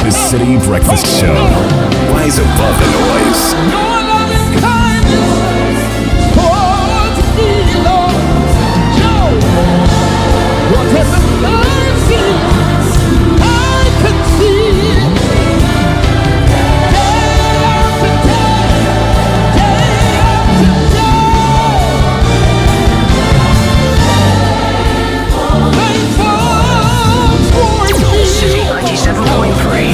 The Citi Breakfast Show. Rise above the noise. Your loving kindness towards me, Lord. What is the mercy I can see? Day after day, day after day. Citi 97.3.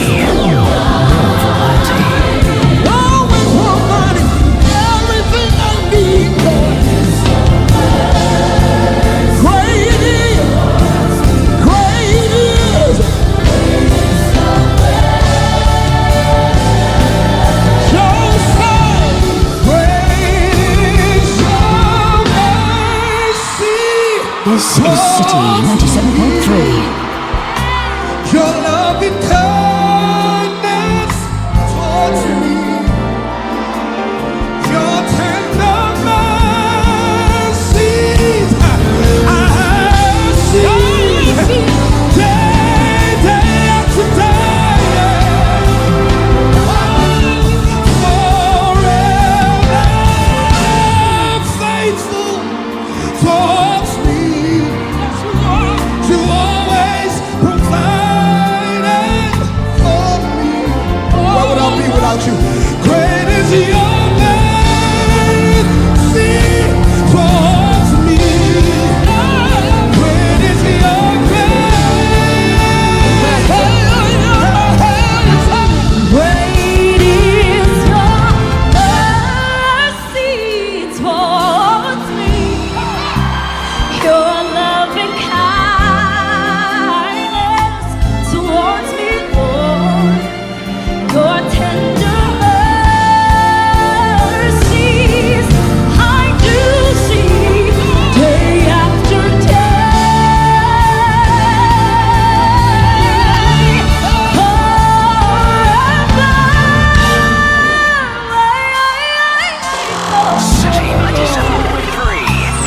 This is Citi 97.3. Your loving kindness towards me, your tender mercies I see day after day, forever faithful towards me. You always provided for me. Where would I be without you? Great is your mercy towards me. Great is your grace. Great is your mercy towards me. Your loving kindness towards me, Lord. Your tender mercies I do see day after day. Citi 97.3.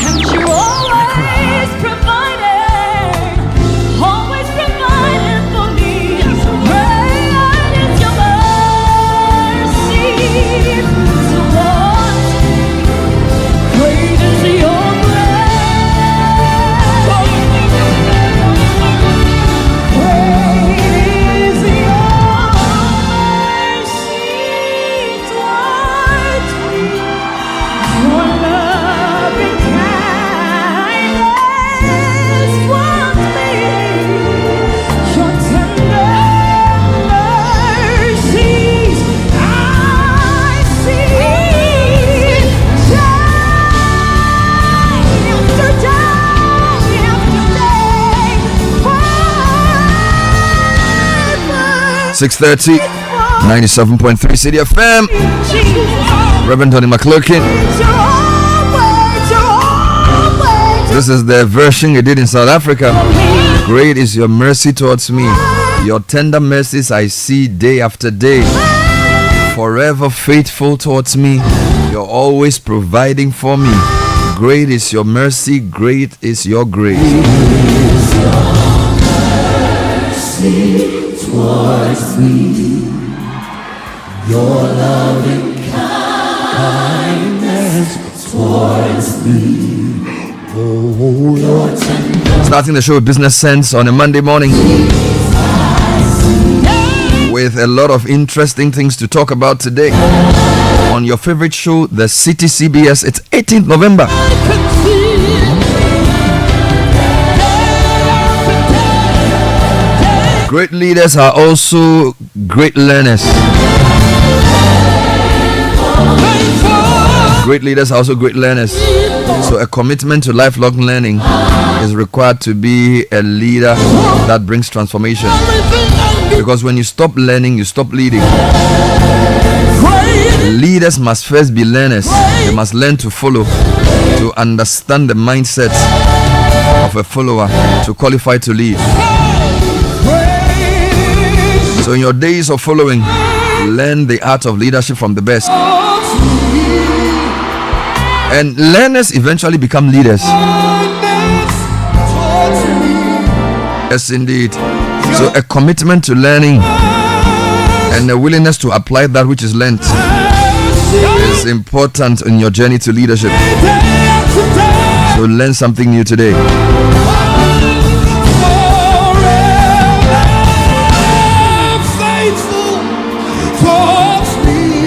And you always provided for me. Great is your mercy towards me. Great is your grace. Great is your mercy towards me. Your loving kindness towards me, your tender mercies I see day after day after day, forever. 6:30, 97.3 City FM. Reverend Tony McClurkin. This is the version you did in South Africa. Great is your mercy towards me. Your tender mercies I see day after day. Forever faithful towards me. You're always providing for me. Great is your mercy. Great is your grace. Towards me, your loving kindness towards me. Oh, your tender. Starting the show with Business Sense on a Monday morning with a lot of interesting things to talk about today on your favorite show, the Citi CBS. It's 18th November. Great leaders are also great learners. Faithful Great leaders are also great learners. So a commitment to lifelong learning is required to be a leader that brings transformation. Because when you stop learning, you stop leading. Leaders must first be learners. They must learn to follow, to understand the mindset of a follower, to qualify to lead. So in your days of following, learn the art of leadership from the best. And learners eventually become leaders. Yes, indeed. So a commitment to learning and a willingness to apply that which is learned is important in your journey to leadership. So learn something new today.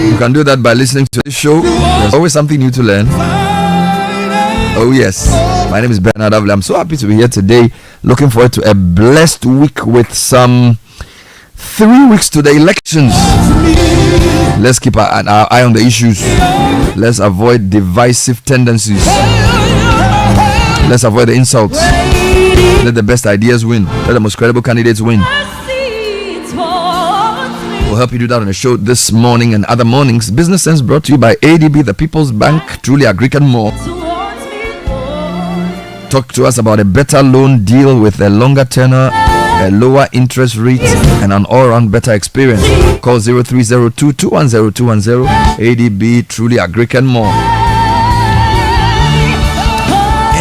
You can do that by listening to this show. There's always something new to learn. Oh yes, my name is Bernard Avle. I'm so happy to be here today. Looking forward to a blessed week with some 3 weeks to the elections. Let's keep an eye on the issues. Let's avoid divisive tendencies. Let's avoid the insults. Let the best ideas win. Let the most credible candidates win. We'll help you do that on the show this morning and other mornings. Business Sense brought to you by ADB, the People's Bank, truly agric and more. Talk to us about a better loan deal with a longer tenor, a lower interest rate, and an all-round better experience. Call 0302-210-210. ADB, truly agric and more.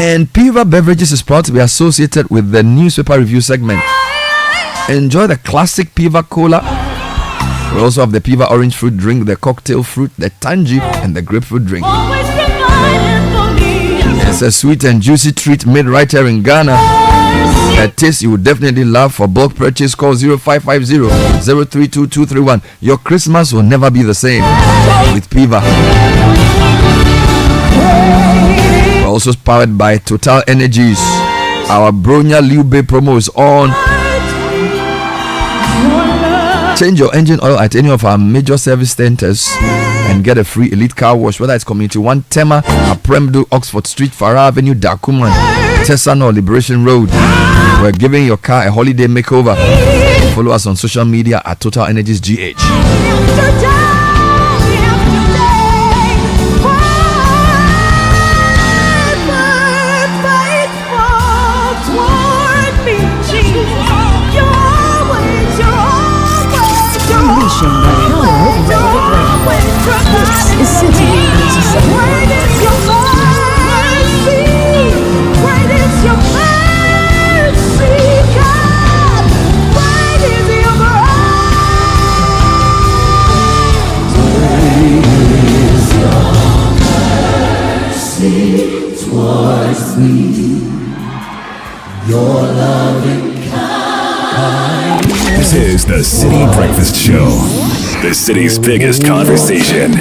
And Piva Beverages is proud to be associated with the newspaper review segment. Enjoy the classic Piva Cola. We also have the Piva orange fruit drink, the cocktail fruit, the tangy, and the grapefruit drink. It's a sweet and juicy treat made right here in Ghana. A taste you would definitely love. For bulk purchase, call 0550-032-231. Your Christmas will never be the same with Piva. We're also powered by Total Energies. Our Bronya Liube promo is on. Change your engine oil at any of our major service centers and get a free elite car wash, whether it's Community 1 Tema, Apremdo, Oxford Street, Farah Avenue, Dakuman, Tessan or Liberation Road. We're giving your car a holiday makeover. Follow us on social media at Total Energies GH. Unleashing the power of melodic radio. This is Citi. Great is your mercy. Great is your mercy, God. Great is your mercy towards me. Your loving This is the Citi Breakfast Show, the city's biggest conversation.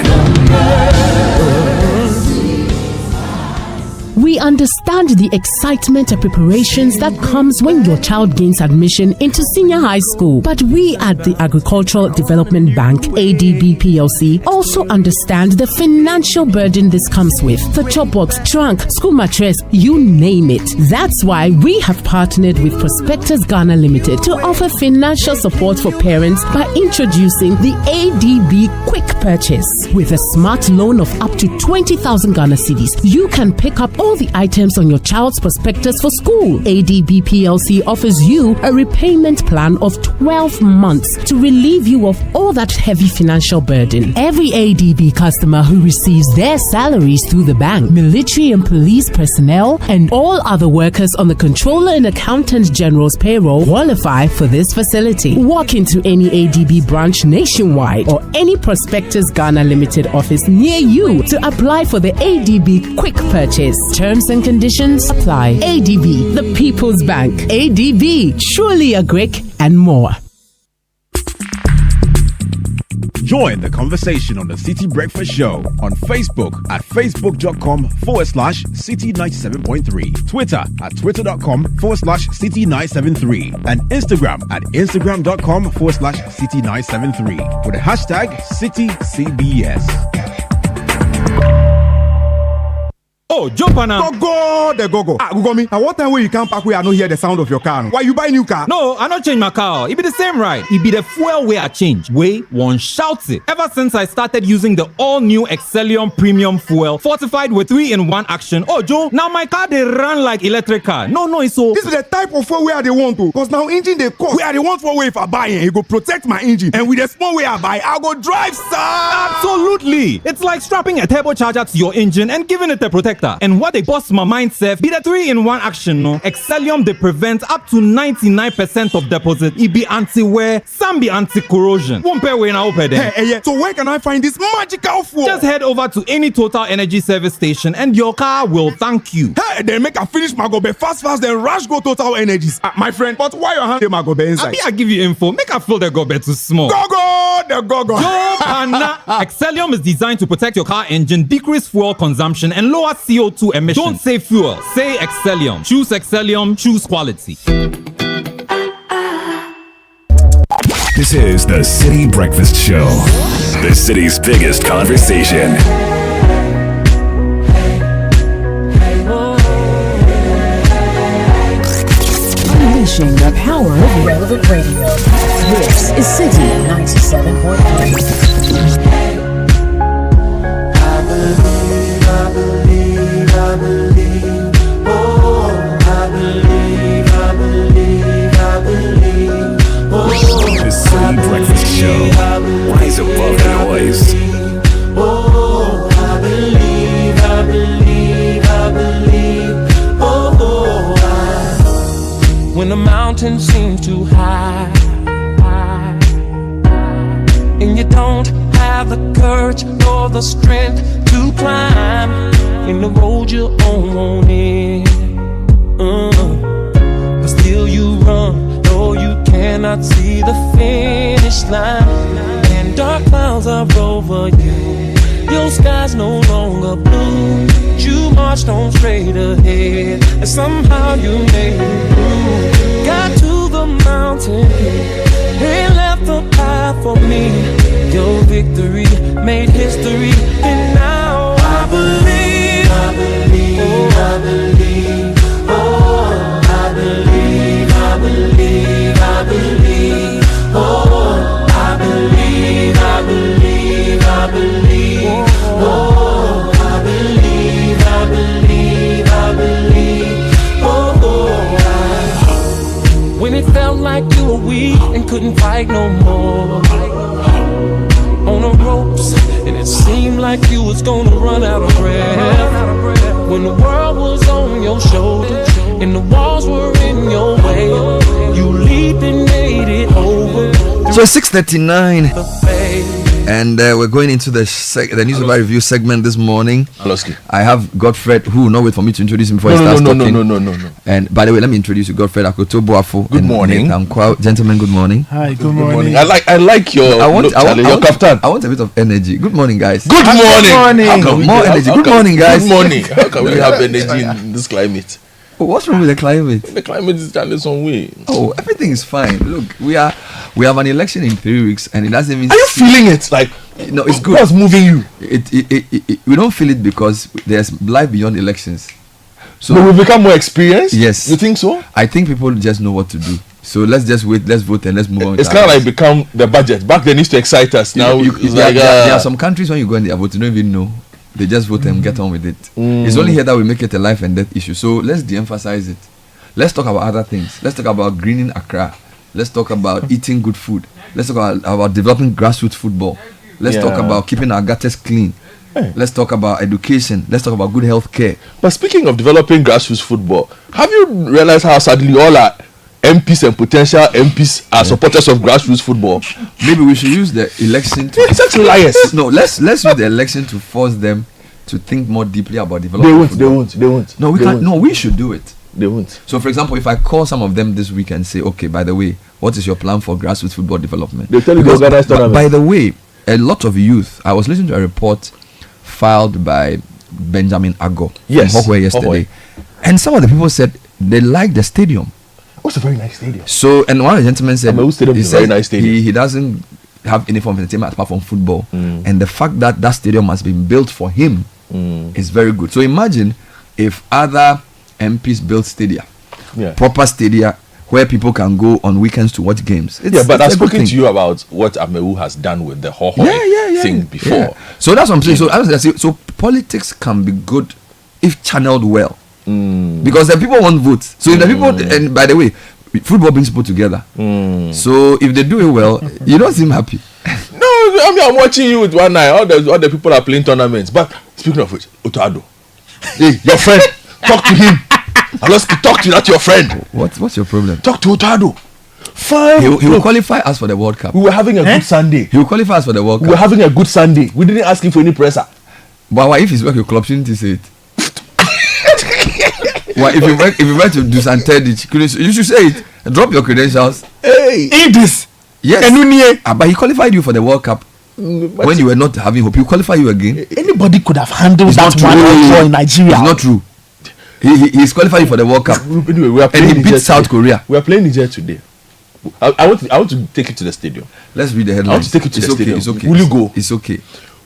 We understand the excitement and preparations that comes when your child gains admission into senior high school. But we at the Agricultural Development Bank, ADB PLC, also understand the financial burden this comes with. The chop box, trunk, school mattress, you name it. That's why we have partnered with Prospectus Ghana Limited to offer financial support for parents by introducing the ADB Quick Purchase. With a smart loan of up to 20,000 Ghana cedis, you can pick up all the items on your child's prospectus for school. ADB PLC offers you a repayment plan of 12 months to relieve you of all that heavy financial burden. Every ADB customer who receives their salaries through the bank, military and police personnel, and all other workers on the Controller and Accountant General's payroll qualify for this facility. Walk into any ADB branch nationwide or any Prospectus Ghana Limited office near you to apply for the ADB Quick Purchase. Terms and conditions apply. ADB, the People's Bank. ADB, truly a Greek and more. Join the conversation on the Citi Breakfast Show on Facebook at facebook.com/Citi97.3, Twitter at twitter.com/Citi973, and Instagram at instagram.com/Citi973 with the hashtag CitiCBS. Oh, jump on now. Go. Ah, go me. At what time when you come back, we are not hear the sound of your car? Why you buy new car? No, I not change my car. It be the same ride. It be the fuel way I change. Way one shouts it. Ever since I started using the all-new Excellium Premium Fuel, fortified with 3-in-1 action. Oh, Joe, now my car they run like electric car. No, it's so. This is the type of fuel where they want to. Cause now engine they cost. Where they want for way if I buy it, it go protect my engine. And with the small way I buy, I'll go drive, sir. Absolutely. It's like strapping a turbocharger to your engine and giving it a protector. And what they bust my mind, Seth, be the 3-in-1 action, no? Excellium, they prevent up to 99% of deposit. It be anti-wear, some be anti-corrosion. Won't pay when I open there. Hey, so where can I find this magical fuel? Just head over to any Total Energy service station and your car will thank you. Hey, then make a finish my go be fast, then rush go Total Energies. My friend, but why your hand my go be inside? I give you info. Make a feel the go be too small. Go. Joe Pana. Excellium is designed to protect your car engine, decrease fuel consumption, and lower CO2 emissions. Don't say fuel, say Excellium. Choose Excellium, choose quality. This is the Citi Breakfast Show, the city's biggest conversation. Unleashing the power of relevant radio. This is Citi 97.3. The Citi Breakfast Show, rise above the noise. When the mountain seems too high, and you don't have the courage or the strength to climb, in the road you're on it, but still you run, though you cannot see the finish line, and dark clouds are over you, your sky's no longer blue, you marched on straight ahead, and somehow you made it through. Got to the mountain, and left the path for me. Your victory made history, and now I believe. Oh, I believe. Oh, I believe. Oh, I believe. Oh, I believe. When it felt like you were weak and couldn't fight no more, on the ropes, and it seemed like you was gonna run out of breath, when the world was on your shoulder and the walls were in your way, you leaped and made it over. So 6:39, and we're going into the newspaper review segment this morning. I have Godfred, who will not wait for me to introduce him before he starts talking. No. And by the way, let me introduce you, Godfred Akotoboafo. Good morning. Gentlemen, good morning. Hi, good morning. I like your kaftan. I want a bit of energy. Good morning, guys. Good morning. More energy. Good morning, guys. Good morning. How can we have energy in this climate? What's wrong with the climate? The climate is down its own way. Oh, everything is fine. Look, we have an election in 3 weeks, and it doesn't even. Are you feeling it? Like, no, it's good. What's moving you? We don't feel it because there's life beyond elections. So we've become more experienced. Yes, you think so? I think people just know what to do. So let's just wait. Let's vote and let's move on. It's kind of like become the budget. Back then, it used to excite us. Now, there are some countries when you go in there vote, you don't even know. They just vote and get on with it. It's only here that we make it a life and death issue. So let's de-emphasize it. Let's talk about other things. Let's talk about greening Accra. Let's talk about eating good food. Let's talk about developing grassroots football. Let's talk about keeping our gutters clean. Let's talk about education. Let's talk about good health care. But speaking of developing grassroots football, have you realized how sadly all our MPs and potential MPs are supporters of grassroots football? Maybe we should use the election to such liars. No, let's use the election to force them to think more deeply about development. They won't. No, we can't. No, we should do it. They won't. So, for example, if I call some of them this week and say, okay, by the way, what is your plan for grassroots football development? They tell you to organize tournaments. By the way, a lot of youth. I was listening to a report filed by Benjamin Ago from Hokwe yesterday, and some of the people said they like the stadium. Oh, it's a very nice stadium. So, and one of the gentlemen said, he said very nice stadium. He doesn't have any form of entertainment apart from football, and the fact that that stadium has been built for him It's very good. So imagine if other MPs built stadia, proper stadia, where people can go on weekends to watch games. But I've spoken to you about what Amewu has done with the Hohoi thing before. Yeah. So that's what I'm saying. So I was say, so politics can be good if channeled well, because the people want votes. So if the people, and by the way, football brings people together. So if they do it well, you don't seem happy. No, I'm watching you with one eye. All the people are playing tournaments. But speaking of which, Otado, hey, your friend, talk to him. I lost to talk to that your friend. What's your problem? Talk to Otado. Fine. He will qualify us for the World Cup. We were having a good Sunday. He will qualify us for the World Cup. We were having a good Sunday. We didn't ask him for any presser. But why if he's working club, shouldn't he say it? Why if you went to do something, you should say it. Drop your credentials. Hey, in this. Yes. But he qualified you for the World Cup. When you were not having hope, he qualify you again. Anybody could have handled that one in Nigeria. It's not true. He's qualified you for the World Cup. Anyway, we are playing and he beat South Korea. We are playing Niger today. I want to take you to the stadium. Let's read the headlines. I want to take you to the stadium. It's okay. Will you go? It's okay.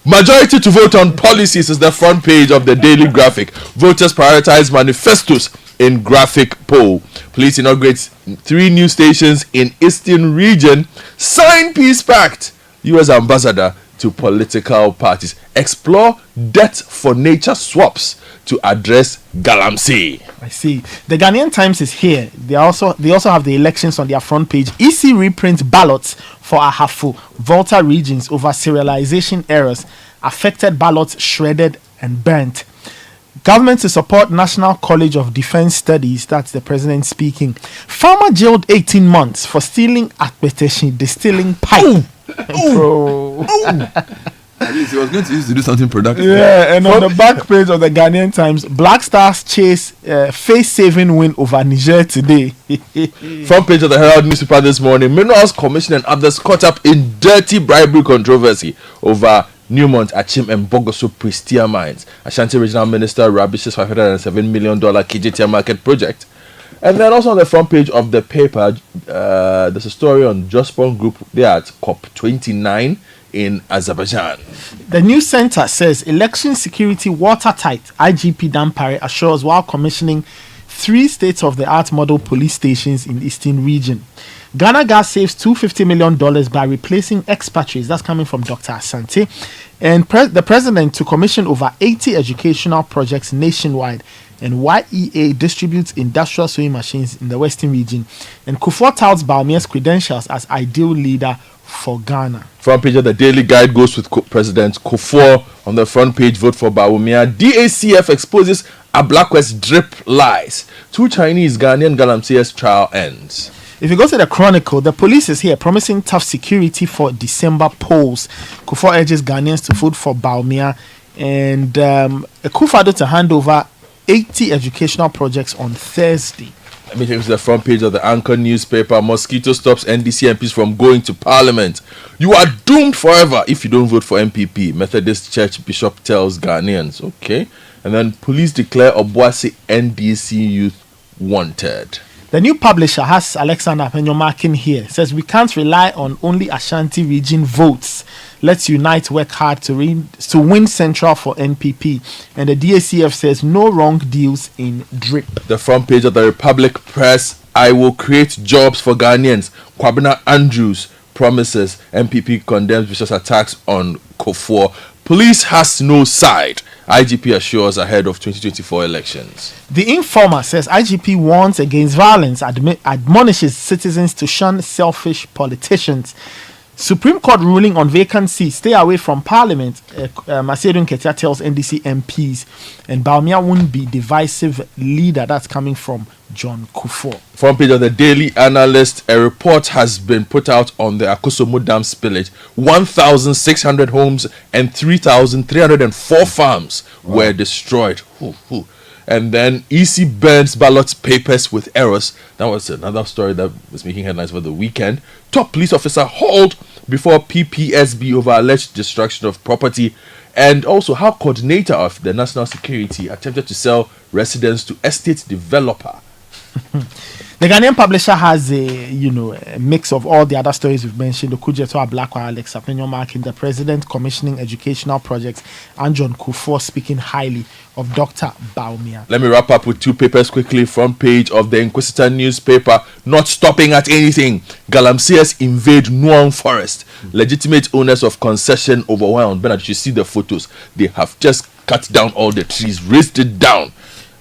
Majority to vote on policies is the front page of the Daily Graphic. Voters prioritize manifestos in graphic poll. Police inaugurates 3 new stations in Eastern region. Sign peace pact. U.S. ambassador to political parties. Explore debt for nature swaps to address Galamsey. I see. The Ghanaian Times is here. They also have the elections on their front page. EC reprints ballots for Ahafo, Volta regions over serialization errors. Affected ballots shredded and burnt. Government to support National College of Defense Studies. That's the president speaking. Farmer jailed 18 months for stealing akpeteshi distilling pipe. At least he was going to use to do something productive. Yeah, and on the back page of the Ghanaian Times, Black Stars chase face-saving win over Niger today. Front page of the Herald newspaper this morning. Minerals Commission and others caught up in dirty bribery controversy over Newmont, Achim and Bogoso Prestia mines. Ashanti Regional Minister rubbishes $507 million KJTR market project. And then also on the front page of the paper, there's a story on Jospon Group. They are at COP29 in Azerbaijan. The news center says election security watertight. IGP Dampare assures while commissioning 3 state-of-the-art model police stations in Eastern region. Ghana Gas saves $250 million by replacing expatriates. That's coming from Dr. Asante. And the president to commission over 80 educational projects nationwide. And YEA distributes industrial sewing machines in the Western region. And Kufuor touts Bawumia's credentials as ideal leader for Ghana. Front page of the Daily Guide goes with President Kufuor. On the front page, vote for Bawumia. DACF exposes a Black West drip lies. 2 Chinese Ghanaian Galamsey's trial ends. If you go to the Chronicle, the police is here promising tough security for December polls. Kufuor urges Ghanaians to vote for Bawumia, and Akufo-Addo to hand over 80 educational projects on Thursday. Let me take you to the front page of the Anchor newspaper. Mosquito stops NDC MPs from going to Parliament. You are doomed forever if you don't vote for MPP. Methodist Church Bishop tells Ghanaians. Okay. And then police declare Obuasi NDC youth wanted. The new publisher has Alexander Penyo marking here. Says we can't rely on only Ashanti region votes. Let's unite, work hard to win Central for NPP. And the DACF says no wrong deals in drip. The front page of the Republic Press. I will create jobs for Ghanaians. Kwabena Andrews promises. MPP condemns vicious attacks on Kufuor. Police has no side. IGP assures ahead of 2024 elections. The Informer says IGP warns against violence, admonishes citizens to shun selfish politicians. Supreme Court ruling on vacancy, stay away from Parliament. Masedu Nketia tells NDC MPs, and Bawumia won't be divisive leader. That's coming from John Kufuor. Front page of the Daily Analyst, a report has been put out on the Akosomo Dam spillage. 1,600 homes and 3,304 farms were destroyed. And then EC burns ballot papers with errors. That was another story that was making headlines for the weekend. Top police officer hauled before PPSB over alleged destruction of property. And also how coordinator of the national security attempted to sell residence to estate developer. The Ghanaian publisher has a mix of all the other stories we've mentioned. Okujeto Ablakwa, Alex Appenyo marking the president commissioning educational projects, and John Kufuor speaking highly of Dr. Baumia. Let me wrap up with two papers quickly. Front page of the Inquisitor newspaper, not stopping at anything. Galamsees invade Nuang Forest. Legitimate owners of concession overwhelmed. Bernard, you see the photos. They have just cut down all the trees, raised it down.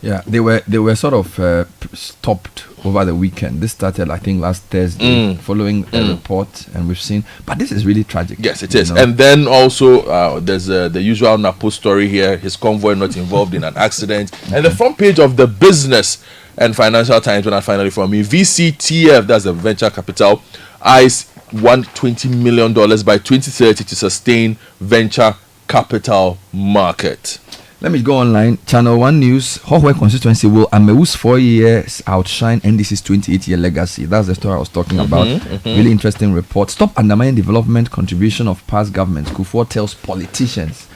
Yeah, they were sort of stopped over the weekend. This started, I think, last Thursday, following a report, and we've seen. But this is really tragic. Yes, it is. And then also, there's the usual Napo story here. His convoy not involved in an accident. And the front page of the Business and Financial Times, when I finally from me, VCTF, that's the venture capital, eyes $120 million by 2030 to sustain venture capital market. Let me go online. Channel 1 News. Hohwe constituency will Amewu's 4 years outshine NDC's 28-year legacy. That's the story I was talking about. Really interesting report. Stop undermining development contribution of past governments. Kufuor tells politicians.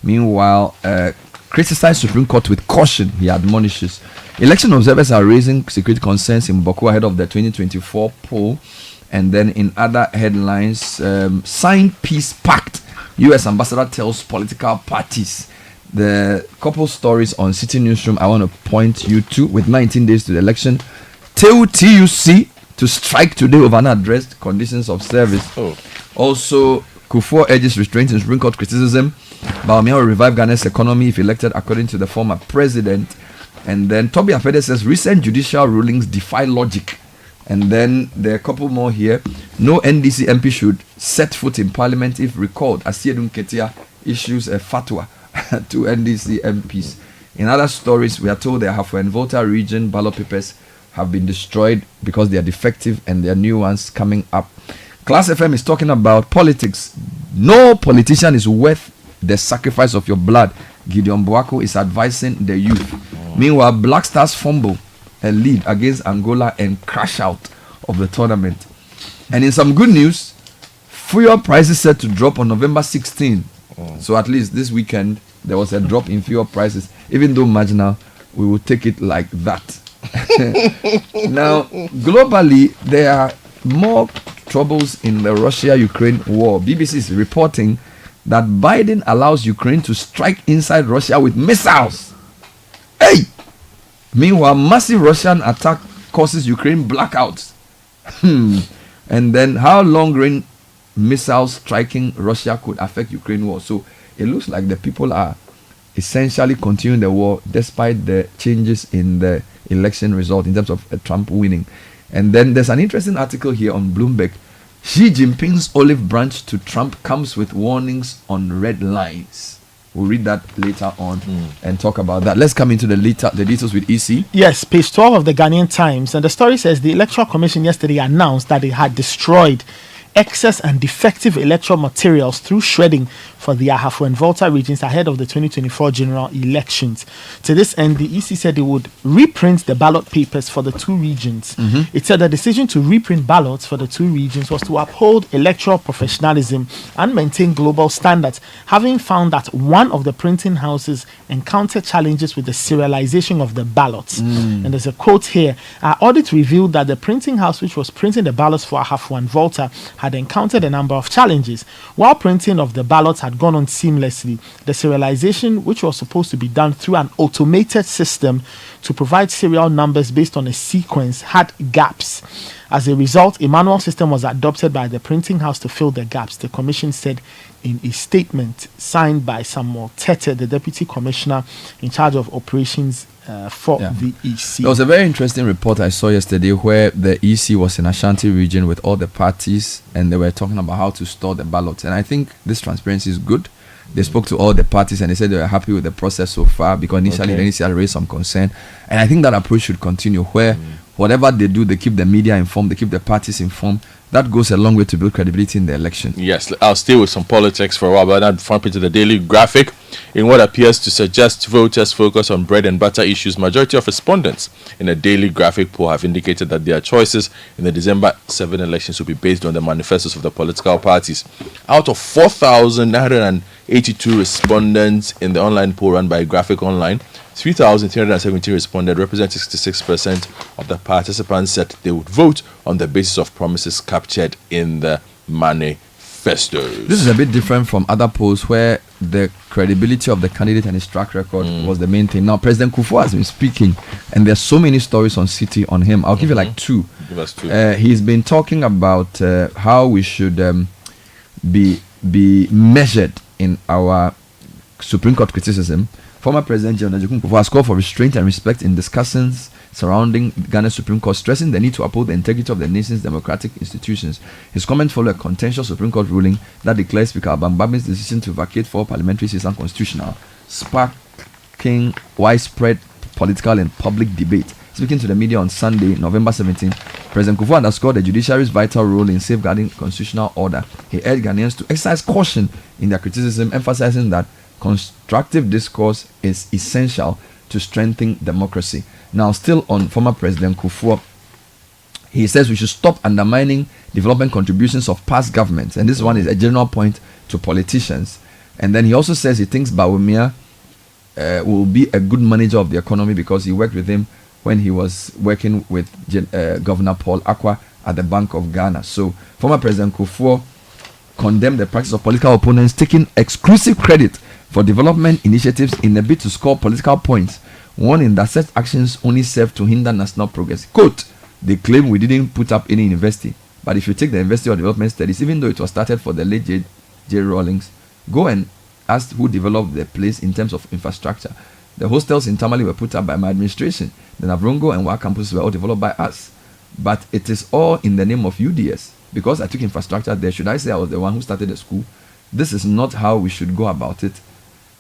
Meanwhile, criticize Supreme Court with caution, he admonishes. Election observers are raising security concerns in Boku ahead of the 2024 poll. And then in other headlines, signed peace pact. U.S. ambassador tells political parties. The couple stories on City Newsroom I want to point you to. With 19 days to the election, TUC to strike today over unaddressed conditions of service. Also, Kufuor urges restraint in Supreme Court criticism. Baumia will revive Ghana's economy if elected, according to the former president. And then Toby Afede says recent judicial rulings defy logic. And then there are a couple more here. No NDC MP should set foot in parliament if recalled. Asiedun Ketia issues a fatwa to NDC MPs. In other stories, we are told the Ahafo and Volta region ballot papers have been destroyed because they are defective and there are new ones coming up. Class FM is talking about politics. No politician is worth the sacrifice of your blood. Gideon Boako is advising the youth. Meanwhile, Black Stars fumble a lead against Angola and crash out of the tournament. And in some good news, fuel prices set to drop on November 16. So at least this weekend there was a drop in fuel prices. Even though marginal, we will take it like that. Now, globally, there are more troubles in the Russia-Ukraine war. BBC is reporting that Biden allows Ukraine to strike inside Russia with missiles. Hey! Meanwhile, massive Russian attack causes Ukraine blackouts. And then how long-range missiles striking Russia could affect Ukraine war. So it looks like the people are essentially continuing the war despite the changes in the election result in terms of Trump winning. And then there's an interesting article here on Bloomberg. Xi Jinping's olive branch to Trump comes with warnings on red lines. We'll read that later on and talk about that. Let's come into the details with EC. Yes, page 12 of the Ghanaian Times. And the story says the Electoral Commission yesterday announced that it had destroyed excess and defective electoral materials through shredding for the Ahafo and Volta regions ahead of the 2024 general elections. To this end, the EC said it would reprint the ballot papers for the two regions. It said the decision to reprint ballots for the two regions was to uphold electoral professionalism and maintain global standards, having found that one of the printing houses encountered challenges with the serialization of the ballots. And there's a quote here. Our audit revealed that the printing house which was printing the ballots for Ahafo and Volta had encountered a number of challenges. While printing of the ballots had gone on seamlessly, the serialization, which was supposed to be done through an automated system to provide serial numbers based on a sequence, had gaps. As a result, a manual system was adopted by the printing house to fill the gaps, the commission said in a statement signed by Samuel Tete, the deputy commissioner in charge of operations for the EC. There was a very interesting report I saw yesterday where the EC was in Ashanti region with all the parties and they were talking about how to store the ballots. And I think this transparency is good. They spoke to all the parties and they said they were happy with the process so far because initially the NEC had raised some concern. And I think that approach should continue where whatever they do, they keep the media informed, they keep the parties informed, that goes a long way to build credibility in the election. Yes, I'll stay with some politics for a while, but that front page of the Daily Graphic. In what appears to suggest voters focus on bread and butter issues, majority of respondents in a Daily Graphic poll have indicated that their choices in the December 7 elections will be based on the manifestos of the political parties. Out of 4,982 respondents in the online poll run by Graphic Online, 3,370 responded, representing 66% of the participants said they would vote on the basis of promises captured in the manifestos. This is a bit different from other polls where the credibility of the candidate and his track record was the main thing. Now, President Kufuor has been speaking, and there's so many stories on Citi on him. I'll give you like two. Give us two. He's been talking about how we should be measured in our Supreme Court criticism. Former President General Kufuor has called for restraint and respect in discussions surrounding Ghana's Supreme Court, stressing the need to uphold the integrity of the nation's democratic institutions. His comments follow a contentious Supreme Court ruling that declares Speaker Abambame's decision to vacate 4 parliamentary seats unconstitutional, sparking widespread political and public debate. Speaking to the media on Sunday, November 17, President Kufuor underscored the judiciary's vital role in safeguarding constitutional order. He urged Ghanaians to exercise caution in their criticism, emphasizing that constructive discourse is essential to strengthen democracy. Now, still on former President Kufuor, he says we should stop undermining development contributions of past governments, and this one is a general point to politicians. And then he also says he thinks Bawumia will be a good manager of the economy because he worked with him when he was working with Governor Paul Akwa at the Bank of Ghana. So former President Kufuor condemned the practice of political opponents taking exclusive credit for development initiatives in a bid to score political points, warning that such actions only serve to hinder national progress. Quote, they claim we didn't put up any university, but if you take the University of Development Studies, even though it was started for the late J. Rawlings, go and ask who developed the place in terms of infrastructure. The hostels in Tamale were put up by my administration. The Navrongo and Wa campuses were all developed by us. But it is all in the name of UDS. Because I took infrastructure there, should I say I was the one who started the school? This is not how we should go about it.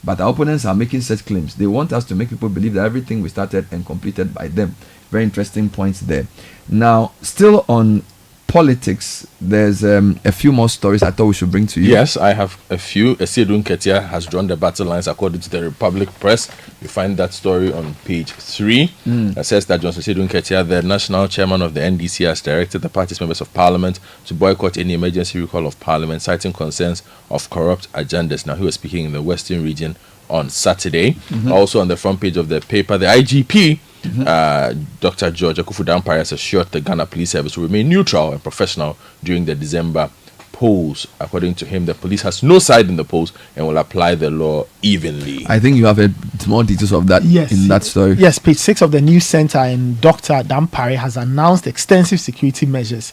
But our opponents are making such claims. They want us to make people believe that everything we started and completed by them. Very interesting points there. Now, still on politics, there's a few more stories I thought we should bring to you. Yes, I have a few. Esiedun Ketia has drawn the battle lines according to the Republic Press. You find that story on page 3. It says that Johnson Esiedun Ketia, the national chairman of the NDC, has directed the party's members of parliament to boycott any emergency recall of parliament, citing concerns of corrupt agendas. Now, he was speaking in the Western region on Saturday. Also on the front page of the paper, the IGP, Dr. George Akufu-Dampare, has assured the Ghana Police Service to remain neutral and professional during the December polls. According to him, the police has no side in the polls and will apply the law evenly. I think you have more details of that in that story. Yes, page 6 of the news center, and Dr. Dampare has announced extensive security measures.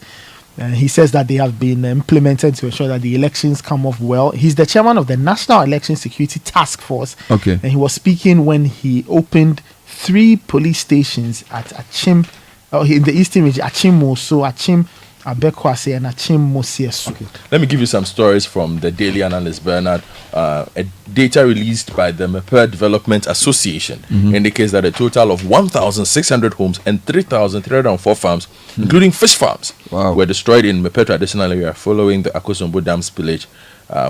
He says that they have been implemented to ensure that the elections come off well. He's the chairman of the National Election Security Task Force. Okay. And he was speaking when he opened 3 police stations at Achim, in the eastern region, Achim Moso, Achim Abekwase, and Achim Mosiesu. Okay. Let me give you some stories from the Daily Analyst, Bernard. A data released by the Meper Development Association indicates that a total of 1,600 homes and 3,304 farms, including fish farms, were destroyed in Meper traditional area following the Akosombo Dam spillage,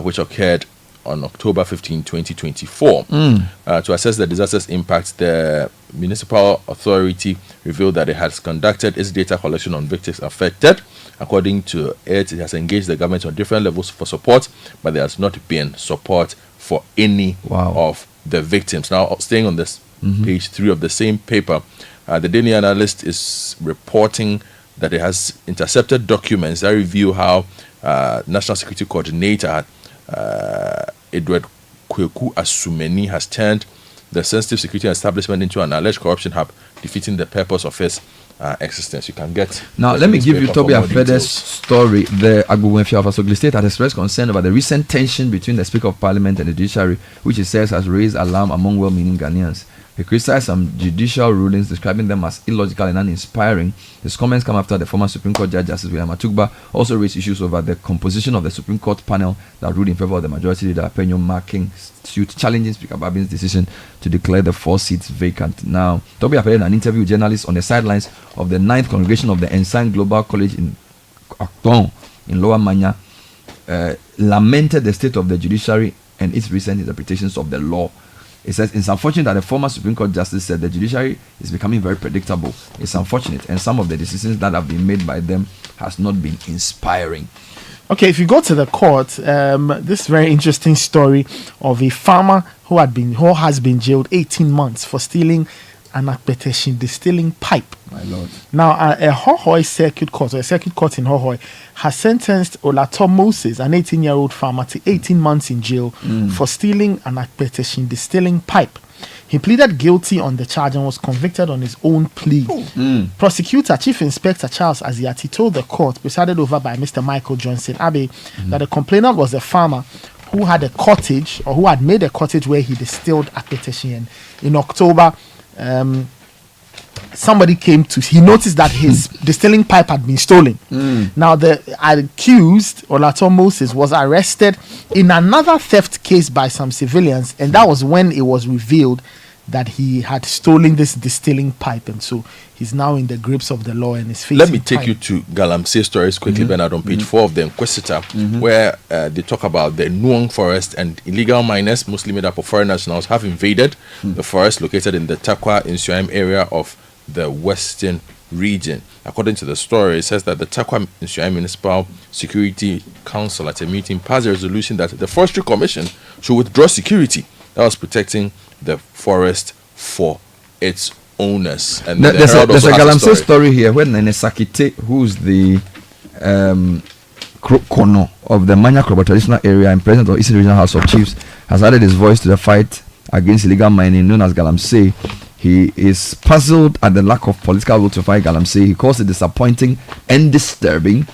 which occurred on October 15, 2024. To assess the disaster's impact, the municipal authority revealed that it has conducted its data collection on victims affected. According to it, it has engaged the government on different levels for support, but there has not been support for any of the victims. Now, staying on this page 3 of the same paper, the Daily Analyst is reporting that it has intercepted documents that reveal how National Security Coordinator Edward Kweku Asumeni has turned the sensitive security establishment into an alleged corruption hub, defeating the purpose of its existence. You can get now. Let me give you Toby Afede's story. The Agbogbenfia of Asogli State has expressed concern about the recent tension between the Speaker of Parliament and the judiciary, which he says has raised alarm among well-meaning Ghanaians. He criticized some judicial rulings, describing them as illogical and uninspiring. His comments come after the former Supreme Court Judge Justice William Atugba also raised issues over the composition of the Supreme Court panel that ruled in favor of the majority leader Penyo, marking suit challenging Speaker Babin's decision to declare the 4 seats vacant. Now, Toby appeared in an interview with journalists on the sidelines of the 9th congregation of the Ensign Global College in Acton in Lower Manya lamented the state of the judiciary and its recent interpretations of the law. It says it's unfortunate that the former Supreme Court Justice said the judiciary is becoming very predictable. It's unfortunate, and some of the decisions that have been made by them has not been inspiring. Okay, if you go to the court, this very interesting story of a farmer who has been jailed 18 months for stealing an akpeteshin distilling pipe. My lord. Now, a Hohoe circuit court, or a circuit court in Hohoe, has sentenced Olato Moses, an 18-year-old farmer, to 18 months in jail for stealing an akpeteshin distilling pipe. He pleaded guilty on the charge and was convicted on his own plea. Prosecutor Chief Inspector Charles Aziati told the court, presided over by Mr. Michael Johnson Abbey, that the complainant was a farmer who had a cottage, or who had made a cottage where he distilled akpeteshin. In October, somebody he noticed that his distilling pipe had been stolen. Now, the accused, Olato Moses, was arrested in another theft case by some civilians, and that was when it was revealed that he had stolen this distilling pipe, and so he's now in the grips of the law and is facing. Let me take you to Galamsey stories quickly, Bernard, on page 4 of the Inquisitor, where they talk about the Nuong forest and illegal miners, mostly made up of foreign nationals, have invaded the forest located in the Takwa Insuam area of the Western region. According to the story, it says that the Takwa Insuam Municipal Security Council at a meeting passed a resolution that the Forestry Commission should withdraw security that was protecting the forest for its owners. And there's a Galamsey story here when Nene Sakite, who's the Kono of the Manya Kroba traditional area and president of Eastern Regional House of Chiefs, has added his voice to the fight against illegal mining known as Galamsey. He is puzzled at the lack of political will to fight Galamsey. He calls it disappointing and disturbing,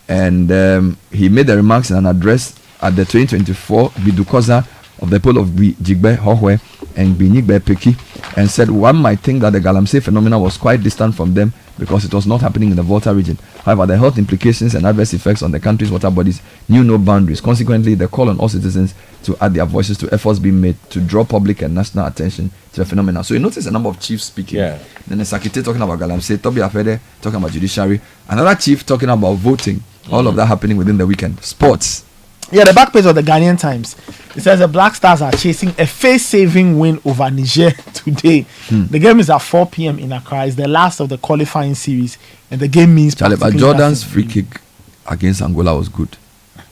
and he made the remarks in an address at the 2024 Bidukoza of the pole of Jigbe Hohwe and Binyigbe Peki, and said one might think that the Galamsey phenomenon was quite distant from them because it was not happening in the Volta region. However, the health implications and adverse effects on the country's water bodies knew no boundaries. Consequently, the call on all citizens to add their voices to efforts being made to draw public and national attention to the phenomenon. So you notice a number of chiefs speaking. Then the Sakite talking about Galamsey, Toby Afede talking about judiciary, another chief talking about voting. All of that happening within the weekend. Sports. Yeah, the back page of the Ghanaian Times. It says the Black Stars are chasing a face-saving win over Niger today. The game is at 4 p.m. in Accra. It's the last of the qualifying series, and the game means. But Jordan's free kick against Angola was good.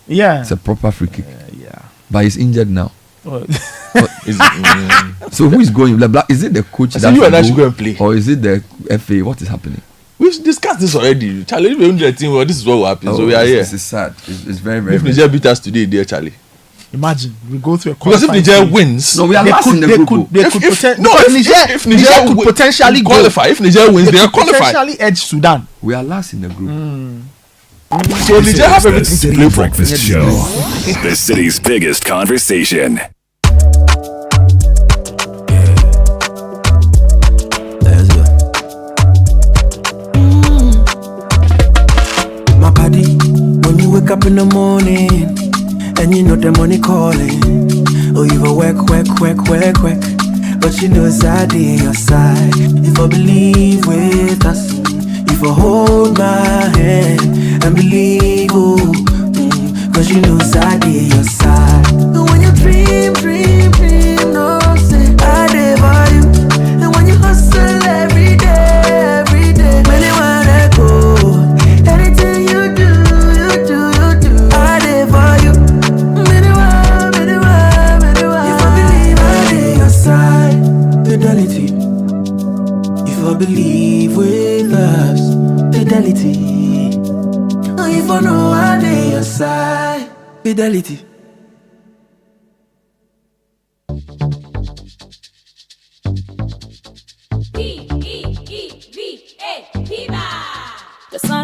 Yeah, it's a proper free kick. Yeah, but he's injured now. So who is going? Is it the coach that you and I should go and play, or is it the FA? What is happening? We've discussed this already. Charlie, if we own the team, well, this is what will happen. So we are here. This is sad. It's very, very. If Niger beat us today, dear Charlie. Imagine we go through a because if Niger wins, no, we are last in the group. If Niger could potentially qualify. If Niger wins, they are qualified. Potentially edge Sudan. We are last in the group. So Niger have everything to play for. Breakfast Show, the city's biggest conversation. When you wake up in the morning and you know the money calling, oh, you go work, but you know it's I on your side. If I believe with us, if I hold my hand and believe, cause you know it's I on your side. And when you dream, no say I live by you. And when you hustle every day, many wanna go. Anything you do, I live for you. Many if I believe I live your side, fidelity. If I believe with us, fidelity. If I know I live your side, fidelity.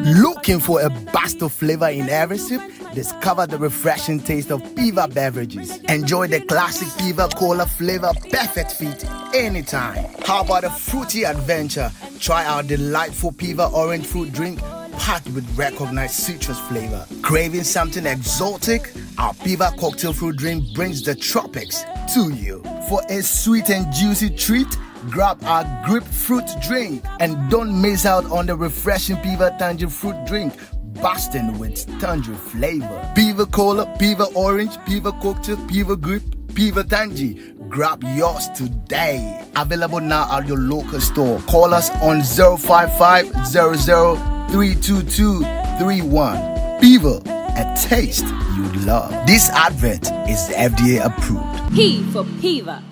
Looking for a burst of flavor in every sip? Discover the refreshing taste of Piva beverages. Enjoy the classic Piva Cola flavor, perfect fit anytime. How about a fruity adventure? Try our delightful Piva orange fruit drink packed with recognized citrus flavor. Craving something exotic? Our Piva cocktail fruit drink brings the tropics to you. For a sweet and juicy treat, grab our grapefruit drink and don't miss out on the refreshing Piva Tangerine fruit drink, busting with tangerine flavor. Beaver Cola, Beaver Orange, Beaver Cocktail, Beaver Grip, Beaver Tangy. Grab yours today. Available now at your local store. Call us on 055-00-322-31. Beaver, a taste you love. This advert is FDA approved. P for Peaver.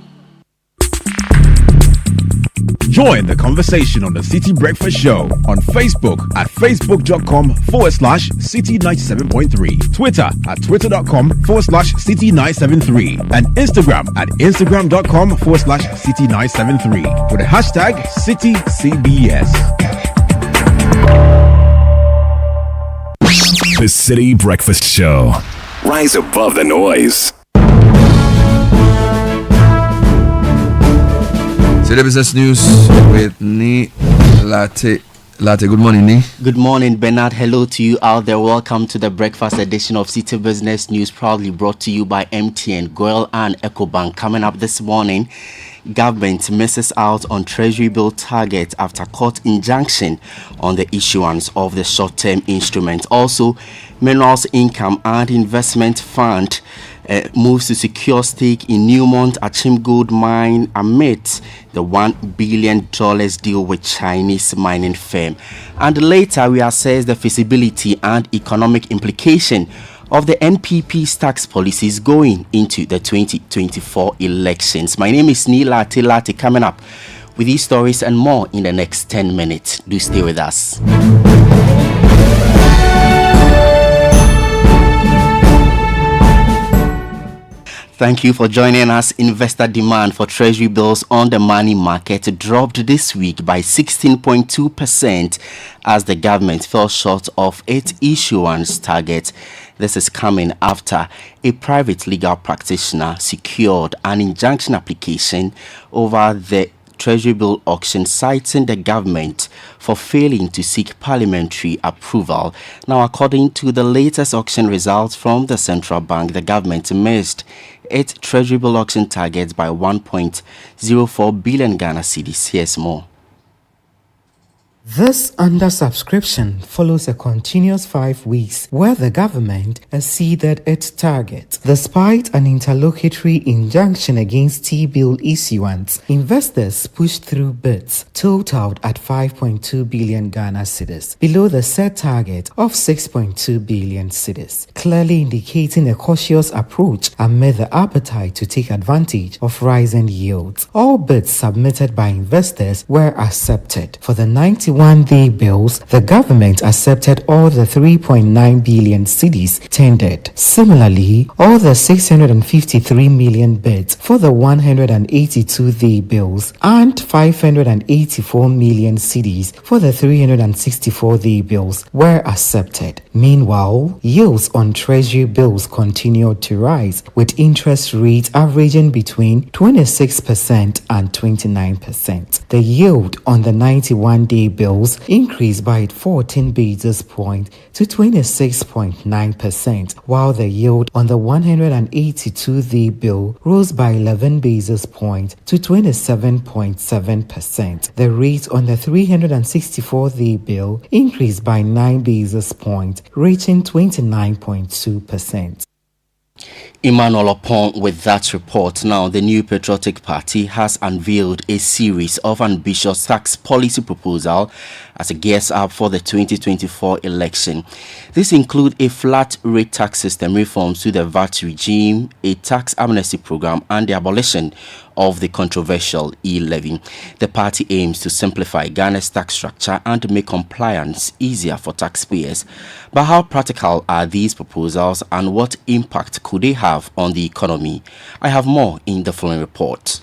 Join the conversation on the Citi Breakfast Show on Facebook at facebook.com/Citi97.3, Twitter at twitter.com/Citi973, and Instagram at instagram.com/Citi973 with the hashtag CitiCBS. The Citi Breakfast Show. Rise above the noise. Citi Business News with Ni Latte. Latte, good morning, Ni. Good morning, Bernard. Hello to you out there. Welcome to the breakfast edition of Citi Business News, proudly brought to you by MTN, Goil and EcoBank. Coming up this morning, government misses out on Treasury bill target after court injunction on the issuance of the short-term instrument. Also, Minerals Income and Investment Fund moves to secure stake in Newmont Achim Gold Mine amid the $1 billion deal with Chinese mining firm. And later, we assess the feasibility and economic implication of the NPP's tax policies going into the 2024 elections. My name is Neil Latte. Coming up with these stories and more in the next 10 minutes. Do stay with us. Thank you for joining us. Investor demand for Treasury bills on the money market dropped this week by 16.2% as the government fell short of its issuance target. This is coming after a private legal practitioner secured an injunction application over the Treasury bill auction, citing the government for failing to seek parliamentary approval. Now, according to the latest auction results from the central bank, the government missed its Treasury bill auction targets by 1.04 billion Ghana cedis. Here's more. This undersubscription follows a continuous 5 weeks where the government exceeded its target. Despite an interlocutory injunction against T-bill issuance, investors pushed through bids totaled at 5.2 billion Ghana cedis, below the set target of 6.2 billion cedis, clearly indicating a cautious approach amid the appetite to take advantage of rising yields. All bids submitted by investors were accepted. For the 91-day bills, the government accepted all the 3.9 billion cedis tendered. Similarly, all the 653 million bids for the 182-day bills and 584 million cedis for the 364-day bills were accepted. Meanwhile, yields on Treasury bills continued to rise, with interest rates averaging between 26% and 29%. The yield on the 91-day bills increased by 14 basis points to 26.9%, while the yield on the 182-day bill rose by 11 basis points to 27.7%. The rate on the 364-day bill increased by 9 basis points, reaching 29.2%. Emmanuel Opon with that report. Now, the New Patriotic Party has unveiled a series of ambitious tax policy proposals as it gears up for the 2024 election. These include a flat rate tax system, reforms to the VAT regime, a tax amnesty program, and the abolition of the controversial e-levy. The party aims to simplify Ghana's tax structure and make compliance easier for taxpayers. But how practical are these proposals and what impact could they have on the economy? I have more in the following report.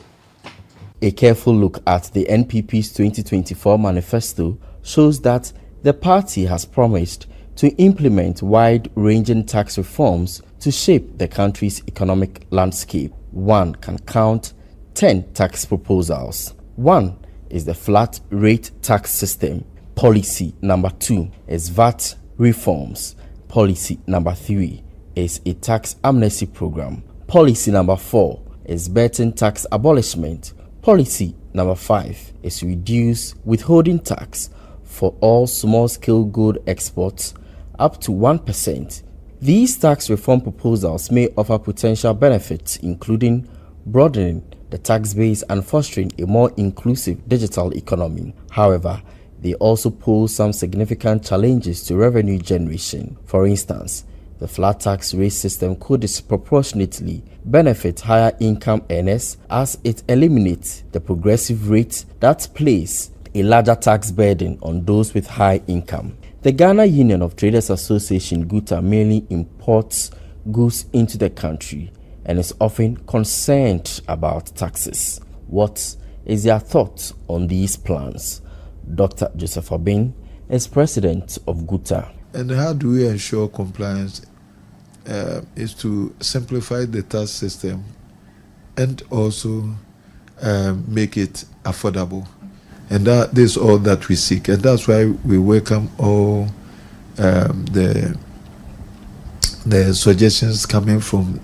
A careful look at the NPP's 2024 manifesto shows that the party has promised to implement wide-ranging tax reforms to shape the country's economic landscape. One can count 10 tax proposals. 1 is the flat rate tax system. Policy number 2 is VAT reforms. Policy number 3 is a tax amnesty program. Policy number 4 is betting tax abolishment. Policy number 5 is reduce withholding tax for all small-scale good exports up to 1%. These tax reform proposals may offer potential benefits, including broadening the tax base and fostering a more inclusive digital economy. However, they also pose some significant challenges to revenue generation. For instance, the flat tax rate system could disproportionately benefit higher income earners as it eliminates the progressive rate that places a larger tax burden on those with high income. The Ghana Union of Traders Association GUTA mainly imports goods into the country and is often concerned about taxes. What is their thoughts on these plans? Dr. Joseph Obin is president of GUTA. And how do we ensure compliance? Is to simplify the tax system and also make it affordable. And that is all that we seek. And that's why we welcome all the suggestions coming from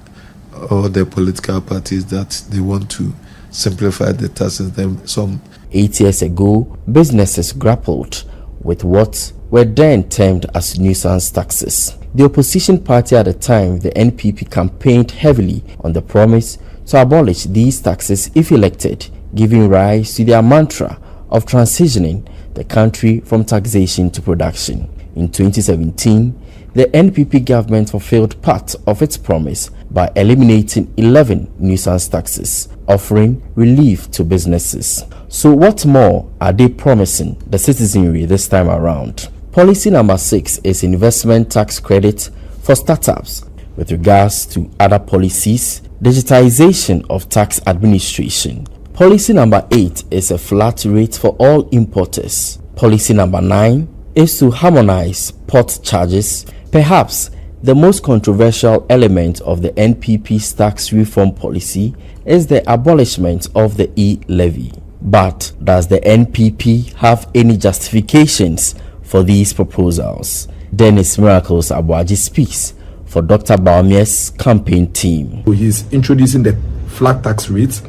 all the political parties that they want to simplify the tax system. Some 8 years ago, businesses grappled with what were then termed as nuisance taxes. The opposition party at the time, the NPP, campaigned heavily on the promise to abolish these taxes if elected, giving rise to their mantra of transitioning the country from taxation to production. In 2017, the NPP government fulfilled part of its promise by eliminating 11 nuisance taxes, offering relief to businesses. So what more are they promising the citizenry this time around? Policy number 6 is investment tax credit for startups. With regards to other policies, digitization of tax administration. Policy number 8 is a flat rate for all importers. Policy number 9 is to harmonize port charges. Perhaps the most controversial element of the NPP's tax reform policy is the abolishment of the e-levy. But does the NPP have any justifications for these proposals? Dennis Miracles Abuaji speaks for Dr. Baumia's campaign team. He's introducing the flat tax rates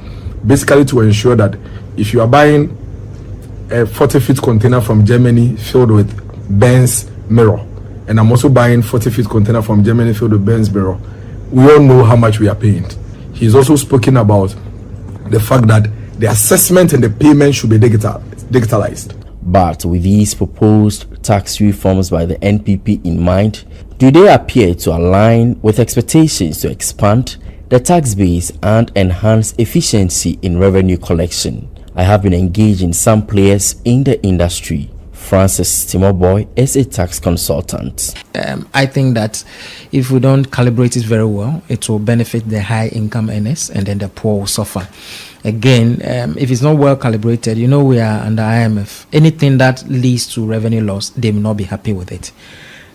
basically to ensure that if you are buying a 40-feet container from Germany filled with Benz mirror, and I'm also buying 40-feet container from Germany filled with Benz mirror, we all know how much we are paying. He's also spoken about the fact that the assessment and the payment should be digitalized. But with these proposed tax reforms by the NPP in mind, do they appear to align with expectations to expand the tax base and enhance efficiency in revenue collection? I have been engaging some players in the industry. Francis Timoboy is a tax consultant. I think that if we don't calibrate it very well, it will benefit the high income earners and then the poor will suffer. Again, if it's not well calibrated, you know we are under IMF. Anything that leads to revenue loss, they will not be happy with it.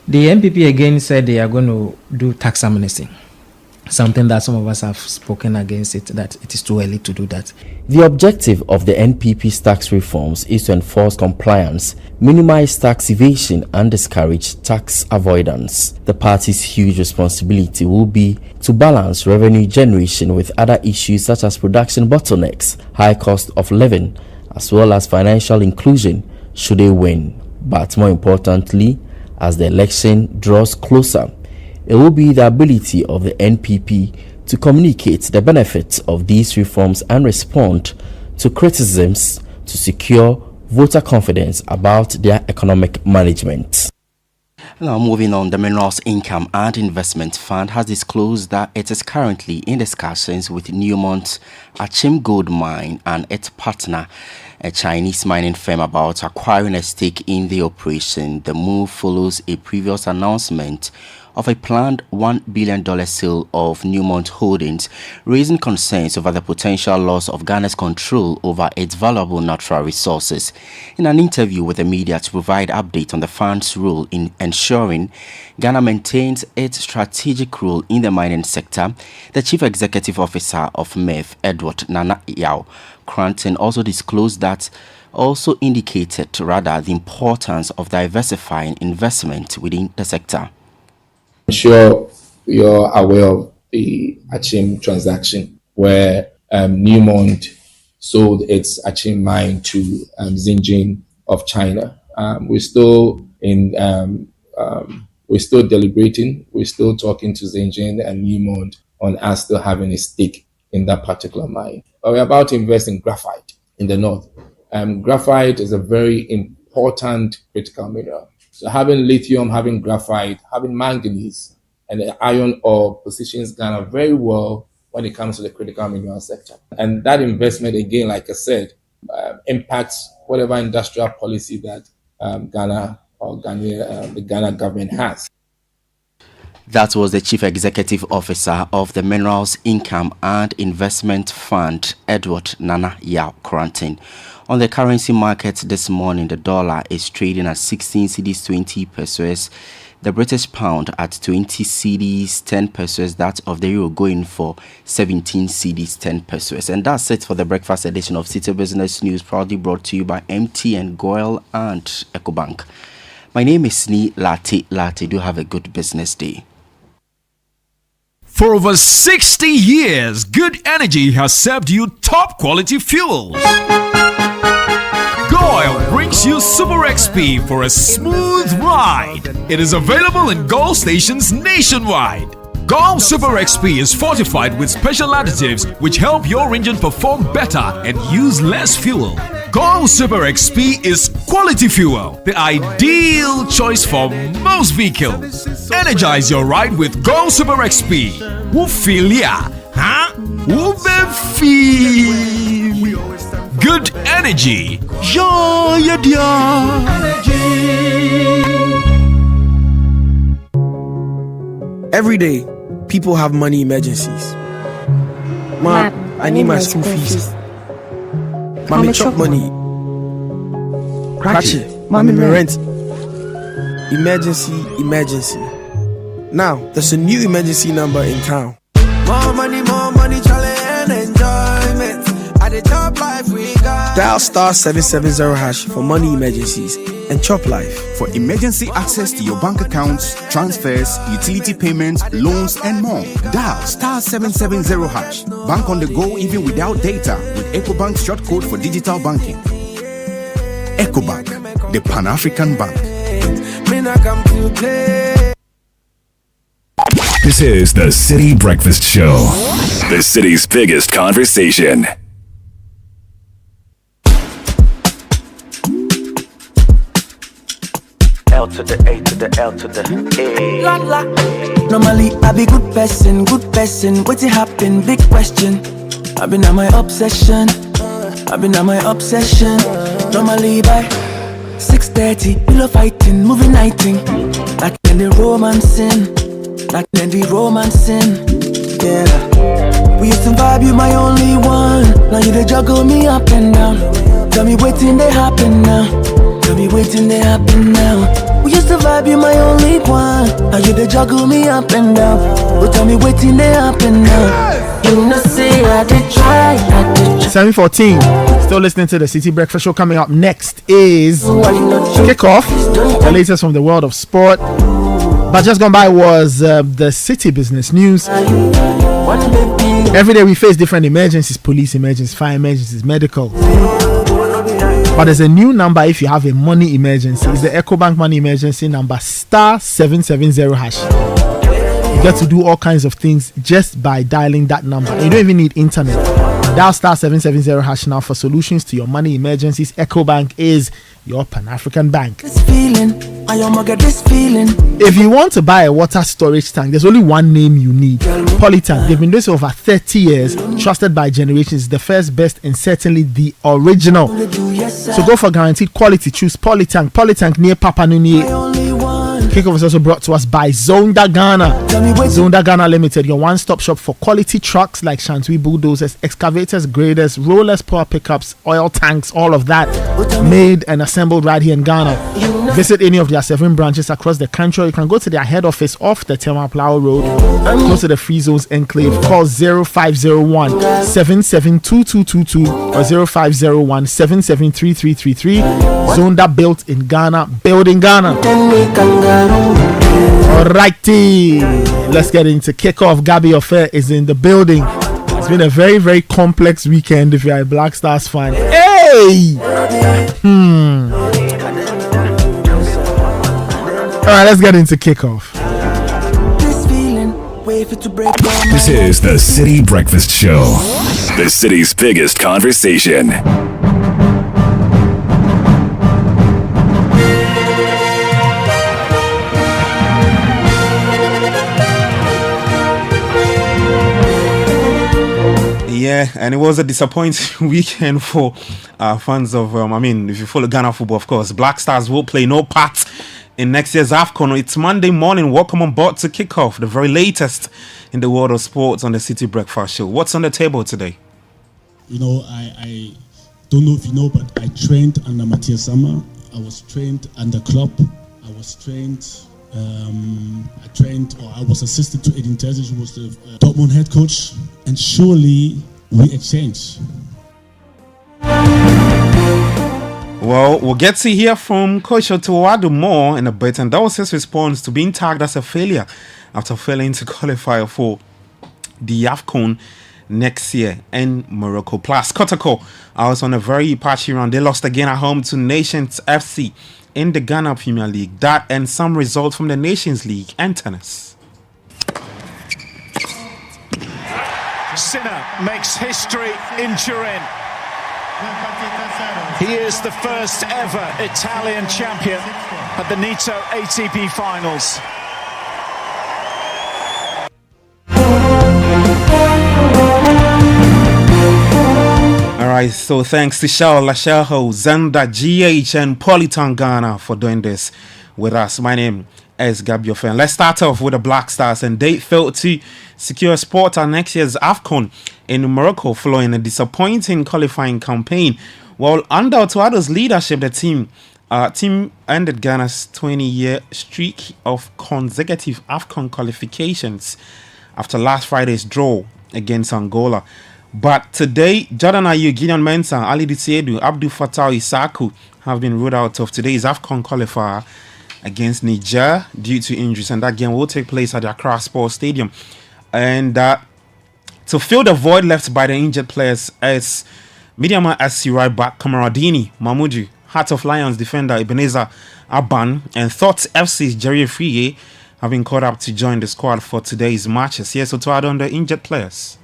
The NPP again said they are going to do tax amnesty. Something that some of us have spoken against it, that it is too early to do that. The objective of the NPP's tax reforms is to enforce compliance, minimize tax evasion, and discourage tax avoidance. The party's huge responsibility will be to balance revenue generation with other issues such as production bottlenecks, high cost of living, as well as financial inclusion should they win. But more importantly, as the election draws closer, it will be the ability of the NPP to communicate the benefits of these reforms and respond to criticisms to secure voter confidence about their economic management. Now moving on, the Minerals Income and Investment Fund has disclosed that it is currently in discussions with Newmont's Achim Gold Mine and its partner, a Chinese mining firm, about acquiring a stake in the operation. The move follows a previous announcement of a planned $1 billion sale of Newmont Holdings, raising concerns over the potential loss of Ghana's control over its valuable natural resources. In an interview with the media to provide updates on the fund's role in ensuring Ghana maintains its strategic role in the mining sector, the Chief Executive Officer of MEF, Edward Nana Yao Cranton, also disclosed that indicated the importance of diversifying investment within the sector. I'm sure you're aware of the Achim transaction where Newmont sold its Achim mine to Xinjiang of China. We're still in we're still deliberating. We're still talking to Zengen and Newmont on us still having a stake in that particular mine. But we're about to invest in graphite in the north. Graphite is a very important critical mineral. So having lithium, having graphite, having manganese, and the iron ore positions Ghana very well when it comes to the critical mineral sector. And that investment, again, like I said, impacts whatever industrial policy that the Ghana government has. That was the Chief Executive Officer of the Minerals Income and Investment Fund, Edward Nana Yao Krantin. On the currency market this morning, the dollar is trading at 16 cedis 20 pesos. The British pound at 20 cedis 10 pesos. That of the euro going for 17 cedis 10 pesos. And that's it for the breakfast edition of Citi Business News, proudly brought to you by MTN, Goyle and EcoBank. My name is Sni Lati. Do have a good business day. For over 60 years, Good Energy has served you top quality fuels. Goyle brings you Super XP for a smooth ride. It is available in Goyle stations nationwide. Goyle Super XP is fortified with special additives which help your engine perform better and use less fuel. Goyle Super XP is quality fuel, the ideal choice for most vehicles. Energize your ride with Goyle Super XP. Who feel ya? Huh? Who feel? Good energy. Joy Every day, people have money emergencies. Ma, I need my school fees. Mommy chop money. Cratchet. Mommy rent. Emergency. Now, there's a new emergency number in town. More money, challenge and enjoyment. At the top life we got. Dial star 770 hash for money emergencies and chop life. For emergency access to your bank accounts, transfers, utility payments, loans, and more. Dial star 770 hash. Bank on the go even without data with EcoBank's short code for digital banking. EcoBank, the Pan-African Bank. This is the Citi Breakfast Show, the city's biggest conversation. L to the A to the L to the A. La la. Normally I be good person. What's happen? Big question. I've been on my obsession. Normally by 6:30, pillow fighting, movie nighting. Like then the romancing. Yeah. We used to vibe, you my only one. Now you they juggle me up and down. Tell me waiting they happen now. We used to vibe, you my only one. Now you they juggle me up and down. But tell me waiting they happen now. You know say I did try. 7:14. Still listening to the Citi Breakfast Show. Coming up next is Kickoff, the latest from the world of sport. But just gone by was the Citi Business News. Every day we face different emergencies: police emergencies, fire emergencies, medical. But there's a new number if you have a money emergency. It's the EcoBank money emergency number, star 770 hash. You get to do all kinds of things just by dialing that number. You don't even need internet. Dial star 770 hash now for solutions to your money emergencies. EcoBank is your Pan-African bank. If you want to buy a water storage tank, there's only one name you need: Polytank. They've been doing this over 30 years, trusted by generations. The first, best, and certainly the original. So go for guaranteed quality. Choose Polytank. Polytank near Papa Nuni. Kickoff is also brought to us by Zonda Ghana. Zonda Ghana Limited, your one-stop shop for quality trucks like Shantui bulldozers, excavators, graders, rollers, power pickups, oil tanks, all of that made and assembled right here in Ghana. Visit any of their 7 branches across the country. You can go to their head office off the Tema Plow Road, close to the Free Zones Enclave. Call 0501 772222 or 0501 773333. Zonda, built in Ghana, building Ghana. Alrighty, let's get into Kickoff. Gabby Affair is in the building. It's been a very, very complex weekend if you're a Black Stars fan. Hey! right, let's get into kickoff. This is the Citi Breakfast Show, the city's biggest conversation. Yeah, and it was a disappointing weekend for fans of, if you follow Ghana football, of course, Black Stars will play no part in next year's AFCON. It's Monday morning. Welcome on board to Kickoff, the very latest in the world of sports on the Citi Breakfast Show. What's on the table today? You know, I don't know if you know, but I trained under Matthias Sammer. I was trained under Klopp. I was trained... I was assistant to Edin Terzic, who was the Dortmund head coach, and surely we exchanged. Well, we'll get to hear from Coach Otuwadu more in a bit, and that was his response to being tagged as a failure after failing to qualify for the AFCON next year in Morocco. Plus, Kotoko, I was on a very patchy run. They lost again at home to Nations FC in the Ghana Premier League. That and some results from the Nations League and tennis. Sinner makes history in Turin. He is the first ever Italian champion at the NITO ATP Finals. Alright, so thanks to Shao Lashaho, Zanda, GH, and Politan Ghana for doing this with us. My name is Gabio Fan. Let's start off with the Black Stars, and they failed to secure a spot at next year's AFCON in Morocco following a disappointing qualifying campaign. While under Otuado's leadership, the team ended Ghana's 20-year streak of consecutive AFCON qualifications after last Friday's draw against Angola. But today, Jordan Ayew, Gideon Mensah, Ali Ditsiedu, Abdul Fattah Isaku have been ruled out of today's AFCON qualifier against Niger due to injuries, and that game will take place at the Accra Sports Stadium. And to fill the void left by the injured players is Midiama SC right back Kamaradini Mamudu, Heart of Lions defender Ebenezer Aban, and Thoughts FC's Jerry Friye have been called up to join the squad for today's matches. Yes, so to add on the injured players.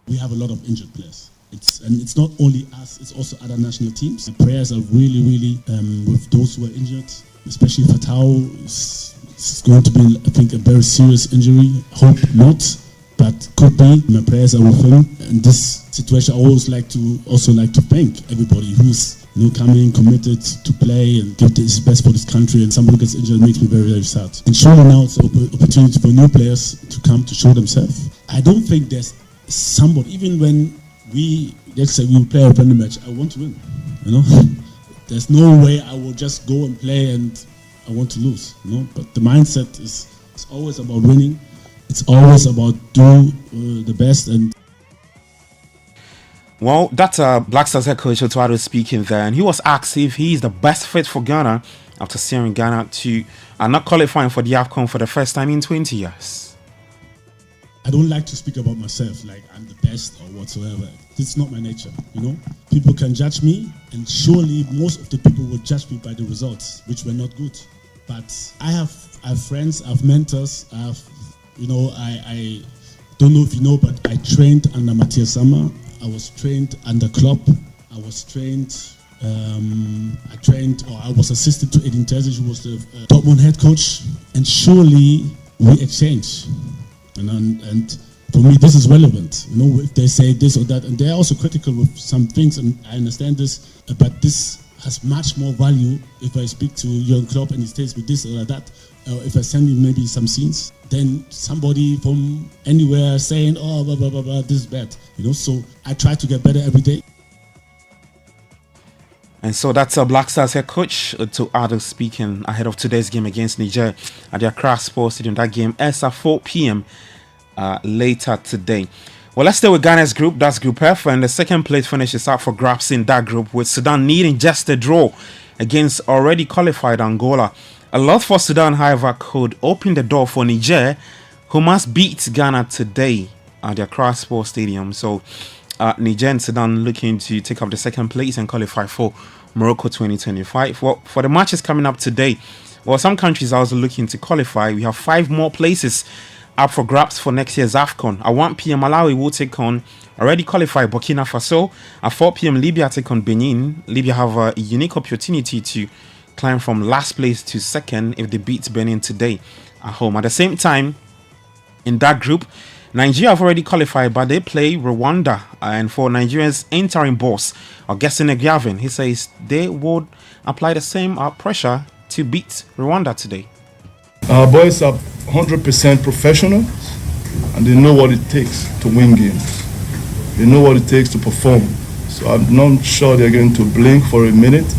We have a lot of injured players. It's not only us, it's also other national teams. The prayers are really with those who are injured, especially Fatau. It's going to be, I think, a very serious injury. Hope not, but could be. My prayers are with him. In this situation, I always like to thank everybody who's coming, committed to play and give his best for this country. And somebody gets injured makes me very sad. And surely now it's an opportunity for new players to come to show themselves. I don't think there's somebody, even when let's say we play a friendly match, I want to win. There's no way I will just go and play and I want to lose. But the mindset is it's always about winning. It's always about doing the best. And well, that's Black Stars head coach Otuado speaking there, and he was asked if he is the best fit for Ghana after steering Ghana to not qualifying for the AFCON for the first time in 20 years. I don't like to speak about myself like I'm the best or whatsoever. It's not my nature, People can judge me, and surely most of the people will judge me by the results, which were not good. But I have friends, I have mentors, I don't know if you know, but I trained under Matthias Sammer. I was trained under Klopp. I was trained. I was assistant to Edin Terzic, who was the Dortmund head coach, and surely we exchanged. And for me, this is relevant. If they say this or that, and they're also critical with some things, and I understand this, but this has much more value if I speak to Jurgen Klopp and he stays with this or that, or if I send him maybe some scenes, then somebody from anywhere saying, oh, blah, blah, blah, blah, this is bad. So I try to get better every day. And so that's Black Stars head coach Otuado speaking ahead of today's game against Niger at the Accra Sports Stadium. That game is at 4 p.m. Later today. Well, let's stay with Ghana's group. That's Group F, and the second place finishes up for grabs in that group, with Sudan needing just a draw against already qualified Angola. A lot for Sudan, however, could open the door for Niger, who must beat Ghana today at the Accra Sports Stadium. So Niger and Sudan looking to take up the second place and qualify for Morocco 2025. Well, for the matches coming up today, well, some countries are also looking to qualify. We have 5 more places up for grabs for next year's AFCON. At 1 p.m, Malawi will take on already qualified Burkina Faso. At 4 p.m, Libya take on Benin. Libya have a unique opportunity to climb from last place to second if they beat Benin today at home. At the same time, in that group, Nigeria have already qualified, but they play Rwanda. And for Nigeria's interim boss, Augustine Eguavin, he says they would apply the same pressure to beat Rwanda today. Our boys are 100% professionals, and they know what it takes to win games. They know what it takes to perform. So I'm not sure they're going to blink for a minute.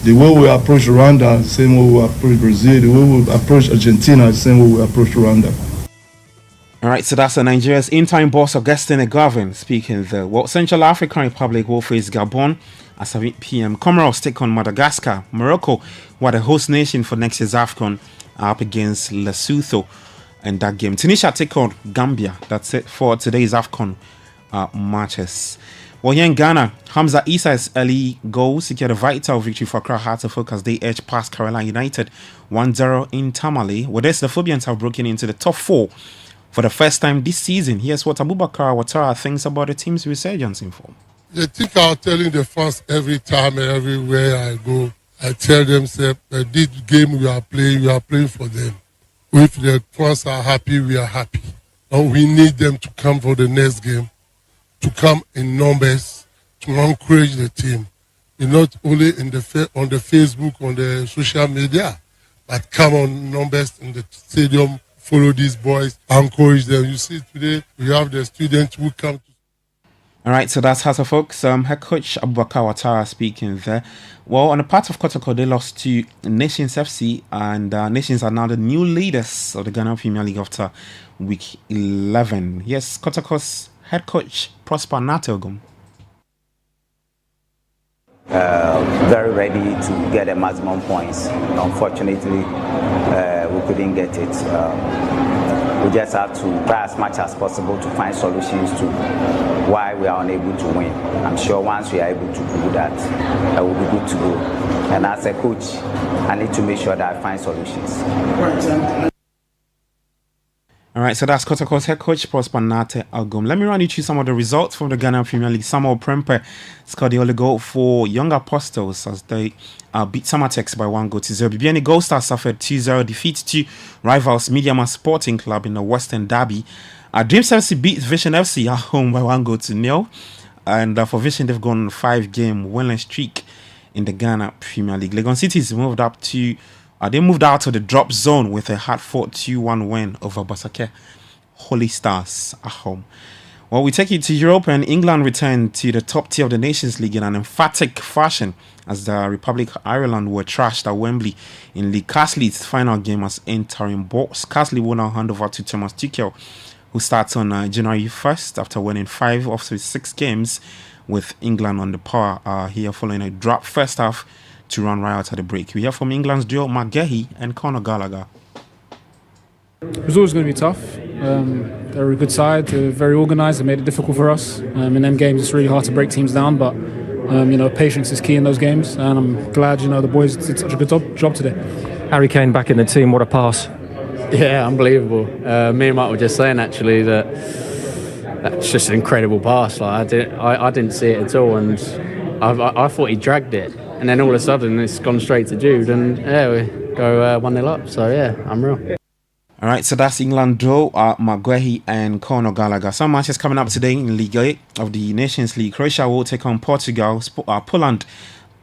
The way we approach Rwanda, the same way we approach Brazil, the way we approach Argentina, the same way we approach Rwanda. All right, so that's Nigeria's interim boss, Augustine Eguavin, speaking there. Well, Central African Republic will face Gabon at 7 p.m. Comoros take on Madagascar. Morocco, who are the host nation for next year's AFCON, are up against Lesotho in that game. Tunisia take on Gambia. That's it for today's AFCON matches. Well, here in Ghana, Hamza Issa's early goal secured a vital victory for Accra Hearts of Oak as they edged past Carolina United 1-0 in Tamale. With this, the Phobians have broken into the top 4 for the first time this season. Here's what Abubakar Ouattara thinks about the team's resurgence in form. I think I'm telling the fans every time and everywhere I go, I tell them, say, this game we are playing for them. If the fans are happy, we are happy. And we need them to come for the next game, to come in numbers, to encourage the team. Not only on the Facebook, on the social media, but come on numbers in the stadium, follow these boys, encourage them. You see, today we have the students who come to. All right, so that's House of Folks. Head coach Abubakar Ouattara speaking there. Well, on the part of Kotoko, they lost to Nations FC, and Nations are now the new leaders of the Ghana Premier League after week 11. Yes, Kotoko's head coach Prosper Natogum. Very ready to get the maximum points. Unfortunately, we couldn't get it. We just have to try as much as possible to find solutions to why we are unable to win. I'm sure once we are able to do that, will be good to go. And as a coach, I need to make sure that I find solutions. All right, so that's Kotoko's head coach, Prosper Nate Agum. Let me run you through some of the results from the Ghana Premier League. Samuel Prempeh scored the only goal for Young Apostles as they beat Samatex by 1-0. BBN Gold Stars suffered 2-0 defeat to rivals Mediama Sporting Club in the Western Derby. Dreams FC beat Vision FC at home by 1-0. And for Vision, they've gone 5-game winless streak in the Ghana Premier League. Legon Cities moved up to... they moved out of the drop zone with a hard-fought 2-1 win over Basake Holy Stars at home. Well, we take it to Europe, and England returned to the top tier of the Nations League in an emphatic fashion as the Republic of Ireland were trashed at Wembley in Lee Carsley's final game as interim boss. Carsley will now hand over to Thomas Tuchel, who starts on January 1st after winning 5 of his 6 games with England on the power here following a drop first half to run right out at the break. We hear from England's duo McGahey and Conor Gallagher. It was always going to be tough. They're a good side. They're very organised. They made it difficult for us. In them games, it's really hard to break teams down, but patience is key in those games. And I'm glad the boys did such a good job today. Harry Kane back in the team. What a pass! Yeah, unbelievable. Me and Mike were just saying actually that's just an incredible pass. Like I didn't see it at all, and I thought he dragged it. And then all of a sudden, it's gone straight to Jude, and yeah, we go 1-0 up. So yeah, unreal. All right, so that's England duo, McGahey and Conor Gallagher. Some matches coming up today in League A of the Nations League. Croatia will take on Portugal. Poland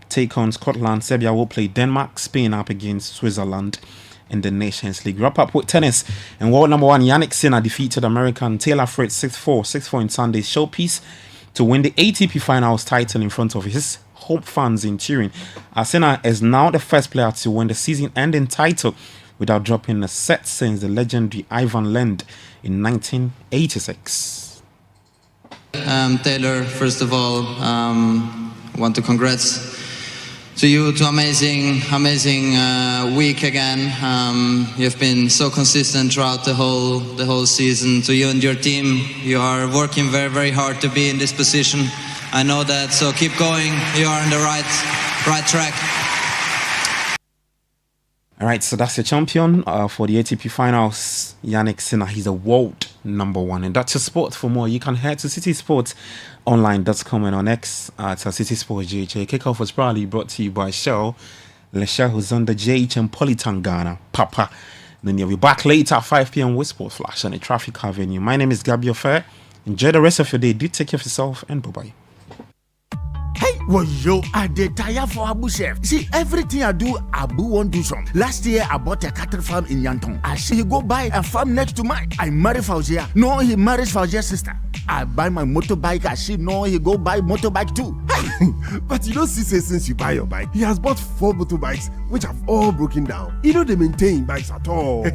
take on Scotland. Serbia will play Denmark. Spain up against Switzerland in the Nations League. Wrap up with tennis. And world number 1, Yannick Sinner defeated American Taylor Fritz 6-4 in Sunday's showpiece to win the ATP Finals title in front of his home fans in Turin. Sinner is now the first player to win the season-ending title without dropping a set since the legendary Ivan Lendl in 1986. Taylor, first of all, want to congrats to you, to amazing week again. You've been so consistent throughout the whole season. To you and your team, you are working very, very hard to be in this position. I know that, so keep going. You are on the right track. All right, so that's the champion for the ATP Finals, Yannick Sinner. He's a world #1, and that's your sport. For more, you can head to citysportsonline.com and on X at City Sports GHA. Kickoff was proudly brought to you by Shell, Leshelle, who's on the JH and Politangana, Papa. Then you'll be back later at 5 p.m. with Sport Flash on the Traffic Avenue. My name is Gabriel Fair. Enjoy the rest of your day. Do take care of yourself, and bye-bye. Hey, well, yo, I did tire for Abu Chef. See, everything I do, Abu won't do some. Last year, I bought a cattle farm in Yanton. I see he go buy a farm next to mine. I marry Fauzia. No, he marries Fauzia's sister. I buy my motorbike. I see no, he go buy motorbike too. But you don't see, since you buy your bike, he has bought 4 motorbikes, which have all broken down. He don't maintain bikes at all.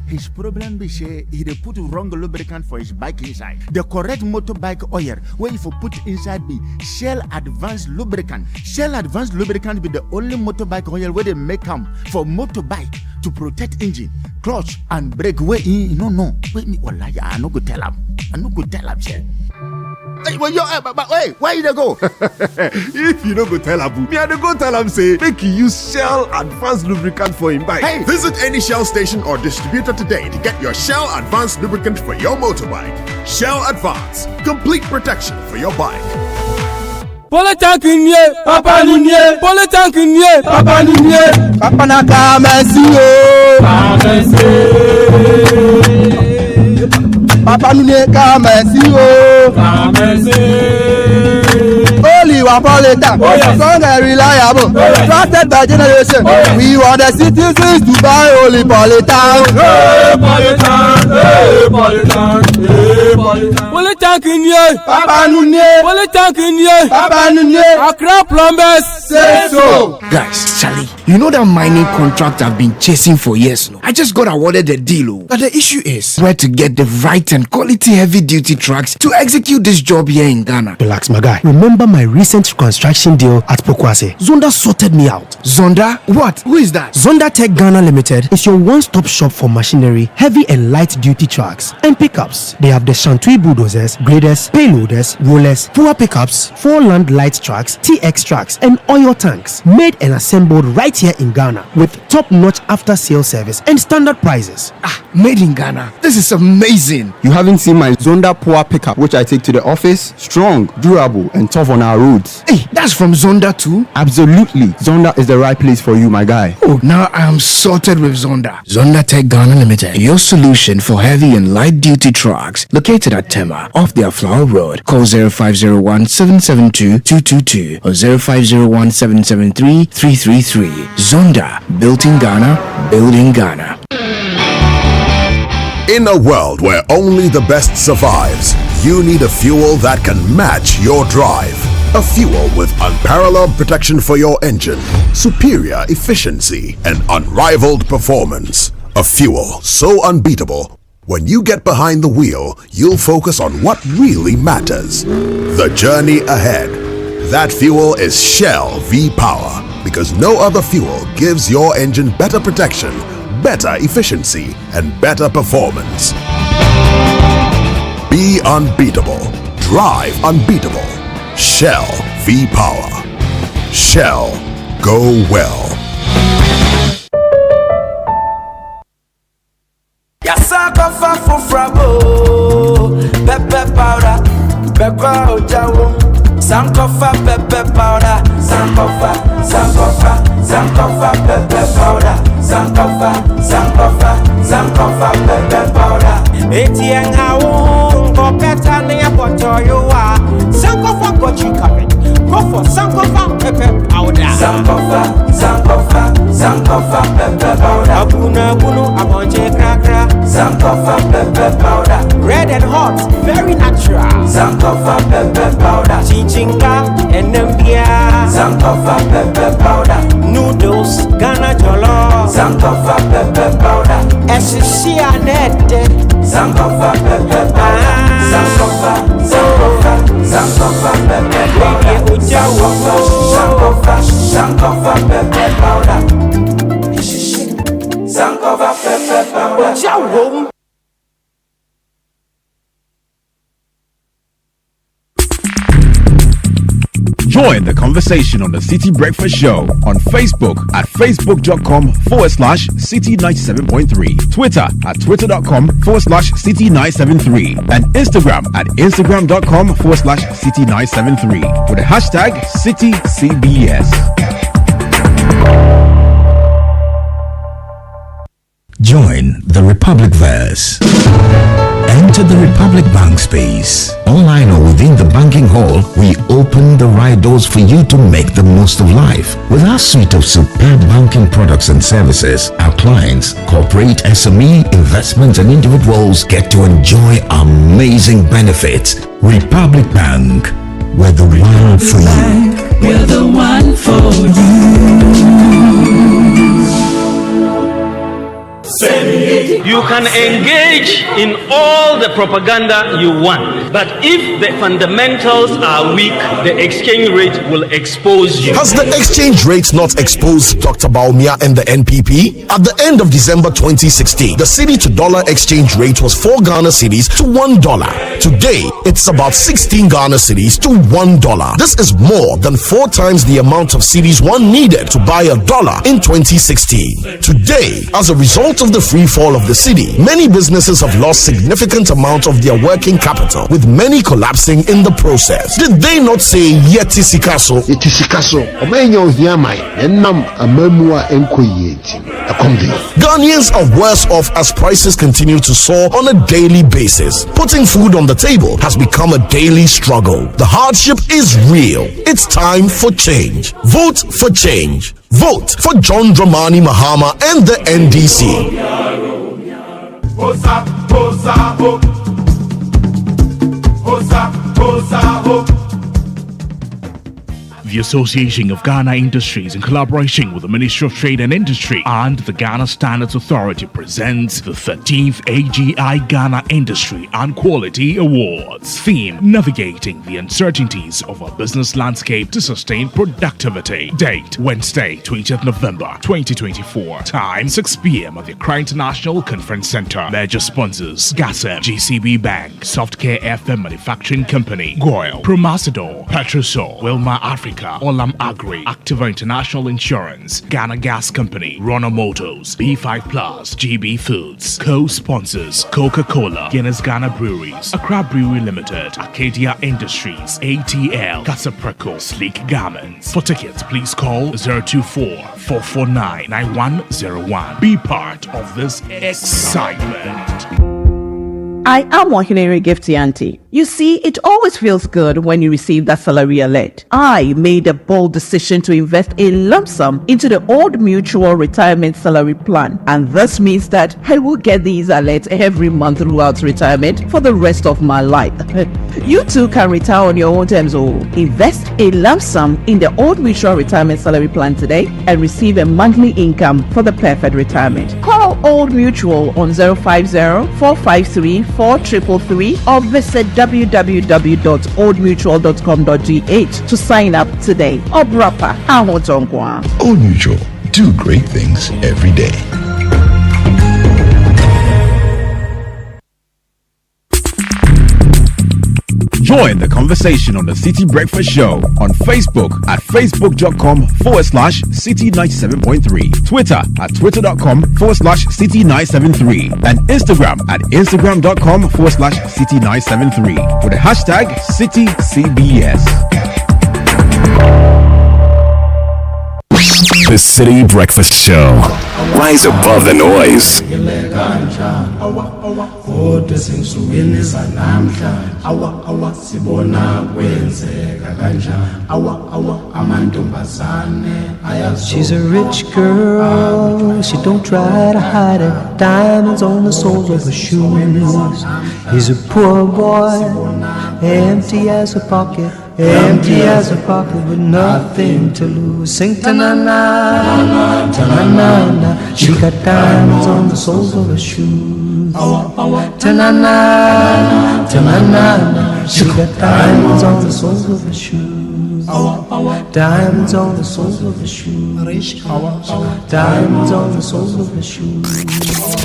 His problem be say he dey put wrong lubricant for his bike inside. The correct motorbike oil where if you put inside be Shell Advanced Lubricant. Shell Advanced Lubricant be the only motorbike oil where they make them for motorbike to protect engine, clutch and brake. Where no. Wait me, wallahi, I no go tell him. Shell. Hey, well, but wait, where you go? If you don't go tell Abu, me I don't go tell him say make you use Shell Advanced Lubricant for him bike. Hey, visit any Shell station or distributor today to get your Shell Advanced Lubricant for your motorbike. Shell Advance, complete protection for your bike. Politankinye, Papa Ninye, Politankinye, Papa Ninye, Papa Nakamesio, Papa Ninye Kamesio, Only one Politan, strong and reliable, trusted by generation. We want the citizens to buy only Politan. Politankinye, Papa Ninye, Politankinye, Papa Ninye, Accra plumbers say so. Guys, Charlie, you know that mining contract I've been chasing for years now. I just got awarded the deal, but the issue is where to get the right and quality heavy duty trucks to execute this job here in Ghana. Relax, my guy. Remember my recent construction deal at Pokwase? Zonda sorted me out. Zonda? What? Who is that? Zonda Tech Ghana Limited is your one-stop shop for machinery, heavy and light duty trucks and pickups. They have the Shantui bulldozers, graders, payloaders, rollers, power pickups, 4-land light trucks, TX trucks, and oil tanks, made and assembled right here in Ghana with top-notch after-sale service and standard prices. Made in Ghana. This is amazing. You haven't seen my Zonda power pickup, which I take to the office? Strong, durable, and tough on our roads. Hey, that's from Zonda too? Absolutely. Zonda is the right place for you, my guy. Oh, now I am sorted with Zonda. Zonda Tech Ghana Limited, your solution for heavy and light duty trucks, located at Tema, off their Flower Road. Call 0501-772-222 or 0501-773-333. Zonda, built in Ghana, building Ghana. In a world where only the best survives, you need a fuel that can match your drive. A fuel with unparalleled protection for your engine, superior efficiency, and unrivaled performance. A fuel so unbeatable, when you get behind the wheel, you'll focus on what really matters. The journey ahead. That fuel is Shell V-Power, because no other fuel gives your engine better protection, better efficiency, and better performance. Be unbeatable. Drive unbeatable. Shell V-Power. Shell, go well. Yasakofa fufrabo, pepe powder, bekwa ojawo. Sankofa pepe powder, sankofa pepe powder, sankofa pepe powder. Etienne awo, go better than your botoyua. Sankofa got you covered. Go for sankofa pepe powder. Sankofa pepe powder. Abuna abonje krakra. Sankofa pepe powder. Red and hot, very natural. Sankofa pepe powder. Chichinga and Nambia. Sankofa pepe powder. Noodles, Ghana jollo. Sankofa pepe powder. SC anete. Sankofa pepe powder. Sankofa pepe powder. Sankofa pepper powder. Sankofa pepper powder. Ciao. Join the conversation on the Citi Breakfast Show on Facebook at facebook.com/Citi97.3, Twitter at twitter.com/Citi973, and Instagram at instagram.com/Citi973 with the hashtag CitiCBS. Join the Republic Verse. Enter the Republic Bank space. Online or within the banking hall, we open the right doors for you to make the most of life. With our suite of superb banking products and services, our clients, corporate, SME, investments and individuals get to enjoy amazing benefits. Republic Bank, we're the one for you. We're the one for you. You can engage in all the propaganda you want, but if the fundamentals are weak, the exchange rate will expose you. Has the exchange rate not exposed Dr. Baumia and the NPP? At the end of December 2016, the cedi to dollar exchange rate was 4 Ghana cedis to $1. Today, it's about 16 Ghana cedis to $1. This is more than 4 times the amount of cedis one needed to buy $1 in 2016. Today, as a result of the free fall of the cedi, many businesses have lost significant amount of their working capital, with many collapsing in the process. Did they not say Yeti Sikaso? Yeti Sikaso. Ghanaians are worse off as prices continue to soar on a daily basis. Putting food on the table has become a daily struggle. The hardship is real. It's time for change. Vote for change. Vote for John Dramani Mahama and the NDC. Hosa, hosa, ho. Hosa, hosa, ho. The Association of Ghana Industries, in collaboration with the Ministry of Trade and Industry and the Ghana Standards Authority, presents the 13th AGI Ghana Industry and Quality Awards. Theme: Navigating the Uncertainties of our Business Landscape to Sustain Productivity. Date: Wednesday, 20th November 2024. Time: 6 p.m. at the Accra International Conference Center. Major sponsors: GASM, GCB Bank, Softcare FM Manufacturing Company, Goyle, Promasidor, Petrosol, Wilmar Africa, Olam Agri, Activa International Insurance, Ghana Gas Company, Rona Motors, B5 Plus, GB Foods. Co-sponsors: Coca-Cola, Guinness Ghana Breweries, Accra Brewery Limited, Arcadia Industries, ATL, Casapreco, Sleek Garments. For tickets, please call 024-449-9101. Be part of this excitement. I am Wahinere Gifty Auntie. You see, it always feels good when you receive that salary alert. I made a bold decision to invest a lump sum into the Old Mutual Retirement Salary Plan, and this means that I will get these alerts every month throughout retirement for the rest of my life. You too can retire on your own terms. Invest a lump sum in the Old Mutual Retirement Salary Plan today and receive a monthly income for the perfect retirement. Call Old Mutual on 050-453-4333 or visit www.oldmutual.com.gh to sign up today. Obrapa Ahotongwa. Old Mutual. Do great things every day. Join the conversation on the Citi Breakfast Show on Facebook at facebook.com/Citi97.3, Twitter at twitter.com/Citi973, and Instagram at instagram.com/Citi973 with the hashtag CitiCBS. The Citi Breakfast Show. Rise above the noise. She's a rich girl, she don't try to hide it. Diamonds on the soles of her shoes. He's a poor boy, empty as a pocket. Empty as a pocket with nothing to lose. Sing ta-na-na, ta-na-na-na. She got diamonds on the soles of her shoes. Ta-na-na, ta-na-na-na. She got diamonds on the soles of her shoes. Diamonds on the soles of the shoes. Diamonds on the soles of the shoes.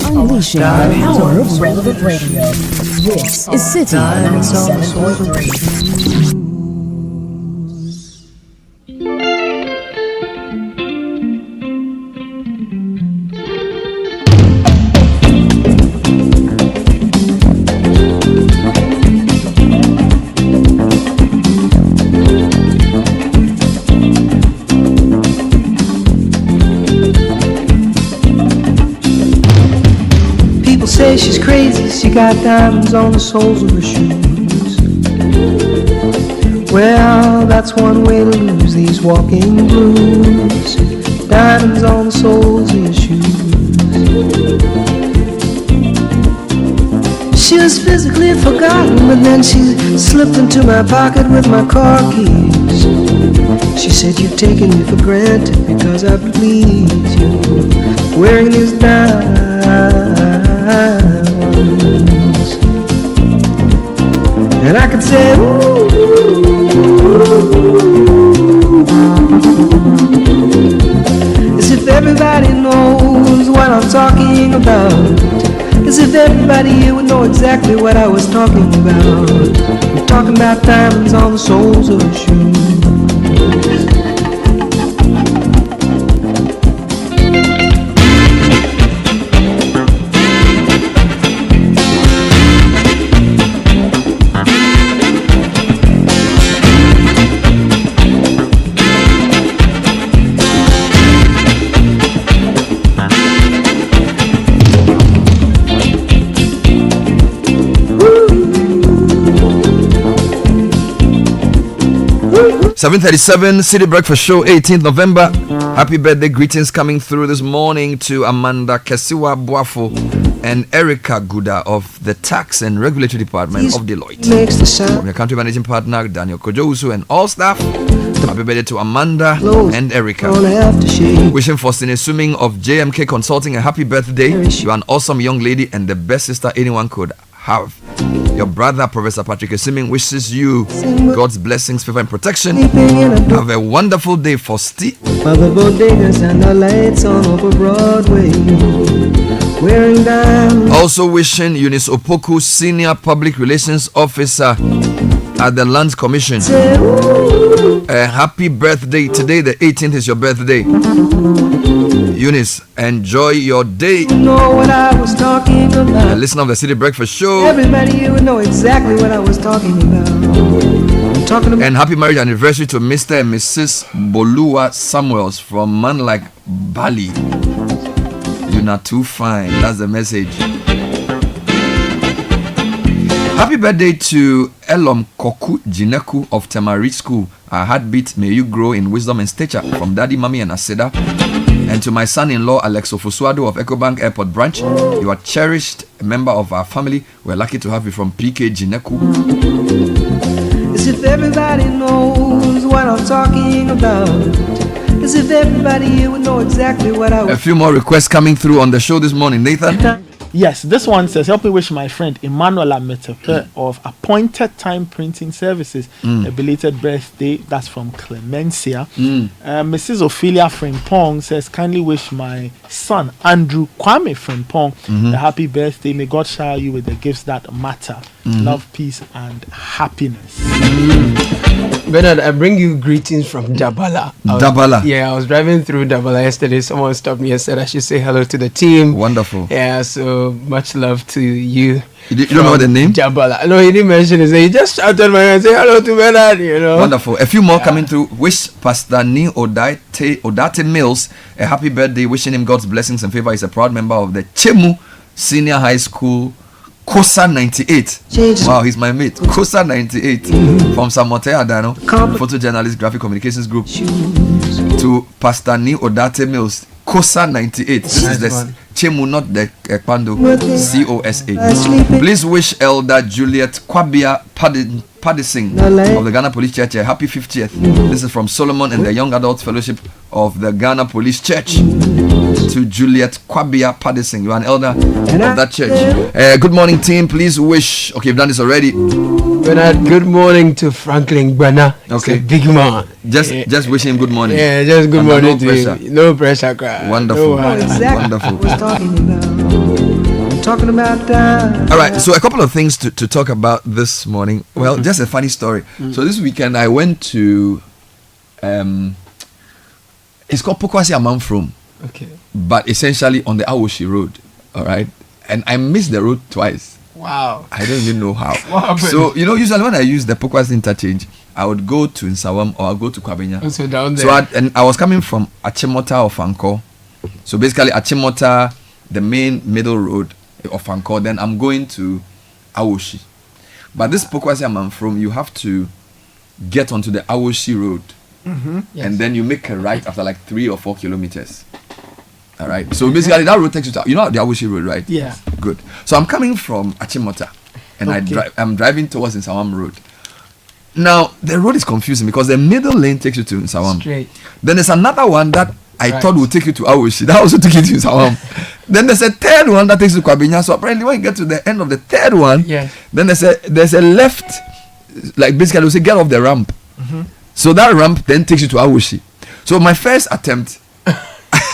Unleashing the power of relevant radio. This is City 97.3. 'People say she's crazy, she got diamonds on the soles of her shoes. Well, that's one way to lose these walking blues. Diamonds on the soles of your shoes. She was physically forgotten, but then she slipped into my pocket with my car keys. She said, "You've taken me for granted because I please you." Wearing these diamonds, and I could say, ooh, as if everybody knows what I'm talking about. As if everybody here would know exactly what I was talking about. I'm talking about diamonds on the soles of her shoes. 7:37 Citi Breakfast Show, 18th November. Happy birthday greetings coming through this morning to Amanda Kesiwa Buafo and Erica Guda of the Tax and Regulatory Department of Deloitte. From your country managing partner Daniel Kojosu and all staff. Happy birthday to Amanda and Erica. Wishing Faustine Swimming of JMK Consulting a happy birthday. You are an awesome young lady and the best sister anyone could have. Your brother, Professor Patrick Esiming, wishes you God's blessings, favor, and protection. Have a wonderful day, Fausti. Mother bodegas and the lights on over Broadway. Wearing diamonds. Also wishing Eunice Opoku, Senior Public Relations Officer at the Lands Commission, a happy birthday. Today, the 18th, is your birthday. Eunice, enjoy your day. You know what I was talking about. Listen to the Citi Breakfast Show. Everybody here would know exactly what I was talking about. I'm talking about. And happy marriage anniversary to Mr. and Mrs. Bolua Samuels from Man Like Bali. You're not too fine. That's the message. Happy birthday to Elom Koku Jineku of Temarit School. Our heartbeat, may you grow in wisdom and stature. From Daddy, Mommy, and Aseda. And to my son-in-law, Alex Ofosuado of EcoBank Airport Branch. You are cherished member of our family. We're lucky to have you from PK Jineku. As if everybody knows what I'm talking about. As if everybody here would know exactly what I was. A few more requests coming through on the show this morning. Nathan? Yes, this one says, help me wish my friend Emmanuel Ametepe of Appointed Time Printing Services a belated birthday. That's from Clemencia. Mrs. Ophelia Frimpong says, kindly wish my son Andrew Kwame Frimpong a happy birthday. May God shower you with the gifts that matter. Love, peace, and happiness. Bernard, I bring you greetings from Dabala. Dabala? I was driving through Dabala yesterday. Someone stopped me and said I should say hello to the team. Wonderful. Yeah, so much love to you. You don't know the name? Dabala. No, he didn't mention it. He just shouted my name and said hello to Bernard, you know. Wonderful. A few more coming through. Wish Pastor Ni Odate Mills a happy birthday. Wishing him God's blessings and favor. He's a proud member of the Chemu Senior High School. Kosa 98. Wow, he's my mate. Kosa 98 from Samote Adano, photojournalist, graphic communications group, to Pastor Ni Odate Mills. Kosa 98. This is the Chemu, not the Ekpando. COSA. Please wish Elder Juliet Kwabia Padising of the Ghana Police Church a happy 50th. This is from Solomon and the Young Adults Fellowship of the Ghana Police Church. To Juliet Kwabia Padising. You are an elder of that church. Good morning, team. Please wish. Okay, you've done this already. Bernard, good morning to Franklin Brana. Okay. Big man. Just wish him good morning. Yeah, just good Under morning no to you. No pressure, cry. Wonderful. No, Wonderful. I'm talking about time. All right, so a couple of things to talk about this morning. Well, just a funny story. So this weekend I went to it's called Pokwasi Amanfrom. Okay. But essentially on the Awoshi Road. All right. And I missed the road twice. Wow. I don't even know how. What happened? So, usually when I use the Pokwasi interchange, I would go to Nsawam or I'll go to Kwabenya. Also down there. So I was coming from Achimota or Fanko. So basically Achimota, the main middle road of Fanko, then I'm going to Awoshi. But this Pokwasi Amanfrom, you have to get onto the Awoshi Road. Mm-hmm. Yes. And then you make a right after like 3 or 4 kilometers. All right. So basically, that road takes you to the Awoshi Road, right? Yeah. Good. So I'm coming from Achimota, and I'm driving towards Nsawam Road. Now the road is confusing because the middle lane takes you to Nsawam. Straight. Then there's another one that I thought would take you to Awoshi. That also took you to Nsawam. Then there's a third one that takes you to Kwabenya. So apparently, when you get to the end of the third one, then there's a left, like basically we say get off the ramp. Mm-hmm. So that ramp then takes you to Awoshi. So my first attempt,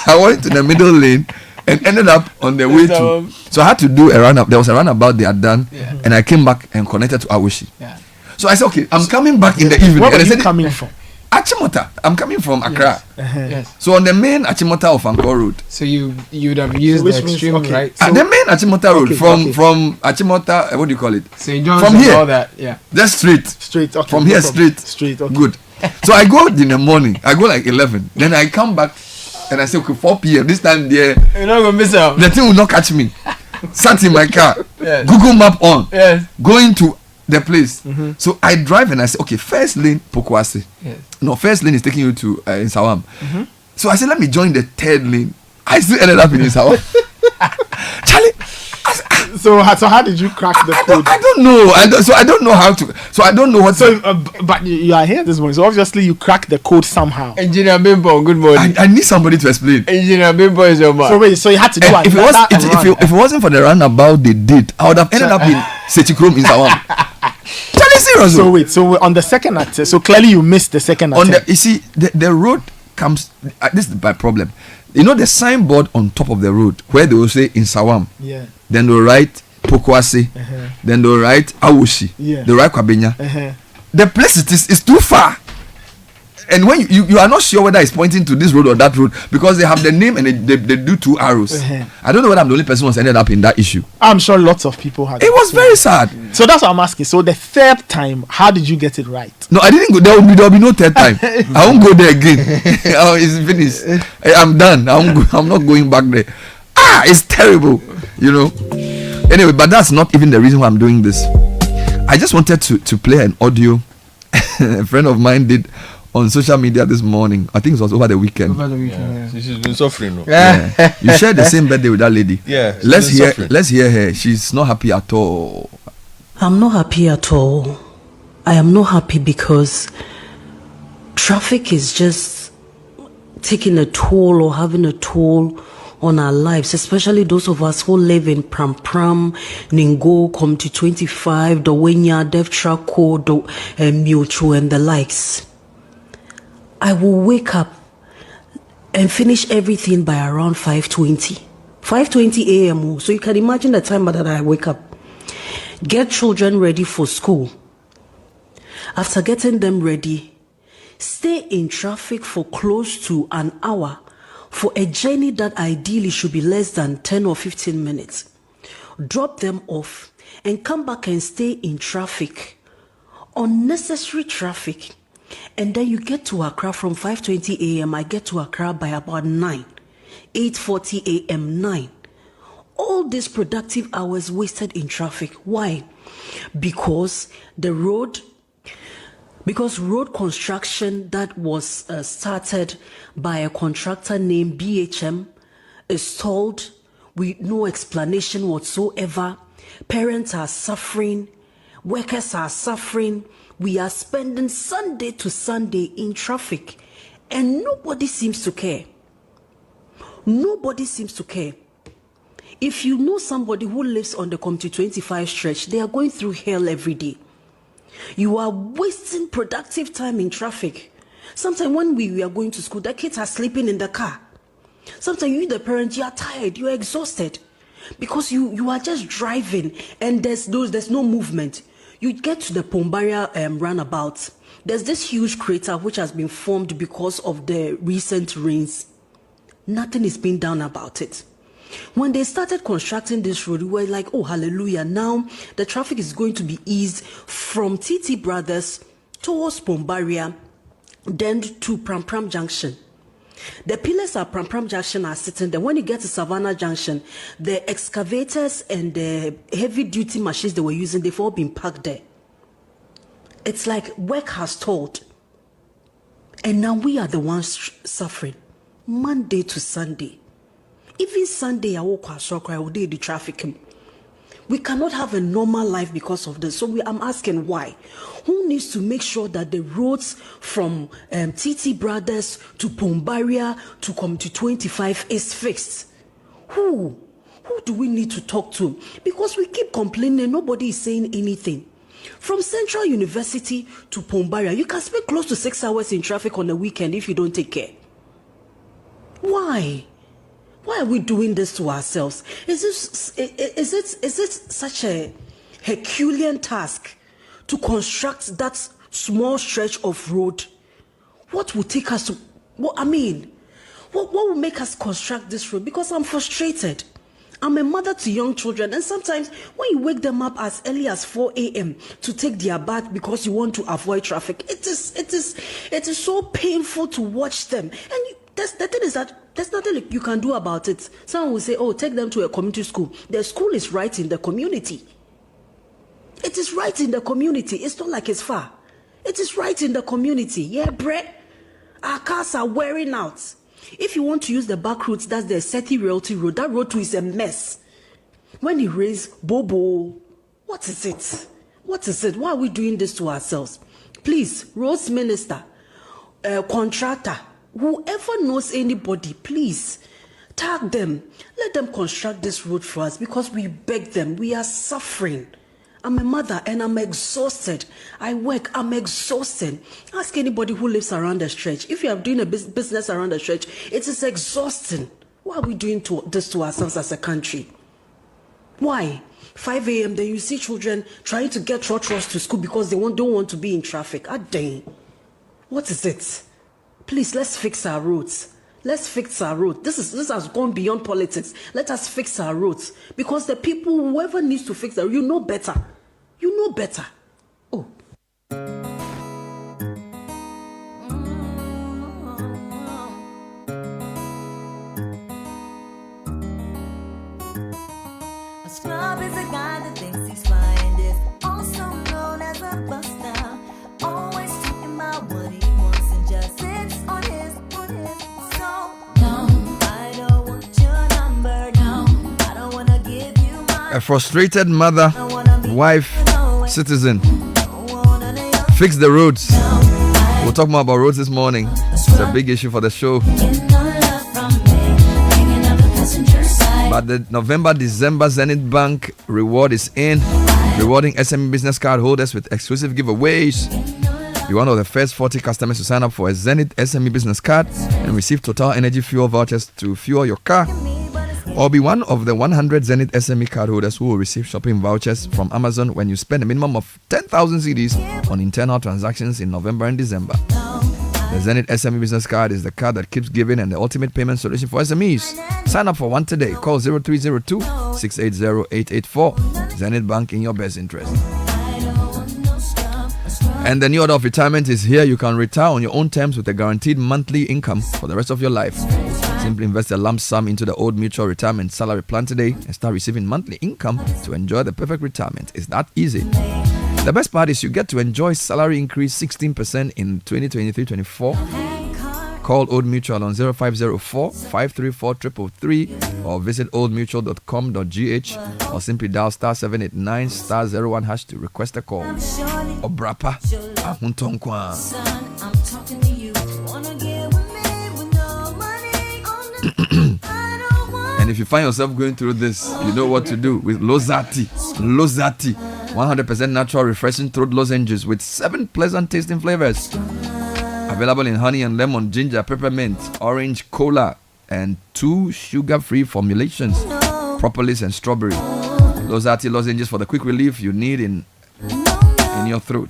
I went to the middle lane and ended up on the way to. So I had to do a roundabout. There was a roundabout they had done, and I came back and connected to Awoshi. Yeah. So I said, okay, I'm coming back in the evening. Where And were I you said, coming from? Achimota. I'm coming from Accra. Yes. So on the main Achimota of Fanko Road. So you'd have used which the means- extreme, okay. right? The main Achimota Road Okay, from Achimota, what do you call it? St. John's From and here. all that, yeah. Just straight. Straight. Okay. From no here problem. straight. Straight. Okay. Good. So I go in the morning. I go like 11. Then I come back and I say, okay, 4 p.m. This time You're not gonna miss out. the thing will not catch me. Sat in my car. Yes. Google map on. Yes. Going to the place. Mm-hmm. So I drive and I say, okay, first lane Pokwasi. Yes. No, first lane is taking you to Nsawam. Mm-hmm. So I said, let me join the third lane. I still ended up in Nsawam. Charlie. So how did you crack the code? I don't know. I don't know how to. So I don't know what. So, but you are here this morning. So obviously you cracked the code somehow. Engineer Bimbo, good morning. I need somebody to explain. Engineer Bimbo is your man. So wait, so you had to do And if it wasn't for the roundabout they did, I would have ended up in Setikrom in Nsawam. Charlie, serious. So wait, so on the second attempt, so clearly you missed the second attempt. You see, the road comes. This is my problem. You know the signboard on top of the road where they will say in Nsawam. Yeah. Then they'll write Pokwasi. Then they'll write Awoshi. Yeah. They'll write Kwabenya. The place it is too far. And when you are not sure whether it's pointing to this road or that road because they have the name and they do 2 arrows. I don't know whether I'm the only person who's ended up in that issue. I'm sure lots of people had. It was very sad. So that's what I'm asking. So the third time, how did you get it right? No, I didn't go. There will be no third time. I won't go there again. It's finished. I'm done. I'm not going back there. It's terrible. Anyway, but that's not even the reason why I'm doing this. I just wanted to play an audio a friend of mine did on social media this morning. I think it was over the weekend. She's been suffering. No? Yeah. You shared the same birthday with that lady. Yeah. Let's hear her. She's not happy at all. I'm not happy at all. I am not happy because traffic is just taking a toll or having a toll on our lives, especially those of us who live in Pram, Ningo, Community 25, Dowenya, Devtra Code, Mutual, and the likes. I will wake up and finish everything by around 5:20 a.m. So you can imagine the time that I wake up. Get children ready for school. After getting them ready, stay in traffic for close to an hour for a journey that ideally should be less than 10 or 15 minutes. Drop them off and come back and stay in traffic, unnecessary traffic. And then you get to Accra from 5:20 a.m. I get to Accra by about 9, 8:40 a.m., 9. All these productive hours wasted in traffic. Why? Because road construction that was started by a contractor named BHM is stalled with no explanation whatsoever. Parents are suffering. Workers are suffering. We are spending Sunday to Sunday in traffic, and nobody seems to care. Nobody seems to care. If you know somebody who lives on the Community 25 stretch, they are going through hell every day. You are wasting productive time in traffic. Sometimes when we are going to school, the kids are sleeping in the car. Sometimes you, the parent, you are tired, you are exhausted because you are just driving and there's no movement. You get to the Pombaria runabout. There's this huge crater which has been formed because of the recent rains. Nothing is being done about it. When they started constructing this road, we were like, oh, hallelujah. Now the traffic is going to be eased from Citi Brothers towards Pombaria, then to Pram Pram Junction. The pillars at Pram Pram Junction are sitting there. When you get to Savannah Junction, the excavators and the heavy duty machines they were using, they've all been parked there. It's like work has stalled. And now we are the ones suffering. Monday to Sunday. Even Sunday, I walk the traffic. We cannot have a normal life because of this. So I'm asking why. Who needs to make sure that the roads from Citi Brothers to Pombaria to Community 25 is fixed? Who do we need to talk to? Because we keep complaining, nobody is saying anything. From Central University to Pombaria, you can spend close to 6 hours in traffic on a weekend if you don't take care. Why? Why are we doing this to ourselves? Is it such a Herculean task to construct that small stretch of road? What will take us to? What will make us construct this road? Because I'm frustrated. I'm a mother to young children, and sometimes when you wake them up as early as 4 a.m. to take their bath because you want to avoid traffic, it is so painful to watch them. And the thing is that there's nothing you can do about it. Someone will say, oh, take them to a community school. The school is right in the community. It is right in the community. It's not like it's far. It is right in the community. Yeah, Brett. Our cars are wearing out. If you want to use the back roads, that's the Citi Realty Road. That road too is a mess. When it rains, Bobo. What is it? What is it? Why are we doing this to ourselves? Please, roads minister, contractor, whoever knows anybody, please tag them. Let them construct this road for us because we beg them. We are suffering. I'm a mother and I'm exhausted. I work, I'm exhausted. Ask anybody who lives around the stretch. If you are doing a business around the stretch, it is exhausting. Why are we doing this to ourselves as a country? Why? 5 a.m. then you see children trying to get trotros to school because they don't want to be in traffic. Ah, dang. What is it? Please, let's fix our roads. Let's fix our roads. This has gone beyond politics. Let us fix our roads. Because the people, whoever needs to fix them, you know better. You know better. Oh. A scrub is a guy that thinks he's flying this, also known as a buster. Always talking about what he wants and just sits on his. A frustrated mother, wife, citizen. Fix the roads. We'll talk more about roads this morning. It's a big issue for the show. But the November-December Zenith Bank reward is in. Rewarding SME business card holders with exclusive giveaways. Be one of the first 40 customers to sign up for a Zenith SME business card and receive Total Energy fuel vouchers to fuel your car. Or be one of the 100 Zenith SME card holders who will receive shopping vouchers from Amazon when you spend a minimum of 10,000 cedis on internal transactions in November and December. The Zenith SME business card is the card that keeps giving and the ultimate payment solution for SMEs. Sign up for one today. Call 0302-680-884. Zenith Bank, in your best interest. And the new order of retirement is here. You can retire on your own terms with a guaranteed monthly income for the rest of your life. Simply invest a lump sum into the Old Mutual Retirement Salary Plan today and start receiving monthly income to enjoy the perfect retirement. It's that easy. The best part is you get to enjoy salary increase 16% in 2023-24. Call Old Mutual on 0504-534-333 or visit oldmutual.com.gh or simply dial *789 *01 hash to request a call. Obrapa Ahuntonkwa. And if you find yourself going through this, you know what to do with Lozati. 100% natural, refreshing throat lozenges with 7 pleasant tasting flavors. Available in honey and lemon, ginger, peppermint, orange, cola, and 2 sugar-free formulations, propolis and strawberry. Lozati lozenges for the quick relief you need in your throat.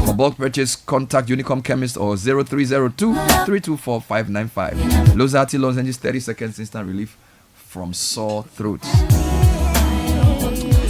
For bulk purchase, contact Unicom Chemist or 0302-324-595. Lozati lozenges, 30 seconds instant relief from sore throats.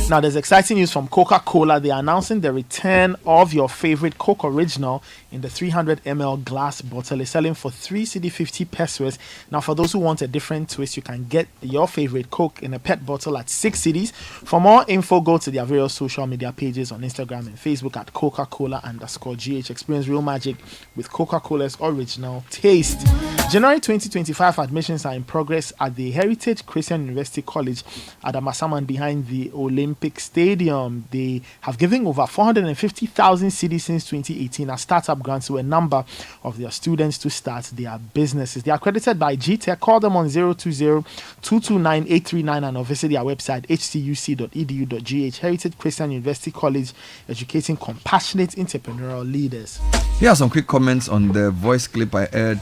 Now, there's exciting news from Coca-Cola. They are announcing the return of your favorite Coke Original in the 300 ml glass bottle. It's selling for 3 Cedi 50 pesos. Now, for those who want a different twist, you can get your favorite Coke in a PET bottle at 6 cedis. For more info, go to their various social media pages on Instagram and Facebook at Coca-Cola_GH. Experience real magic with Coca-Cola's original taste. January 2025 admissions are in progress at the Heritage Christian University College at Amasaman behind the Olympic Stadium. They have given over 450,000 cedis since 2018 as startup grants to a number of their students to start their businesses. They are accredited by GTech. Call them on 020-229-839 or visit their website htuc.edu.gh. Heritage Christian University College, educating compassionate entrepreneurial leaders. Here are some quick comments on the voice clip I heard.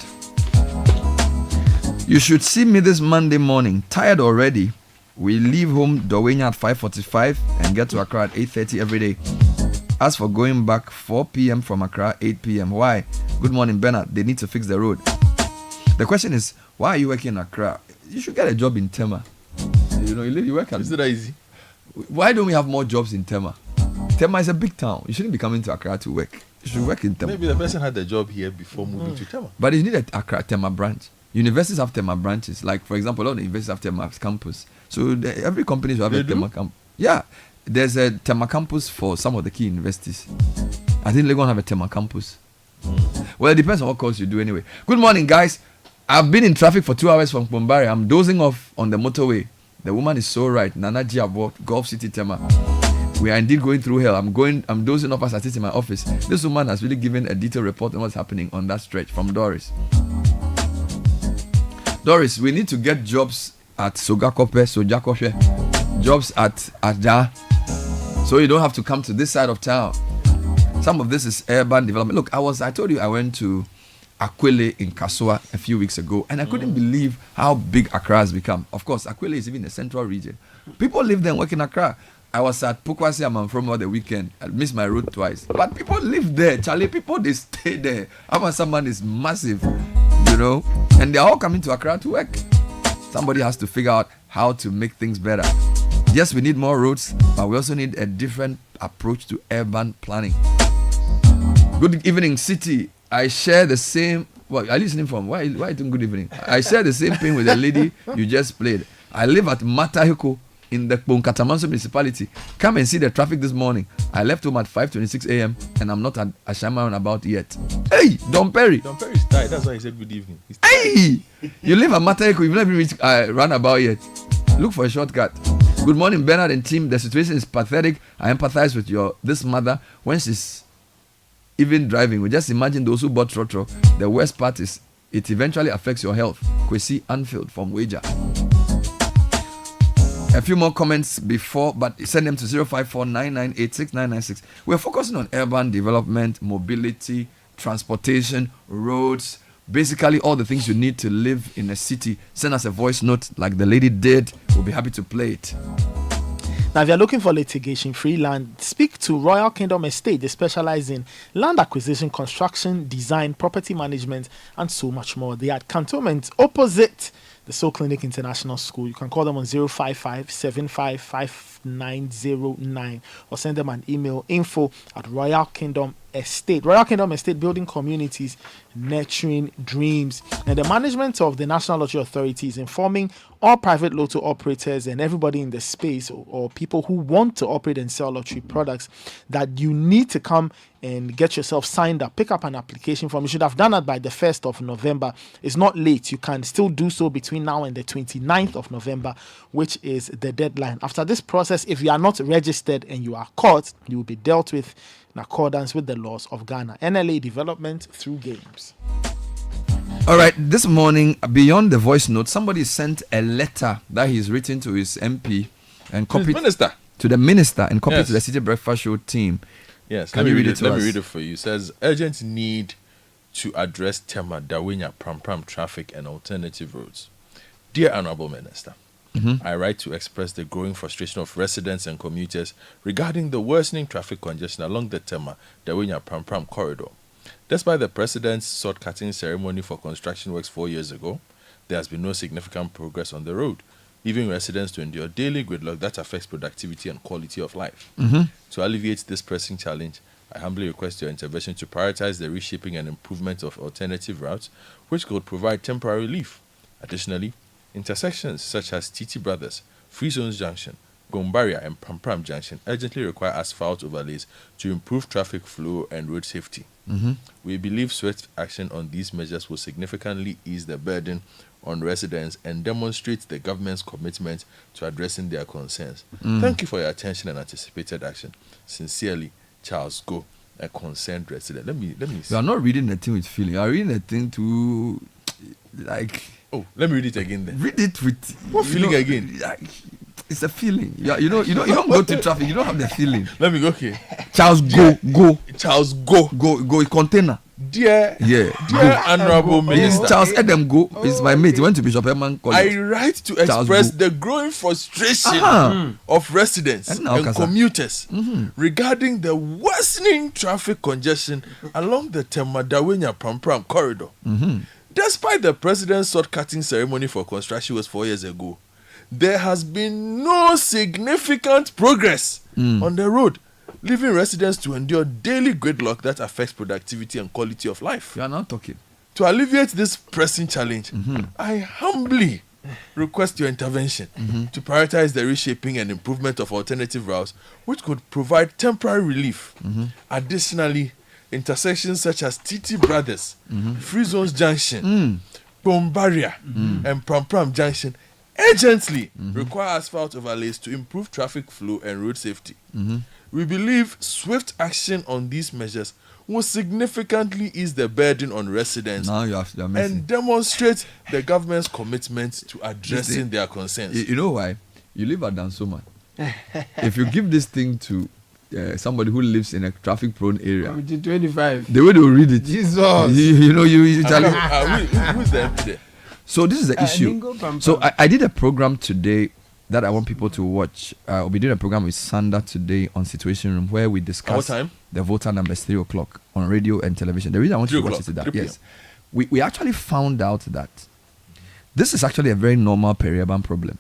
You should see me this Monday morning. Tired already. We leave home Dowenya at 5:45 and get to Accra at 8:30 every day. As for going back 4 p.m. from Accra, 8 p.m. Why? Good morning, Bernard. They need to fix the road. The question is, why are you working in Accra? You should get a job in Tema. You work at... Is it that easy? Why don't we have more jobs in Tema? Tema is a big town. You shouldn't be coming to Accra to work. You should work in Tema. Maybe the person had a job here before moving to Tema. But you need an Accra Tema branch. Universities have Tema branches. Like, for example, a lot of the universities have Tema campus. So every company should have a Tema campus. Yeah, there's a Tema campus for some of the key universities. I think they're going to have a Tema campus. Well, it depends on what course you do anyway. Good morning, guys. I've been in traffic for 2 hours from Bombari. I'm dozing off on the motorway. The woman is so right. Nana Jiabo, Gulf City Tema. We are indeed going through hell. I'm dozing off as I sit in my office. This woman has really given a detailed report on what's happening on that stretch. From Doris. Doris, we need to get jobs at Sogakope, Sojakoshe, jobs at Ada, so you don't have to come to this side of town. Some of this is urban development. Look, I told you I went to Akwele in Kasua a few weeks ago, and I couldn't believe how big Accra has become. Of course, Akwele is even in the central region. People live there and work in Accra. I was at Pukwasi Amanfrom over the weekend. I missed my route twice. But people live there. Charlie, people, they stay there. Amasaman is massive, and they're all coming to Accra to work. Somebody has to figure out how to make things better. Yes, we need more roads, but we also need a different approach to urban planning. Good evening, City. I share the same... Well, are you listening from? Why are you doing good evening? I share the same thing with the lady you just played. I live at Matahiko in the Bonkatamanso municipality. Come and see the traffic this morning. I left home at 5:26 a.m. and I'm not at Ashama about yet. Hey, Don Perry. Don Perry is tired. That's why he said good evening. Hey, you live at Matahiko. You've never reached Runabout yet. Look for a shortcut. Good morning, Bernard and team. The situation is pathetic. I empathize with this mother when she's even driving. We just imagine those who bought Trotro. The worst part is it eventually affects your health. Kwesi Anfield from Wager. A few more comments before, but send them to 054-998-6996. We're focusing on urban development, mobility, transportation, roads, basically all the things you need to live in a city. Send us a voice note like the lady did. We'll be happy to play it. Now, if you're looking for litigation-free land, speak to Royal Kingdom Estate. They specialize in land acquisition, construction, design, property management, and so much more. They are at Cantonment opposite the Soul Clinic International School. You can call them on 055-755909 or send them an email, info@Royal Kingdom Estate. Royal Kingdom Estate, building communities, nurturing dreams. And the management of the National Lottery Authority is informing all private lotto operators and everybody in the space or people who want to operate and sell lottery products that you need to come and get yourself signed up, pick up an application form. You should have done that by the 1st of November. It's not late. You can still do so between now and the 29th of November, which is the deadline. After this process, if you are not registered and you are caught, you will be dealt with in accordance with the laws of Ghana. NLA development through games. All right, this morning, beyond the voice note, somebody sent a letter that he's written to his MP and copied. Minister. to the minister and copy Yes. to the City Breakfast Show team. Yes, Can let you me read it to Let us? me read it for you. It says urgent need to address Tema Dawinya Pram traffic and alternative roads. Dear Honorable Minister, I write to express the growing frustration of residents and commuters regarding the worsening traffic congestion along the Tema Dawinya Pram corridor. Despite the President's sword-cutting ceremony for construction works 4 years ago, there has been no significant progress on the road, leaving residents to endure daily gridlock that affects productivity and quality of life. To alleviate this pressing challenge, I humbly request your intervention to prioritize the reshaping and improvement of alternative routes, which could provide temporary relief. Additionally, intersections such as Citi Brothers, Free Zones Junction, Gombaria, and Pram Junction urgently require asphalt overlays to improve traffic flow and road safety. We believe swift action on these measures will significantly ease the burden on residents and demonstrate the government's commitment to addressing their concerns. Thank you for your attention and anticipated action. Sincerely, Charles Go, a concerned resident. Let me see. You are not reading the thing with feeling. You are reading the thing to, like. Oh, let me read it again then. Read it with. What feeling again? Like, it's a feeling. You don't go to traffic. You don't have the feeling. Let me go here. Charles, go. Charles, go. Go. Container. Dear Honorable Minister, Charles Edem Go is my mate. He went to Bishop Herman College. I write to express the growing frustration of residents and commuters regarding the worsening traffic congestion along the Tema Dawinya Pram corridor. Despite the President's sword-cutting ceremony for construction was 4 years ago, there has been no significant progress on the road, leaving residents to endure daily gridlock that affects productivity and quality of life. You are not talking. To alleviate this pressing challenge, I humbly request your intervention to prioritize the reshaping and improvement of alternative routes, which could provide temporary relief. Additionally, intersections such as Citi Brothers, Free Zones Junction, Bombaria, and Pram Junction urgently require asphalt overlays to improve traffic flow and road safety. We believe swift action on these measures will significantly ease the burden on residents and demonstrate the government's commitment to addressing their concerns. You know why? You live at Dansoman. If you give this thing to somebody who lives in a traffic-prone area, 25. the way they will read it, Jesus. you tell who's the MP there? So this is the issue. So I did a program today that I want people to watch. We'll be doing a program with Sanda today on Situation Room where we discuss the voter numbers 3 o'clock on radio and television. The reason I want you to watch it is that, yes, we actually found out that this is actually a very normal peri-urban problem.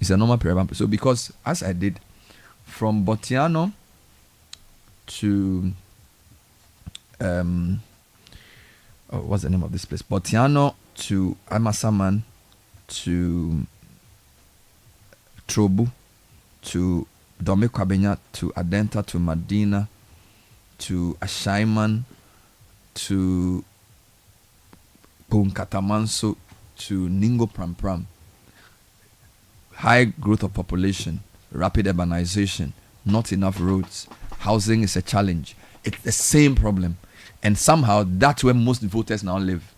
It's a normal peri-urban problem. So because, as I did, from Botiano to what's the name of this place? Botiano to Amasaman to Trobu to Dome Kwabenya to Adenta to Medina to Ashaiman to Punkatamanso to Ningo Pram. High growth of population, rapid urbanization, not enough roads, housing is a challenge. It's the same problem, and somehow that's where most voters now live.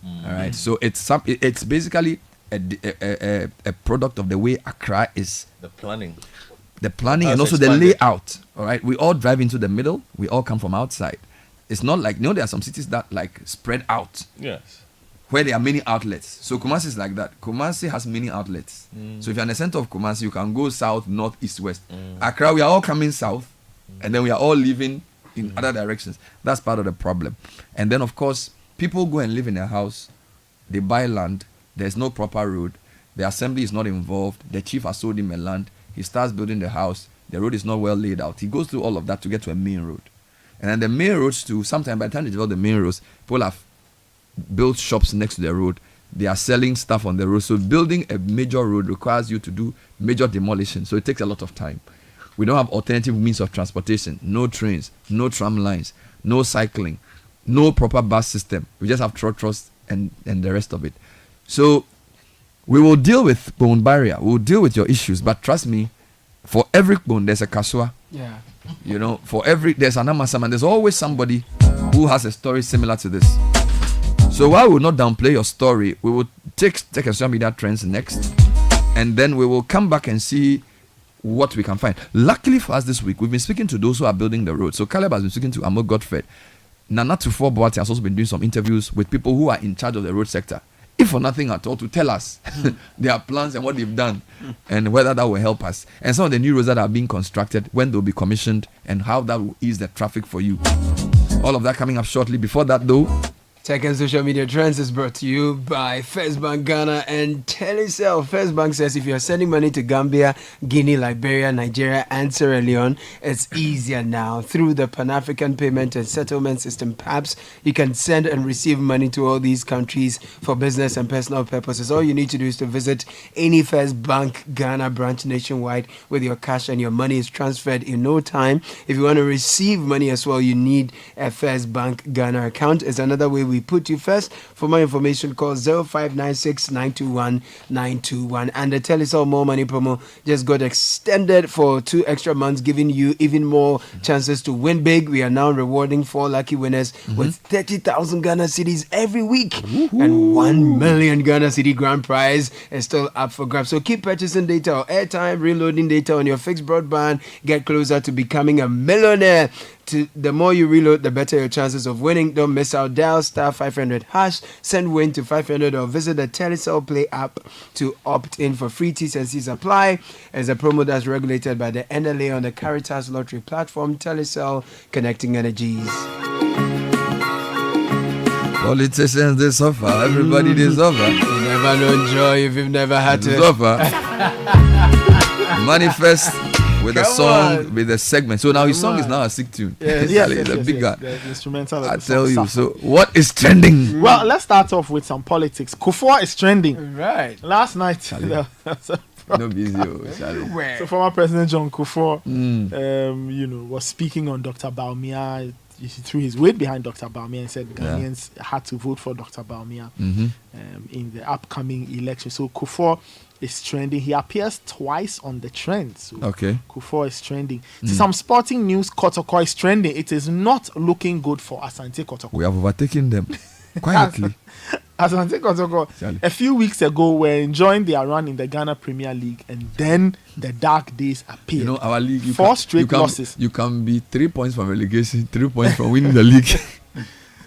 All right, so it's basically a product of the way Accra is. The planning and also the layout. All right, we all drive into the middle. We all come from outside. It's not like, there are some cities that like spread out. Yes. Where there are many outlets. So Kumasi is like that. Kumasi has many outlets. So if you're in the center of Kumasi, you can go south, north, east, west. Accra, we are all coming south, and then we are all living in other directions. That's part of the problem. And then, of course, people go and live in a house. They buy land. There's no proper road. The assembly is not involved. The chief has sold him a land. He starts building the house. The road is not well laid out. He goes through all of that to get to a main road. And then the main roads too, sometimes by the time they develop the main roads, people have built shops next to the road. They are selling stuff on the road. So building a major road requires you to do major demolition. So it takes a lot of time. We don't have alternative means of transportation. No trains, no tram lines, no cycling, no proper bus system. We just have trotros and the rest of it. So we will deal with bone barrier. We'll deal with your issues. But trust me, for every bone, there's a kaswa. Yeah. For every, there's an Amasaman. There's always somebody who has a story similar to this. So while we will not downplay your story, we will take social media trends next. And then we will come back and see what we can find. Luckily for us this week, we've been speaking to those who are building the road. So Caleb has been speaking to Amo Godfred. Nana Tufo Boate has also been doing some interviews with people who are in charge of the road sector, if for nothing at all, to tell us their plans and what they've done and whether that will help us. And some of the new roads that are being constructed, when they'll be commissioned, and how that will ease the traffic for you. All of that coming up shortly. Before that, though, Tech and Social Media Trends is brought to you by First Bank Ghana and Telecel. First Bank says if you're sending money to Gambia, Guinea, Liberia, Nigeria, and Sierra Leone, it's easier now. Through the Pan-African Payment and Settlement System, PAPS, you can send and receive money to all these countries for business and personal purposes. All you need to do is to visit any First Bank Ghana branch nationwide with your cash, and your money is transferred in no time. If you want to receive money as well, you need a First Bank Ghana account. It's another way we put you first. For more information, call 0596 921 921. And the Telecel More Money promo just got extended for 2 extra months, giving you even more chances to win big. We are now rewarding 4 lucky winners with 30,000 Ghana cedis every week. And 1 million Ghana cedi grand prize is still up for grabs. So keep purchasing data or airtime, reloading data on your fixed broadband. Get closer to becoming a millionaire. The more you reload, the better your chances of winning. Don't miss out. Dial *500#, send win to 500, or visit the Telecel Play app to opt in for free. T's and C's apply. As a promo that's regulated by the NLA on the Caritas Lottery platform. Telecel, connecting energies. politicians, they suffer. Everybody, they suffer. You never know joy if you've never had to suffer. Manifest with a song, with a segment. So now his song is now a sick tune. It's a big guy. The instrumental. I tell you. So what is trending? Well, let's start off with some politics. Kufuor is trending. Right. Last night. No busy. So former President John Kufuor, was speaking on Dr. Baumia. He threw his weight behind Dr. Baumia and said Ghanaians had to vote for Dr. Baumia in the upcoming election. So Kufuor is trending. He appears twice on the trend. So Kufuor is trending. Some sporting news, Kotoko is trending. It is not looking good for Asante Kotoko. We have overtaken them quietly. Asante Kotoko, a few weeks ago, were enjoying their run in the Ghana Premier League, and then the dark days appeared. You know, our league, Four straight losses. You can be 3 points from relegation, 3 points from winning the league.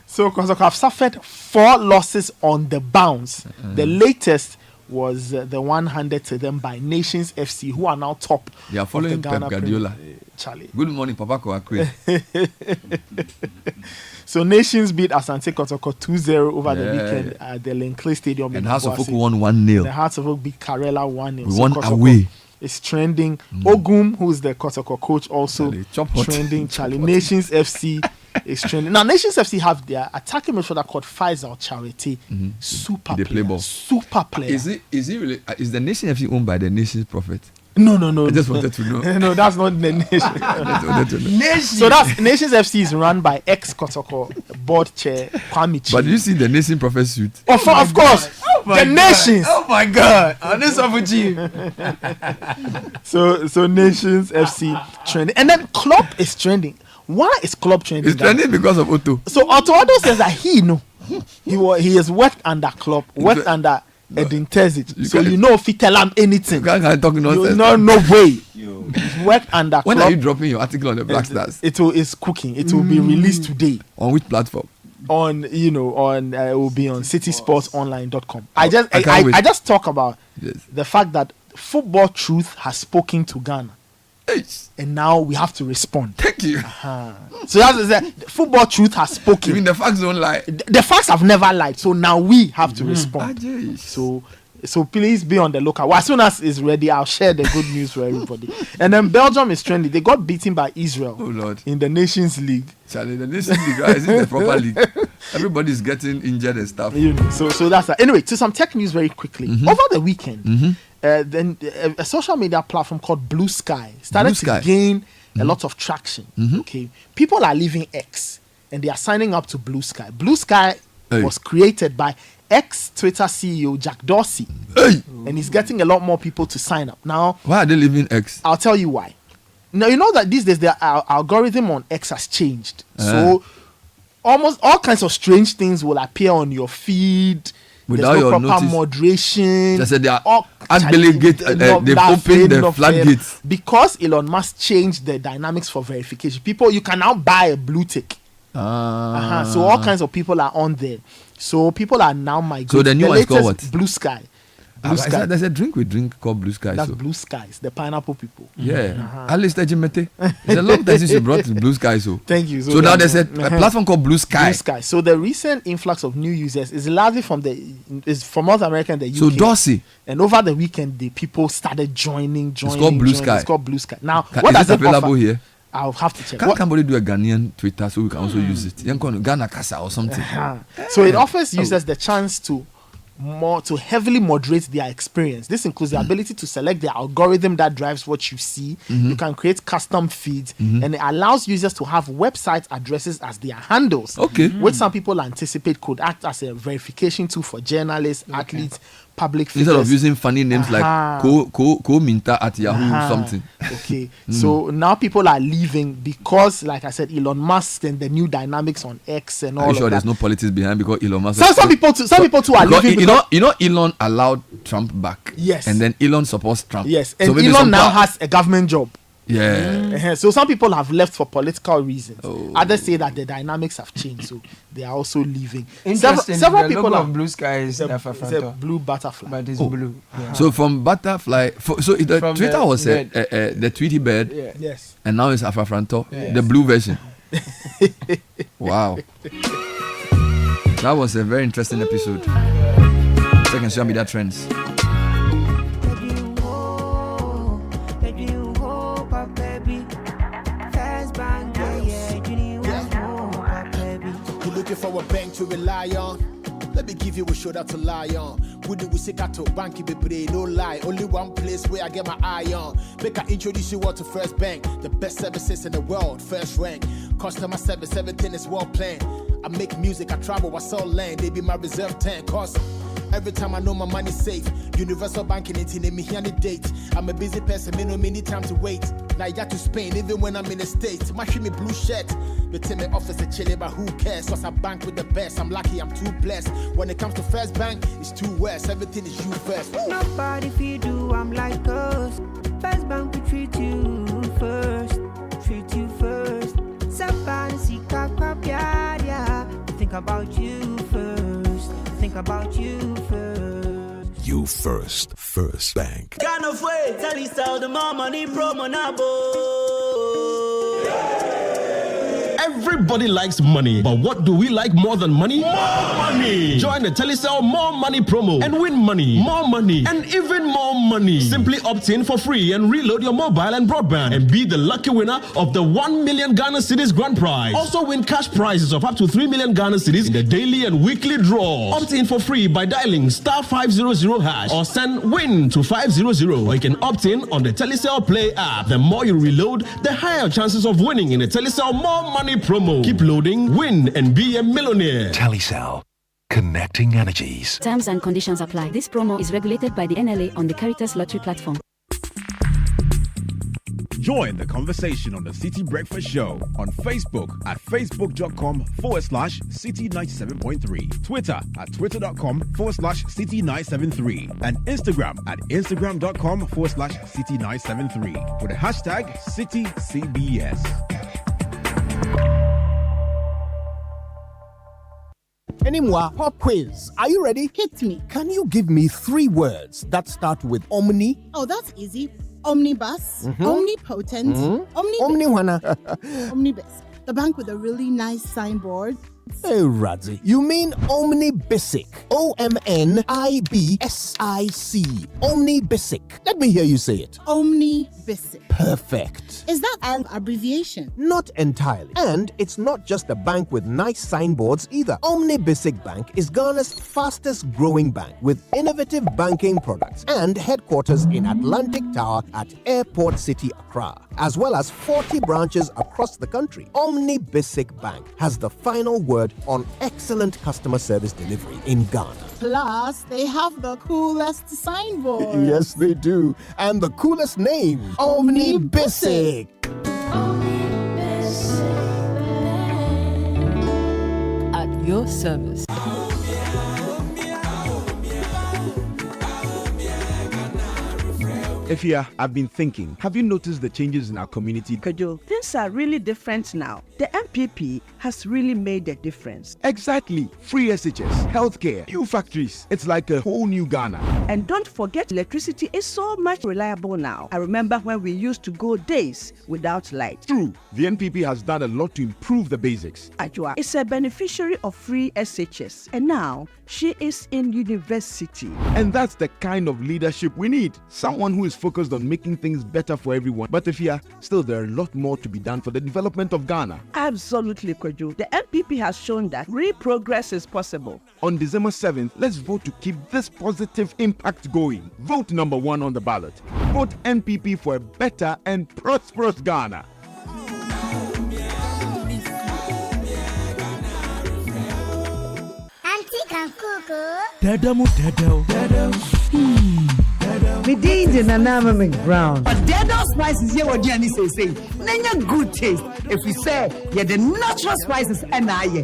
So Kotoko have suffered 4 losses on the bounce. The latest was the one handed to them by Nations FC, who are now top. They are following Pep Guardiola. Charlie. Good morning, Papa Kouakwe. So Nations beat Asante Kotoko 2-0 over the weekend at the Linkley Stadium. And Hearts of Oak won 1-0. The Hearts of Oak beat Karela 1-0. We won away. It's trending. Ogum, who's the Kotoko coach, also trending. Charlie. Nations FC is trending. Now, Nations FC have their attacking midfielder called Faisal Charity. Super player. Super player. Is he really? Is the Nations FC owned by the Nations Prophet? No. I just wanted to know. No, that's not the Nation. So that's Nations FC is run by ex-Kotoko board chair Kwame Chi. But you see the Nation Prophet suit? Of course. The Nations. Oh my God. On this opportunity. So Nations FC trending. And then Klopp is trending. Why is Klopp trending? It's trending because of Otto. So Otto says that he has worked under Klopp, worked under Edin Terzic. So if he tell him anything, you can't talk nonsense. No way. He's worked under When Klopp. are you dropping your article on the Black Stars? It's cooking. It will be released today. On which platform? It will be on citysportsonline.com. I just talk about the fact that Football Truth has spoken to Ghana. And now we have to respond. Thank you. So that's Football Truth has spoken. You mean the facts don't lie? The facts have never lied. So now we have to respond. So please be on the lookout. Well, as soon as it's ready, I'll share the good news for everybody. And then Belgium is trending. They got beaten by Israel in the Nations League. Charlie, the Nations League, right? Is it the proper league? Everybody's getting injured and stuff. So that's that. Anyway, to some tech news very quickly. Over the weekend, then a social media platform called Blue Sky started to gain a lot of traction. Okay, people are leaving X and they are signing up to Blue Sky. Blue Sky was created by ex-Twitter CEO Jack Dorsey, and he's getting a lot more people to sign up now. Why are they leaving X? I'll tell you why. Now you know that these days the algorithm on X has changed, so almost all kinds of strange things will appear on your feed. Without there's no your proper notice. moderation. They said they are all they've opened the floodgates. Because Elon Musk changed the dynamics for verification. People, you can now buy a blue tick. So all kinds of people are on there. So people are now migrating. So the new one is called what? Blue Sky. Blue Sky. There's a drink we drink called Blue Sky. That's Blue Skies, the pineapple people. Yeah. Alistair Jimete. It's a long time since you brought Blue Sky. So thank you. So now there's a platform called Blue Sky. Blue Sky. So the recent influx of new users is largely from North America and the UK. So Dorsey. And over the weekend, the people started joining. It's called Blue Sky. It's called Blue Sky. Now, what does it available offer? Here? I'll have to check. Can somebody do a Ghanaian Twitter so we can also use it? Ghana Casa or something. So it offers users the chance to heavily moderate their experience. This includes the ability to select the algorithm that drives what you see. You can create custom feeds, and it allows users to have website addresses as their handles. Which some people anticipate could act as a verification tool for journalists, athletes, public figures. Instead of using funny names like Ko Minta at Yahoo something. So now people are leaving because, like I said, Elon Musk and the new dynamics on X and all. Are you sure of that. there's no politics behind because Elon Musk? Some people too are leaving. You know, Elon allowed Trump back. Yes. And then Elon supports Trump. Yes. And so Elon now has a government job. Yeah. So some people have left for political reasons. Others say that the dynamics have changed, so they are also leaving. Several people have Blue Sky is it's a blue butterfly. But it's blue. Yeah. So from butterfly, Twitter was the Tweety bird. Yes. And now it's Afrafranto, the blue version. Wow. That was a very interesting episode. Second social media trends. Looking for a bank to rely on. Let me give you a shoulder to lie on. Wouldn't we sick to bank be no lie. Only one place where I get my eye on. Make I introduce you all to First Bank, the best services in the world, first rank. Customer service, everything is well planned. I make music, I travel, I sell land. They be my reserve tank. Cause every time I know my money's safe. Universal banking, it's in me here on the date. I'm a busy person, me no need time to wait. Now I got to Spain, even when I'm in the States. My me blue shirt. But tell me office a chilly, but who cares? Cause I bank with the best. I'm lucky, I'm too blessed. When it comes to First Bank, it's too west. Everything is you first. Nobody feel do, I'm like us. First Bank, we treat you first. Treat you first. Somebody see think about you first. Think about you first. You first. First Bank. Kind of way, tell you so the more money promo nabo. Everybody likes money, but what do we like more than money? More money! Join the Telecel More Money promo and win money, more money, and even more money. Simply opt in for free and reload your mobile and broadband and be the lucky winner of the 1 million Ghana cedis grand prize. Also win cash prizes of up to 3 million Ghana cedis in the daily and weekly draws. Opt in for free by dialing *500# or send WIN to 500, or you can opt in on the Telecel Play app. The more you reload, the higher chances of winning in the Telecel More Money promo. Keep loading, win, and be a millionaire. Telecel. Connecting energies. Terms and conditions apply. This promo is regulated by the NLA on the Caritas Lottery platform. Join the conversation on the Citi Breakfast Show on Facebook at facebook.com/Citi97.3, Twitter at twitter.com/Citi973, and Instagram at instagram.com/Citi973 with the hashtag CityCBS. Anymore, pop quiz. Are you ready? Hit me. Can you give me 3 words that start with omni? Oh, that's easy. Omnibus, omnipotent, omnibus. The bank with a really nice signboard. Hey, Radzi, you mean Omnibisic. OMNIBSIC. Omnibisic. Let me hear you say it. Omnibisic. Perfect. Is that an abbreviation? Not entirely. And it's not just a bank with nice signboards either. Omnibisic Bank is Ghana's fastest growing bank with innovative banking products and headquarters in Atlantic Tower at Airport City, Accra, as well as 40 branches across the country. Omnibisic Bank has the final word on excellent customer service delivery in Ghana. Plus, they have the coolest signboard. Yes, they do. And the coolest name, Omnibisic. At your service. Ifya, I've been thinking. Have you noticed the changes in our community? Kojo, things are really different now. The MPP has really made a difference. Exactly. Free SHS, healthcare, new factories. It's like a whole new Ghana. And don't forget, electricity is so much reliable now. I remember when we used to go days without light. True. The NPP has done a lot to improve the basics. Ajua is a beneficiary of free SHS, and now she is in university. And that's the kind of leadership we need. Someone who is focused on making things better for everyone. But Ifya, still there are a lot more to be done for the development of Ghana. Absolutely, Kojo. The MPP has shown that real progress is possible. On December 7th, let's vote to keep this positive impact going. Vote number 1 on the ballot. Vote NPP for a better and prosperous Ghana. Me did in an armament ground. But dead spices here what Jenny say. Nanya good taste. If we say yeah the natural spices and Annie,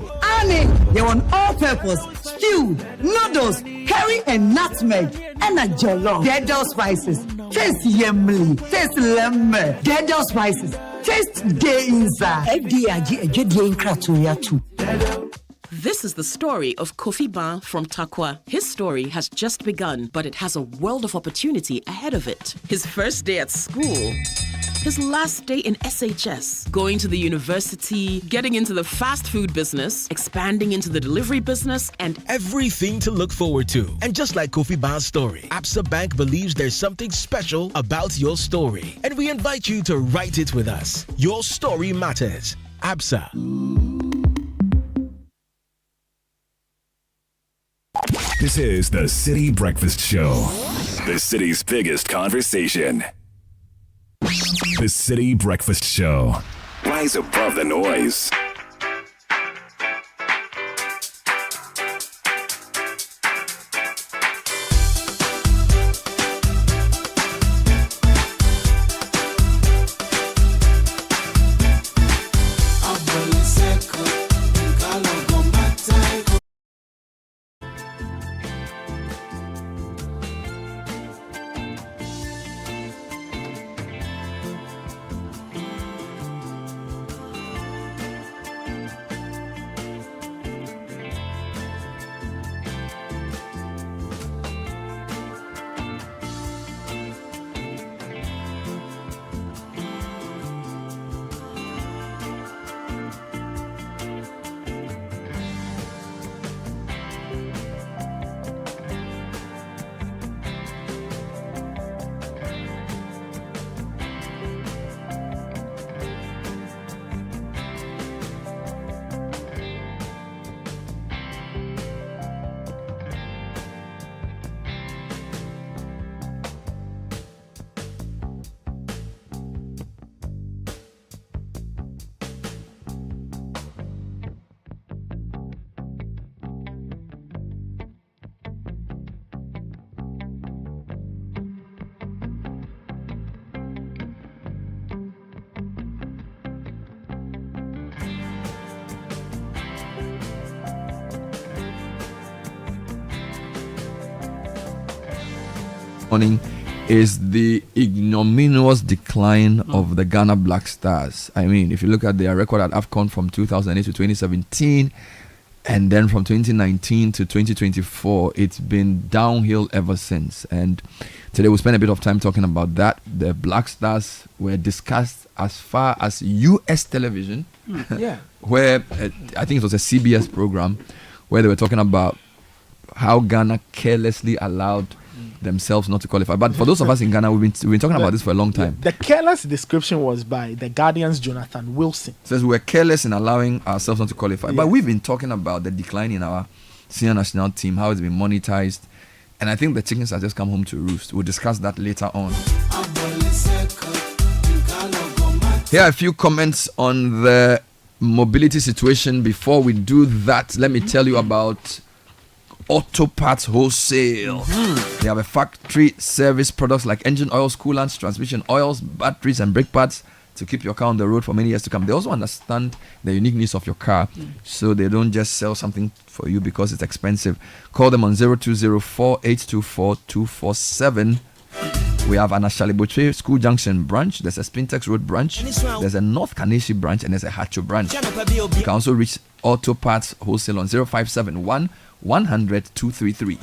you want all purpose, stew, noodles, curry and nutmeg, and a jollof. Dead spices. Taste yummy, taste lemon. Dead spices. Taste gay inside. This is the story of Kofi Ba from Takwa. His story has just begun, but it has a world of opportunity ahead of it. His first day at school, his last day in SHS, going to the university, getting into the fast food business, expanding into the delivery business, and everything to look forward to. And just like Kofi Ba's story, Absa Bank believes there's something special about your story. And we invite you to write it with us. Your story matters. Absa. This is the Citi Breakfast Show, the city's biggest conversation. The Citi Breakfast Show. Rise above the noise. Morning is the ignominious decline of the Ghana Black Stars. I mean, if you look at their record at AFCON from 2008 to 2017, and then from 2019 to 2024, it's been downhill ever since. And today we'll spend a bit of time talking about that. The Black Stars were discussed as far as US television, where I think it was a CBS program, where they were talking about how Ghana carelessly allowed themselves not to qualify. But for those of us in Ghana, we've been talking about this for a long time. The careless description was by the Guardian's Jonathan Wilson. Says we're careless in allowing ourselves not to qualify. Yes. But we've been talking about the decline in our senior national team, how it's been monetized, and I think the chickens have just come home to roost. We'll discuss that later on. Here are a few comments on the mobility situation. Before we do that, let me tell you about Auto Parts Wholesale. They have a factory service products like engine oils, coolants, transmission oils, batteries and brake pads to keep your car on the road for many years to come. They also understand the unique needs of your car, so they don't just sell something for you because it's expensive. Call them on 0204-824-247. We have an Ashaliboche School Junction branch. There's a Spintex Road branch. There's a North Kaneshi branch, and there's a Hacho branch. You can also reach Auto Parts Wholesale on 0571 100 233.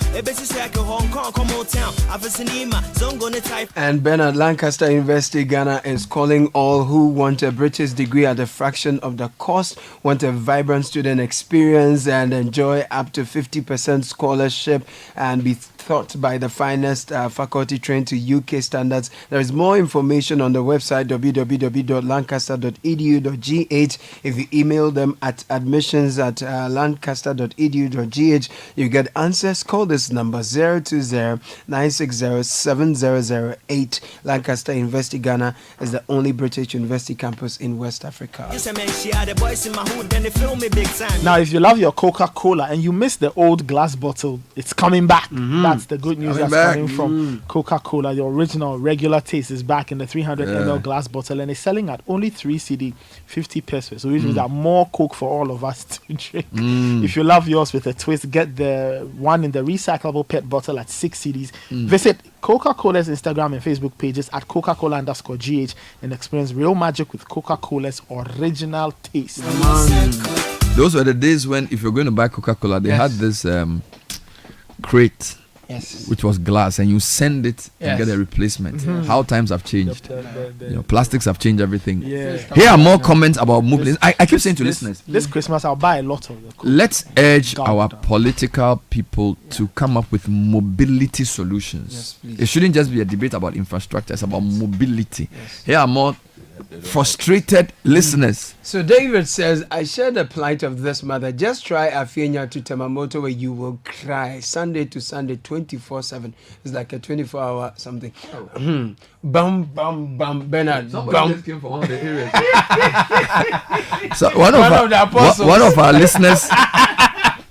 And Bernard, Lancaster University Ghana is calling all who want a British degree at a fraction of the cost, want a vibrant student experience, and enjoy up to 50% scholarship and be taught by the finest faculty trained to UK standards. There is more information on the website www.lancaster.edu.gh. If you email them at admissions@lancaster.edu.gh, you get answers. Call this number 020-960-70008. Lancaster University Ghana is the only British university campus in West Africa. Now, if you love your Coca-Cola and you miss the old glass bottle, it's coming back. That's the good news coming from Coca-Cola. The original regular taste is back in the 300 ml glass bottle, and it's selling at only 3 CD, 50 pesos. So which means that more Coke for all of us to drink. If you love yours with a twist, get the one in the recyclable PET bottle at 6 CDs. Visit Coca-Cola's Instagram and Facebook pages at Coca-Cola_GH and experience real magic with Coca-Cola's original taste. Those were the days when, if you're going to buy Coca-Cola, they had this crate, which was glass, and you send it and get a replacement. How times have changed. Plastics have changed everything. Here are more comments about mobility. I keep saying to listeners, this Christmas I'll buy a lot of them. Let's urge our political people to come up with mobility solutions. It shouldn't just be a debate about infrastructure, it's about mobility. Here are more frustrated listeners. So David says, I share the plight of this mother. Just try Afienya to Temamoto where you will cry. Sunday to Sunday, 24/7. It's like a 24-hour something. Bum, bum, bum. Bernard, Somebody just came from one of the areas. So one of our listeners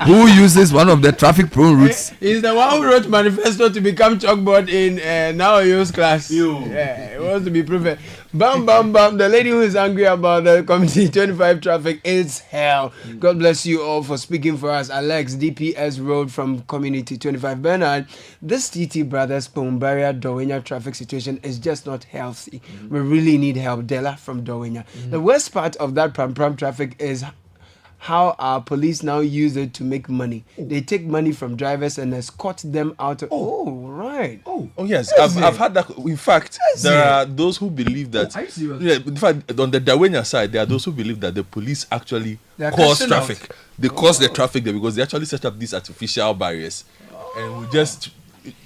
who uses one of the traffic prone routes. He's the one who wrote manifesto to become chalkboard in now use class. Yeah, he wants to be proven. Bam, bam, bam. The lady who is angry about the community 25 traffic is hell. God bless you all for speaking for us. Alex, DPS Road from Community 25. Bernard, this TT Brothers Pombaria Dowenya traffic situation is just not healthy. We really need help. Della from Dowenya. The worst part of that Pram traffic is how our police now use it to make money. They take money from drivers and escort them out of... Yes, I've had that. In fact, there are those who believe that... in fact, on the Dawenya side, there are those who believe that the police actually cause traffic. They cause the traffic there because they actually set up these artificial barriers and we just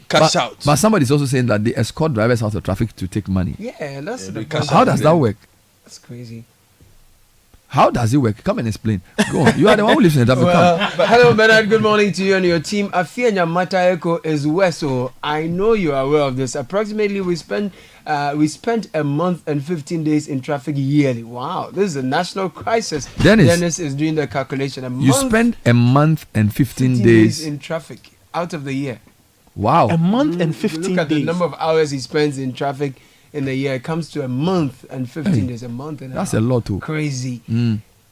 cash out. But somebody's also saying that they escort drivers out of traffic to take money. Yeah, that's the How does that work? That's crazy. How does it work? Come and explain. Go on. You are the one who lives in the traffic. Hello, Bernard. Good morning to you and your team. Afienya Mataeko is west, so I know you are aware of this. Approximately, we spent a month and 15 days in traffic yearly. Wow, this is a national crisis. Dennis is doing the calculation. You spend a month and 15 days in traffic out of the year. Wow. A month and 15 days. Look at the number of hours he spends in traffic in the year. It comes to a month and 15 days. A month and that's a lot too. Crazy.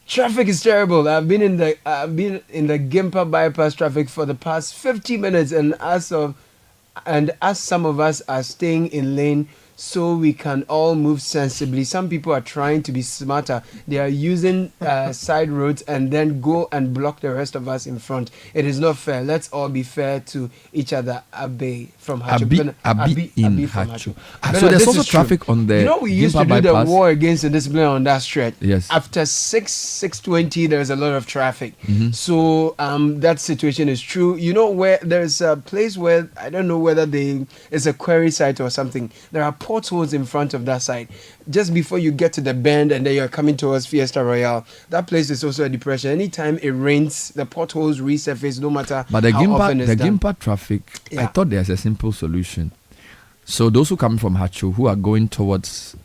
Traffic is terrible. I've been in the Gimpa bypass traffic for the past 50 minutes, and as some of us are staying in lane so we can all move sensibly. Some people are trying to be smarter. They are using side roads and then go and block the rest of us in front. It is not fair. Let's all be fair to each other. Abe from Hacho. Abi from Hacho. So there's also traffic on the we used to do the war against the discipline on that stretch. Yes. After 6:20, there's a lot of traffic. So that situation is true. You know where there's a place where I don't know whether it's a quarry site or something. There are potholes in front of that side. Just before you get to the bend and then you're coming towards Fiesta Royale, that place is also a depression. Anytime it rains, the potholes resurface no matter but the how often it's done. Gimpa traffic, I thought there's a simple solution. So those who come from Hacho, who are going towards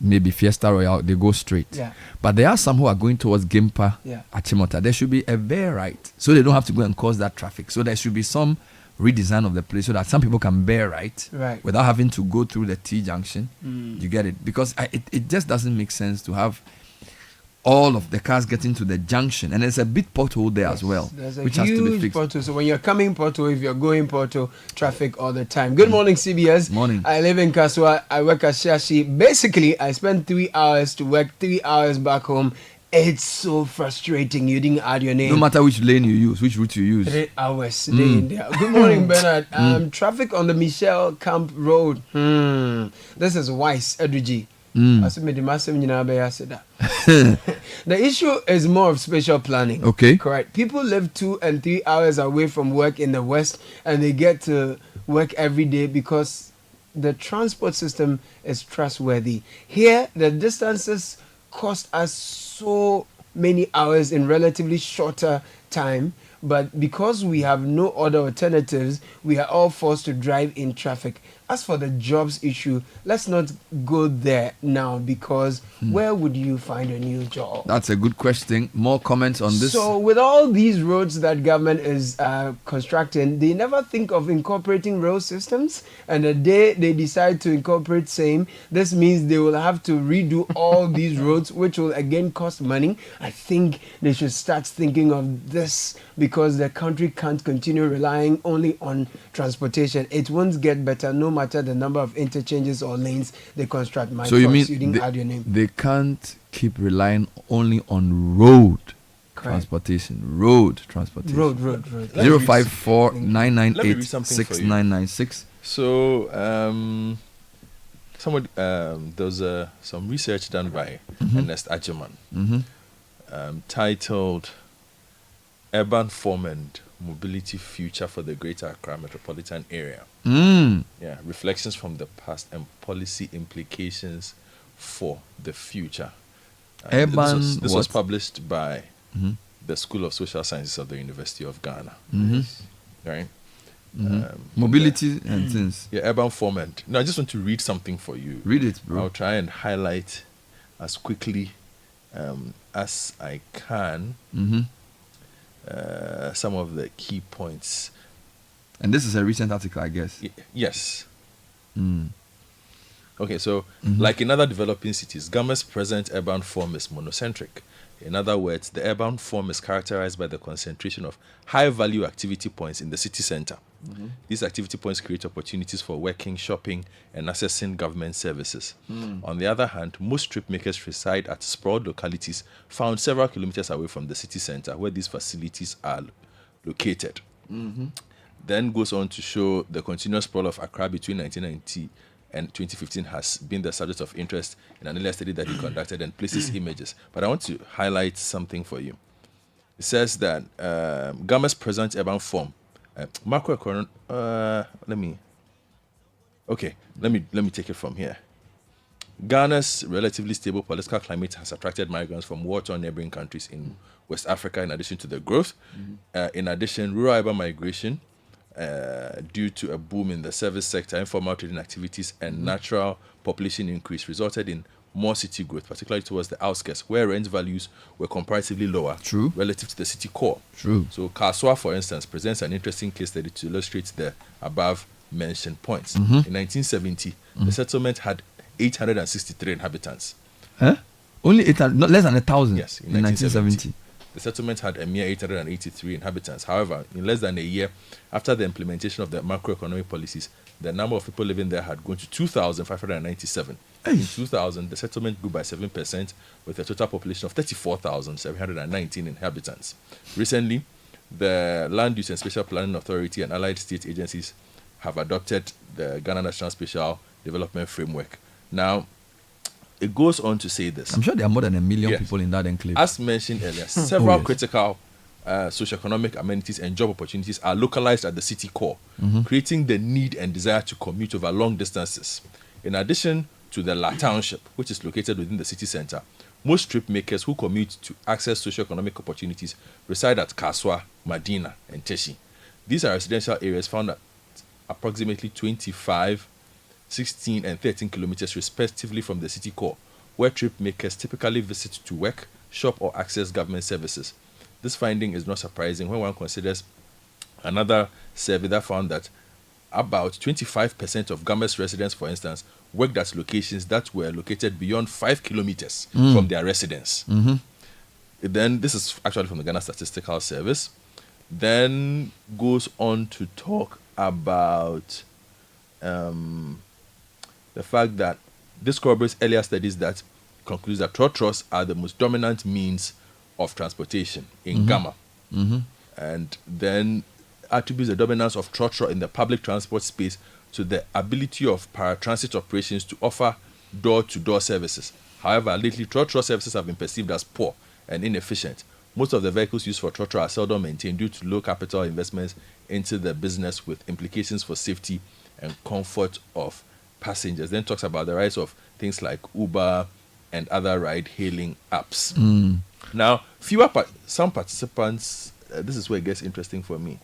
maybe Fiesta Royale, they go straight. Yeah. But there are some who are going towards Gimpa, Achimota. There should be a bear right, so they don't have to go and cause that traffic. So there should be some redesign of the place so that some people can bear right without having to go through the T junction. You get it? Because it just doesn't make sense to have all of the cars getting to the junction, and there's a big pothole there as well, There's a which has to be huge fixed. pothole. So when you're coming Porto, if you're going Porto, traffic all the time. Good morning, CBS. Morning. I live in Kaswa. I work at Shashi. Basically, I spend 3 hours to work, 3 hours back home. It's so frustrating. You didn't add your name. No matter which lane you use, which route you use. 3 hours day in there. Good morning, Bernard. Traffic on the Michelle Camp Road. This is Weiss Eduji. The issue is more of spatial planning. Okay. Correct. People live 2 and 3 hours away from work in the West, and they get to work every day because the transport system is trustworthy. Here, the distances cost us so many hours in relatively shorter time, but because we have no other alternatives, we are all forced to drive in traffic. As for the jobs issue, let's not go there now, because where would you find a new job? That's a good question. More comments on this? So with all these roads that government is constructing, they never think of incorporating road systems, and the day they decide to incorporate same, this means they will have to redo all these roads, which will again cost money. I think they should start thinking of this, because the country can't continue relying only on transportation. It won't get better no matter the number of interchanges or lanes they construct. So you mean didn't add your name. they can't keep relying only on road transportation? Road transportation. Road. 054-998-6996. So, there was some research done by Ernest Agerman, titled "Urban Form and Mobility Future for the Greater Accra Metropolitan Area." Yeah, reflections from the past and policy implications for the future. This was published by the School of Social Sciences of the University of Ghana. Right? Mobility and things. Yeah, urban form and. No, I just want to read something for you. Read it, bro. I'll try and highlight as quickly as I can some of the key points. And this is a recent article, I guess. Yes. Okay, so like in other developing cities, Ghana's present urban form is monocentric. In other words, the urban form is characterized by the concentration of high-value activity points in the city center. These activity points create opportunities for working, shopping, and accessing government services. On the other hand, most trip makers reside at sprawled localities found several kilometers away from the city center, where these facilities are located. Then goes on to show the continuous sprawl of Accra between 1990 and 2015 has been the subject of interest in an earlier study that he conducted and places images. But I want to highlight something for you. It says that Ghana's present urban form, macroeconomic. Let me take it from here. Ghana's relatively stable political climate has attracted migrants from war-torn neighboring countries in West Africa, in addition to the growth. In addition, rural urban migration, due to a boom in the service sector, informal trading activities, and natural population increase, resulted in more city growth, particularly towards the outskirts, where rent values were comparatively lower relative to the city core. So Kaswa, for instance, presents an interesting case study to illustrate the above mentioned points. In 1970, the settlement had 863 inhabitants. Only 800, not less than 1,000. Yes, in 1970. The settlement had a mere 883 inhabitants. However, in less than a year after the implementation of the macroeconomic policies, the number of people living there had grown to 2,597. In 2000, the settlement grew by 7%, with a total population of 34,719 inhabitants. Recently, the Land Use and Spatial Planning Authority and allied state agencies have adopted the Ghana National Spatial Development Framework. Now, it goes on to say this. I'm sure there are more than 1 million people in that enclave. As mentioned earlier, several critical socioeconomic amenities and job opportunities are localized at the city core, creating the need and desire to commute over long distances. In addition to the La Township, which is located within the city center, most trip makers who commute to access socioeconomic opportunities reside at Kaswa, Madina, and Teshi. These are residential areas found at approximately 25, 16 and 13 kilometers respectively from the city core, where trip makers typically visit to work, shop, or access government services. This finding is not surprising when one considers another survey that found that about 25% of Ghana's residents, for instance, worked at locations that were located beyond 5 kilometers from their residence. Then this is actually from the Ghana Statistical Service. Then goes on to talk about the fact that this corroborates earlier studies that concludes that trotros are the most dominant means of transportation in Ghana. And then attributes the dominance of trotro in the public transport space to the ability of paratransit operations to offer door-to-door services. However, lately, trotro services have been perceived as poor and inefficient. Most of the vehicles used for trotro are seldom maintained due to low capital investments into the business, with implications for safety and comfort of passengers. Then talks about the rise of things like Uber and other ride-hailing apps. Now, some participants, this is where it gets interesting for me.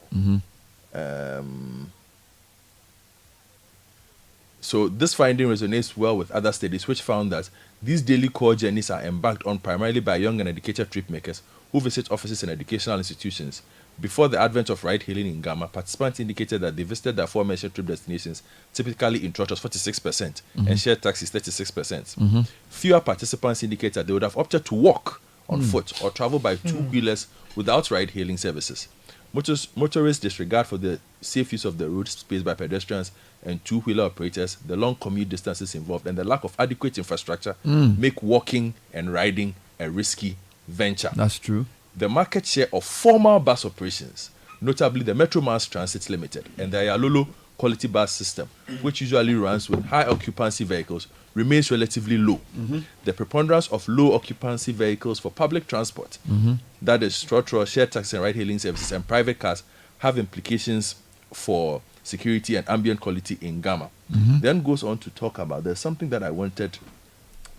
So this finding resonates well with other studies which found that these daily core journeys are embarked on primarily by young and educated trip makers who visit offices and educational institutions. Before the advent of ride-hailing in Ghana, participants indicated that they visited the aforementioned trip destinations, typically in trotros 46%, and shared taxis 36%. Fewer participants indicate that they would have opted to walk on foot or travel by two-wheelers without ride-hailing services. Motorists' disregard for the safe use of the road space by pedestrians and two-wheeler operators, the long commute distances involved, and the lack of adequate infrastructure make walking and riding a risky venture. That's true. The market share of formal bus operations, notably the Metro Mass Transit Limited and the Ayalolo quality bus system, which usually runs with high occupancy vehicles, remains relatively low. The preponderance of low occupancy vehicles for public transport, that is trotro, shared taxi and ride-hailing services, and private cars, have implications for security and ambient quality in Ghana. Then goes on to talk about, there's something that I wanted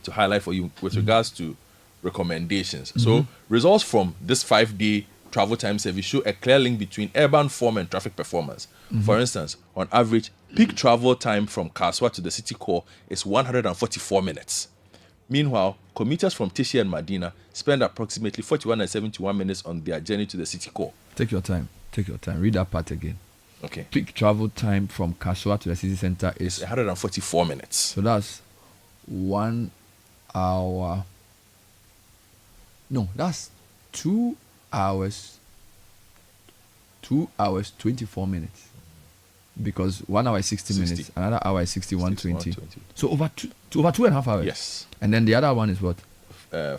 to highlight for you with regards to recommendations. So results from this 5-day travel time survey show a clear link between urban form and traffic performance. For instance, on average, peak travel time from Kaswa to the city core is 144 minutes. Meanwhile, commuters from Tishi and Medina spend approximately 41 and 71 minutes on their journey to the city core. Take your time. Read that part again. Okay. Peak travel time from Kaswa to the city center is 144 minutes. So that's 1 hour. No, that's 2 hours. 2 hours 24 minutes. Because 1 hour is 60 minutes, another hour is 61:20. So over 2.5 hours. Yes. And then the other one is what?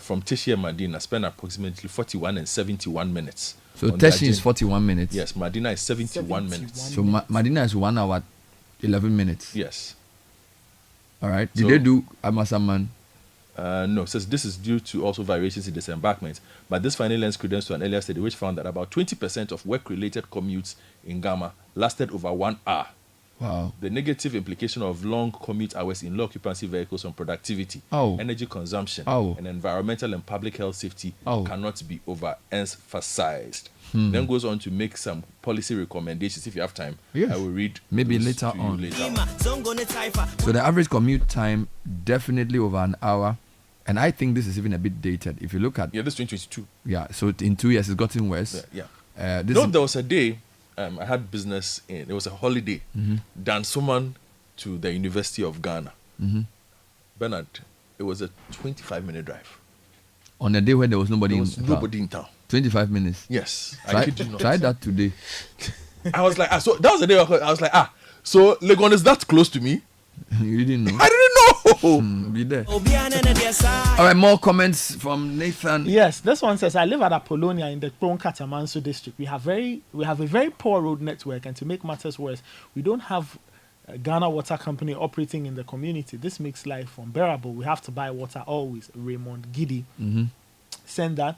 From Tishi and Medina spend approximately 41 and 71 minutes. So Tishi is 41 minutes. Yes, Medina is 71 minutes. So Medina is 1 hour 11 minutes. Yes. All right. Did they do Amasaman? No, says this is due to also variations in disembarkment. But this finding lends credence to an earlier study which found that about 20% of work-related commutes in Ghana lasted over 1 hour. Wow. The negative implication of long commute hours in low occupancy vehicles on productivity, energy consumption, and environmental and public health safety cannot be overemphasized. Then goes on to make some policy recommendations. If you have time, I will read. Maybe later on. So the average commute time definitely over an hour. And I think this is even a bit dated. If you look at... Yeah, this is 2022. Yeah, so in 2 years it's gotten worse. There was a day I had business in... It was a holiday. Dan someone to the University of Ghana. Bernard, it was a 25-minute drive. On a day when there was nobody in town. 25 minutes? Yes. I kid you not. Try that today. I was like... So that was the day I was like, so Legon is that close to me? You didn't know? I didn't know. Be there. All right, more comments from Nathan. Yes, this one says, I live at Apollonia in the Kron Katamanso district. We have a very poor road network, and to make matters worse, we don't have a Ghana Water Company operating in the community. This makes life unbearable. We have to buy water always. Raymond Giddy send that.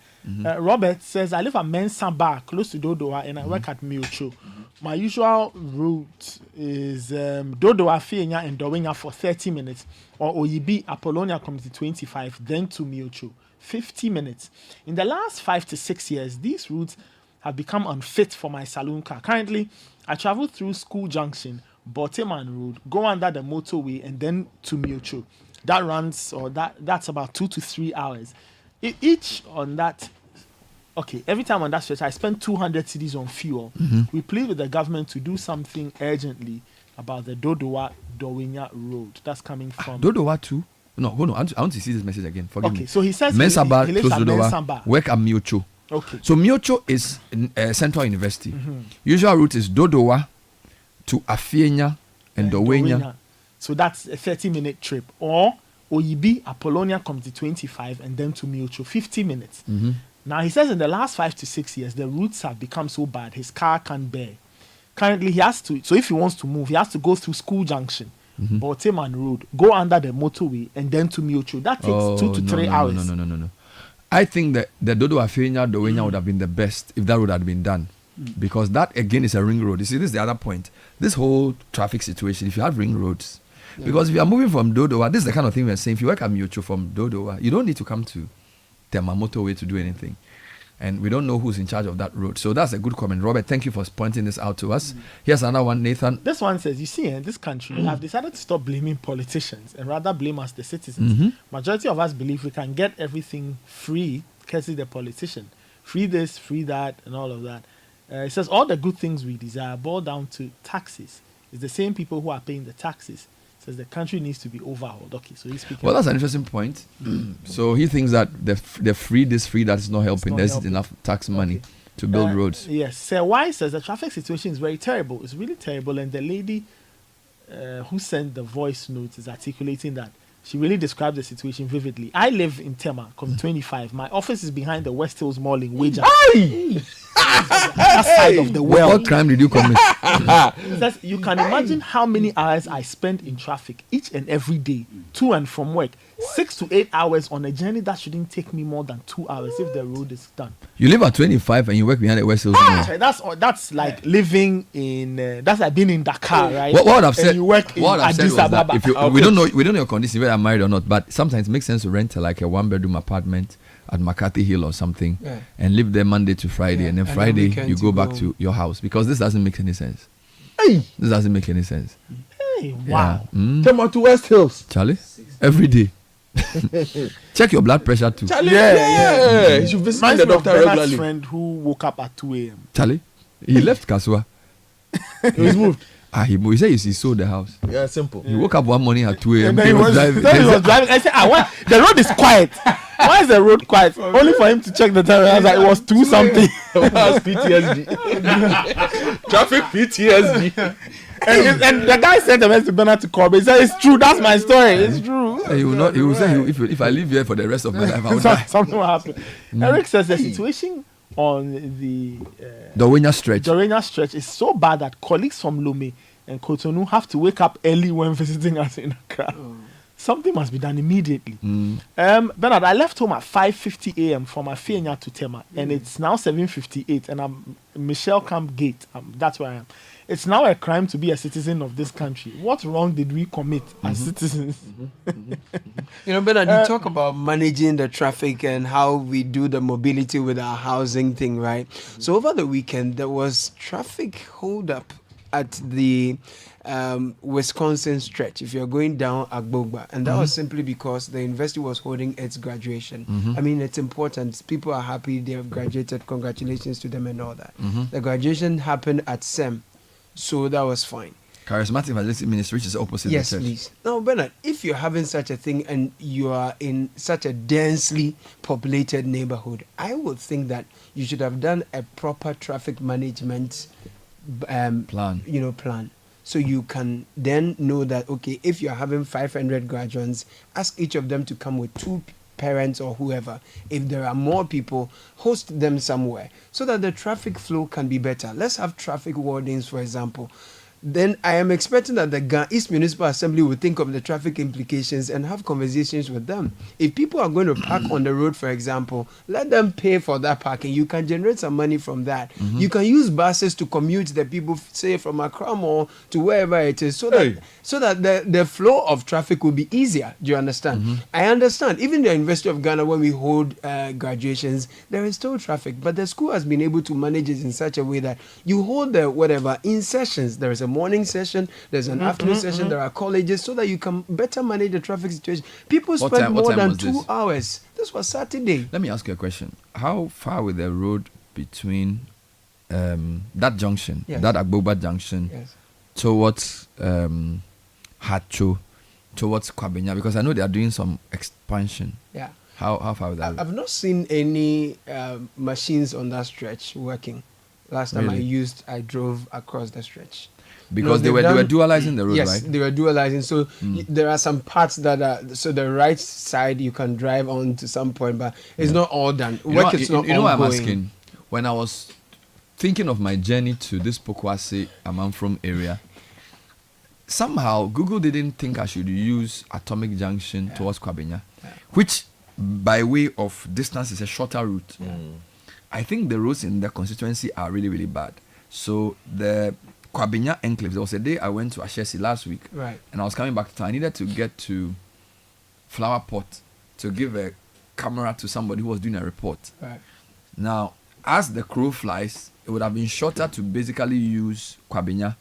Robert says, I live at Mensa Bar, close to Dodoa, and I work at Miocho. My usual route is Dodoa, Fienya, and Dowenya for 30 minutes, or Oyibi, Apollonia Community 25, then to Miocho, 50 minutes. In the last 5 to 6 years, these routes have become unfit for my saloon car. Currently, I travel through School Junction, Boteman Road, go under the motorway, and then to Miocho. That runs, or that's about 2 to 3 hours. Each on that, every time on that stretch, I spend 200 cedis on fuel. We plead with the government to do something urgently about the Dodoa Dowenya Road. That's coming from... Dodoa too? No, hold on. I want to see this message again. Forgive me. Okay, so he says Mensaba, he lives close at Dodowa, Mensaba. work at Miocho. Okay. So Miocho is Central University. Usual route is Dodowa to Afienya and Dowenya. So that's a 30-minute trip. Or Oyibi, Apollonia comes to 25 and then to Miocho, 50 minutes. Now he says in the last 5 to 6 years, the routes have become so bad, his car can't bear. Currently, he has to, so if he wants to move, he has to go through School Junction, Baltimore Road, go under the motorway, and then to Miocho. That takes 2 to 3 hours. No. I think that the Dodowa Afienya Dowenya would have been the best if that would have been done. Because that again is a ring road. You see, this is the other point. This whole traffic situation, if you have ring roads, because if you are moving from Dodowa, this is the kind of thing we're saying. If you work at Miocho from Dodowa, you don't need to come to Tema motorway to do anything. And we don't know who's in charge of that road. So that's a good comment. Robert, thank you for pointing this out to us. Here's another one, Nathan. This one says, you see, in this country, we have decided to stop blaming politicians and rather blame us, the citizens. Majority of us believe we can get everything free, courtesy the politician. Free this, free that, and all of that. It says all the good things we desire boil down to taxes. It's the same people who are paying the taxes. Says the country needs to be overhauled. Okay, so he's speaking. Well, that's an interesting point. So he thinks that the free this, free that is not helping. There's enough tax money to build roads. Yes. Sir Y says the traffic situation is very terrible. It's really terrible. And the lady who sent the voice note is articulating that. She really described the situation vividly. I live in Tema, come 25. My office is behind the West Hills Mall in Waja. That side of the well. What crime did you commit? Says, you can imagine how many hours I spend in traffic each and every day, to and from work. 6 to 8 hours on a journey that shouldn't take me more than 2 hours if the road is done. You live at 25 and you work behind the West Hills Mall. That's like living in. That's like being in Dakar, right? What I've said. You work in Addis Ababa. If we don't know your condition, whether I'm married or not, but sometimes it makes sense to rent like a 1-bedroom apartment at McCarthy Hill or something, and live there Monday to Friday, and then Friday you go back to your house, because this doesn't make any sense. This doesn't make any sense. Hey, wow. Come to West Hills, Charlie, every day. Check your blood pressure too. Charlie, you should visit the doctor regularly. Friend who woke up at 2 a.m. Charlie, he left Kaswa. He's moved. He said he sold the house. Yeah, simple. He woke up one morning at 2 a.m. He was driving. I said, the road is quiet. Why is the road quiet? Only for him to check the time. I was like, it was 2 something. That's PTSD. Traffic PTSD. And the guy sent a message to Bernard to call me. He said, it's true. That's my story. It's true. He will say, if I live here for the rest of my life, I will die. Something will happen. Eric says the situation on the Dowenya stretch is so bad that colleagues from Lome and Cotonou have to wake up early when visiting us in Accra. Something must be done immediately. Bernard, I left home at 5:50 a.m. from Afienya to Tema, and it's now 7:58, and I'm Michelle Camp Gate. That's where I am. It's now a crime to be a citizen of this country. What wrong did we commit as citizens? You know, Bernard, you talk about managing the traffic and how we do the mobility with our housing thing, right? So over the weekend, there was traffic hold-up at the Wisconsin stretch if you're going down Agbogba, and that was simply because the university was holding its graduation. I mean, it's important. People are happy they have graduated. Congratulations to them and all that. The graduation happened at SEM, so that was fine. Charismatic Evangelistic Ministry, which is opposite yes, the church. Please. Now, Bernard, if you're having such a thing and you are in such a densely populated neighborhood, I would think that you should have done a proper traffic management plan. Plan. So you can then know that, okay, if you're having 500 graduates, ask each of them to come with 2 parents or whoever. If there are more people, host them somewhere so that the traffic flow can be better. Let's have traffic wardens, for example. Then I am expecting that the East Municipal Assembly will think of the traffic implications and have conversations with them. If people are going to park on the road, for example, let them pay for that parking. You can generate some money from that. You can use buses to commute the people, say, from Accra Mall to wherever it is, so that the flow of traffic will be easier. Do you understand? I understand. Even the University of Ghana, when we hold graduations, there is still traffic, but the school has been able to manage it in such a way that you hold the whatever in sessions. There is a morning session, there's an afternoon session, there are colleges, so that you can better manage the traffic situation. People spend more than 2 hours. This was Saturday. Let me ask you a question. How far with the road between that junction, that Agbogba junction, towards Hacho towards Kwabenya? Because I know they are doing some expansion. Yeah. How far is that? I've not seen any machines on that stretch working. Last time Really? I drove across the stretch. Because they were dualizing the road, yes, right? They were dualizing. So there are some parts that are, so the right side you can drive on to some point, but it's not all done. Work is not you know what I'm ongoing. asking? When I was thinking of my journey to this Pokwase Amanfrom area, somehow Google didn't think I should use Atomic Junction towards Kwabenya, which by way of distance is a shorter route. I think the roads in the constituency are really, really bad. So the Kwabenya enclave, there was a day I went to Ashesi last week, Right. and I was coming back to town. I needed to get to Flower Pot to give a camera to somebody who was doing a report. Right. Now, as the crow flies, it would have been shorter to basically use Kwabenya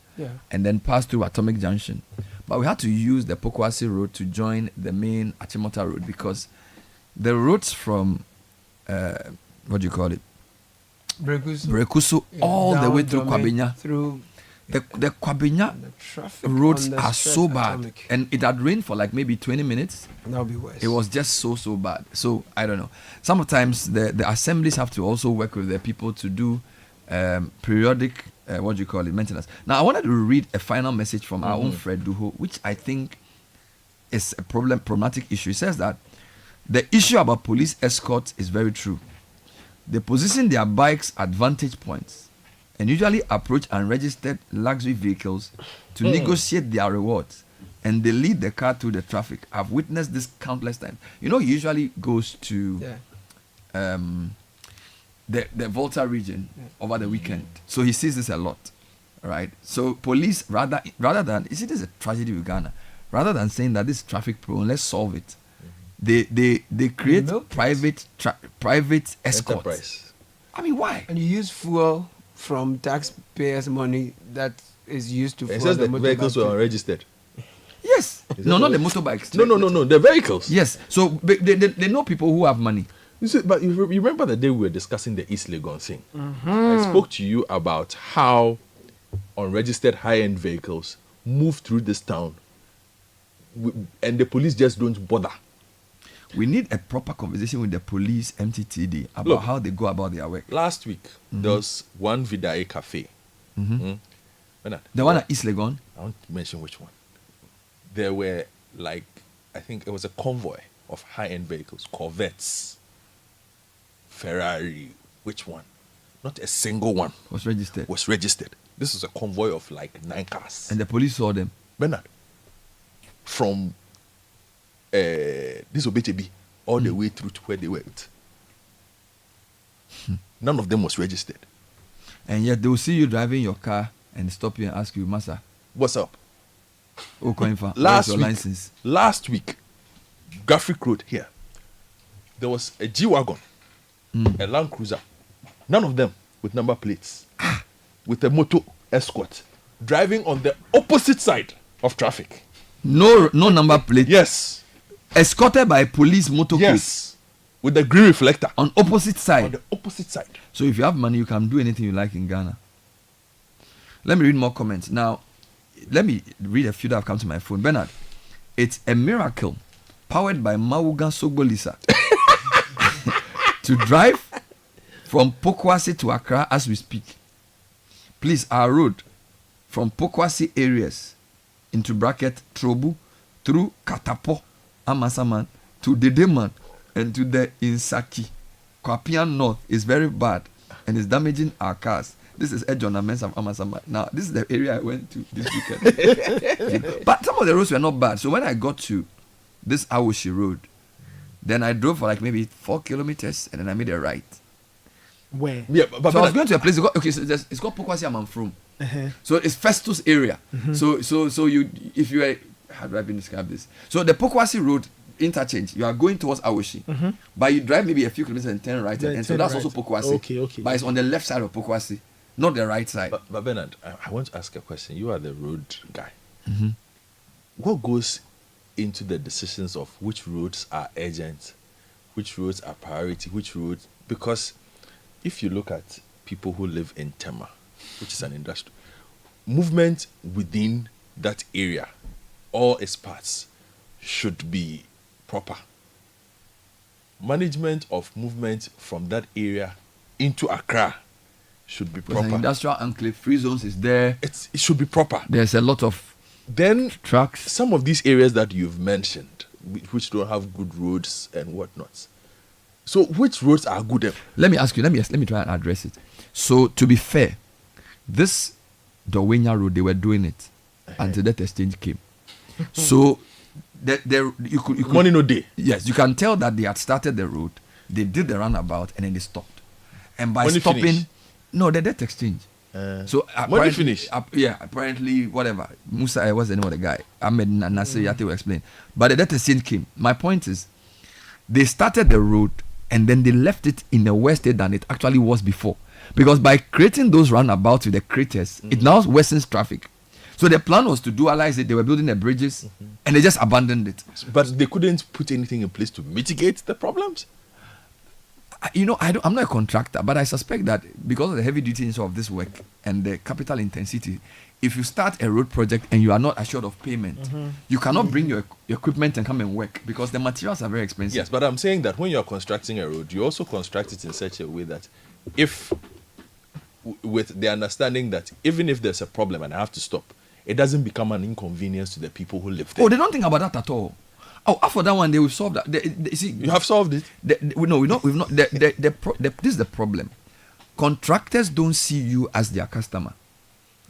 and then pass through Atomic Junction. But we had to use the Pokwase Road to join the main Achimota Road because the roads from, what do you call it? Brekusu all the way through Kwabenya. Through the Kwabenya roads are so bad. Atomic. And it had rained for like maybe 20 minutes. That'll be worse. It was just so bad. So I don't know. Sometimes the assemblies have to also work with the people to do periodic maintenance. Now I wanted to read a final message from our own Fred Duho, which I think is a problematic issue. It says that the issue about police escorts is very true. They position their bikes at vantage points and usually approach unregistered luxury vehicles to negotiate their rewards, and they lead the car through the traffic. I've witnessed this countless times. You know, he usually goes to the Volta region over the weekend, so he sees this a lot, right? So police, rather than, you see, this is a tragedy with Ghana. Rather than saying that this is traffic prone, let's solve it. They create private escorts. Enterprise. I mean, why? And you use fuel from taxpayers' money that is used to. It says the vehicles were unregistered. Yes. No, not the motorbikes. No. The vehicles. Yes. So they know people who have money. You see, but you remember the day we were discussing the East Legon thing? I spoke to you about how unregistered high-end vehicles move through this town, and the police just don't bother. We need a proper conversation with the police, MTTD, about how they go about their work. Last week, there was one Vidae cafe. The one at East Legon? I want to mention which one. There were, like, I think it was a convoy of high-end vehicles, Corvettes, Ferrari, which one? Not a single one was registered. This is a convoy of like 9 cars. And the police saw them. Bernard, from this Obechebi all the way through to where they went. None of them was registered. And yet they will see you driving your car and stop you and ask you, Master, what's up? Oh, coming for license. Last week, Graphic Road here, there was a G-Wagon, a Land Cruiser, none of them with number plates, with a motor escort, driving on the opposite side of traffic. No number plate. Yes. Escorted by police motorcade. Yes. With the green reflector. On opposite side. On the opposite side. So if you have money, you can do anything you like in Ghana. Let me read more comments. Now, let me read a few that have come to my phone. Bernard, it's a miracle powered by Mawuga Sogbolisa to drive from Pokwase to Accra as we speak. Please, our road from Pokwase areas into bracket Trobu through Katapo, Amasaman to Dedeman and to the Insaki, Kwapian North is very bad and is damaging our cars. This is Edjon Amensam Amasaman. Now, this is the area I went to this weekend. But some of the roads were not bad. So when I got to this Awoshi road, then I drove for like maybe 4 kilometers and then I made a right. Where? Yeah, but so I was going to a place. So it's called Pokwase Amanfrom. So it's Festus area. So you, if you are, how do I even describe this? So the Pokwase road interchange, you are going towards Awoshi, but you drive maybe a few kilometers and turn right, and so that's also Pokwase. Okay. But it's on the left side of Pokwase, not the right side. But Bernard, I want to ask a question. You are the road guy. What goes into the decisions of which roads are urgent, which roads are priority, which roads? Because if you look at people who live in Tema, which is an industry, movement within that area, all its parts, should be proper. Management of movement from that area into Accra should be proper. An industrial enclave, free zones is there. It should be proper. There's a lot of trucks. Some of these areas that you've mentioned, which don't have good roads and whatnot. So which roads are good? Let me ask you. Let me try and address it. So to be fair, this Dawenya road, they were doing it until that exchange came. So you could money no day. Yes, you can tell that they had started the road, they did the roundabout, and then they stopped. And by money stopping, finish. no, the debt exchange. So money finish. Apparently, whatever. Musa, what's the name of the guy? Ahmed Nasir Yate will explain. But the debt exchange came. My point is, they started the road and then they left it in a worse state than it actually was before. Because by creating those roundabouts with the craters, it now worsens traffic. So the plan was to dualize it. They were building the bridges and they just abandoned it. But they couldn't put anything in place to mitigate the problems? I'm not a contractor, but I suspect that because of the heavy duty nature of this work and the capital intensity, if you start a road project and you are not assured of payment, you cannot bring your equipment and come and work because the materials are very expensive. Yes, but I'm saying that when you are constructing a road, you also construct it in such a way that with the understanding that even if there's a problem and I have to stop, it doesn't become an inconvenience to the people who live there. Oh, they don't think about that at all. Oh, after that one, they will solve that. You have solved it. We've not. This is the problem. Contractors don't see you as their customer.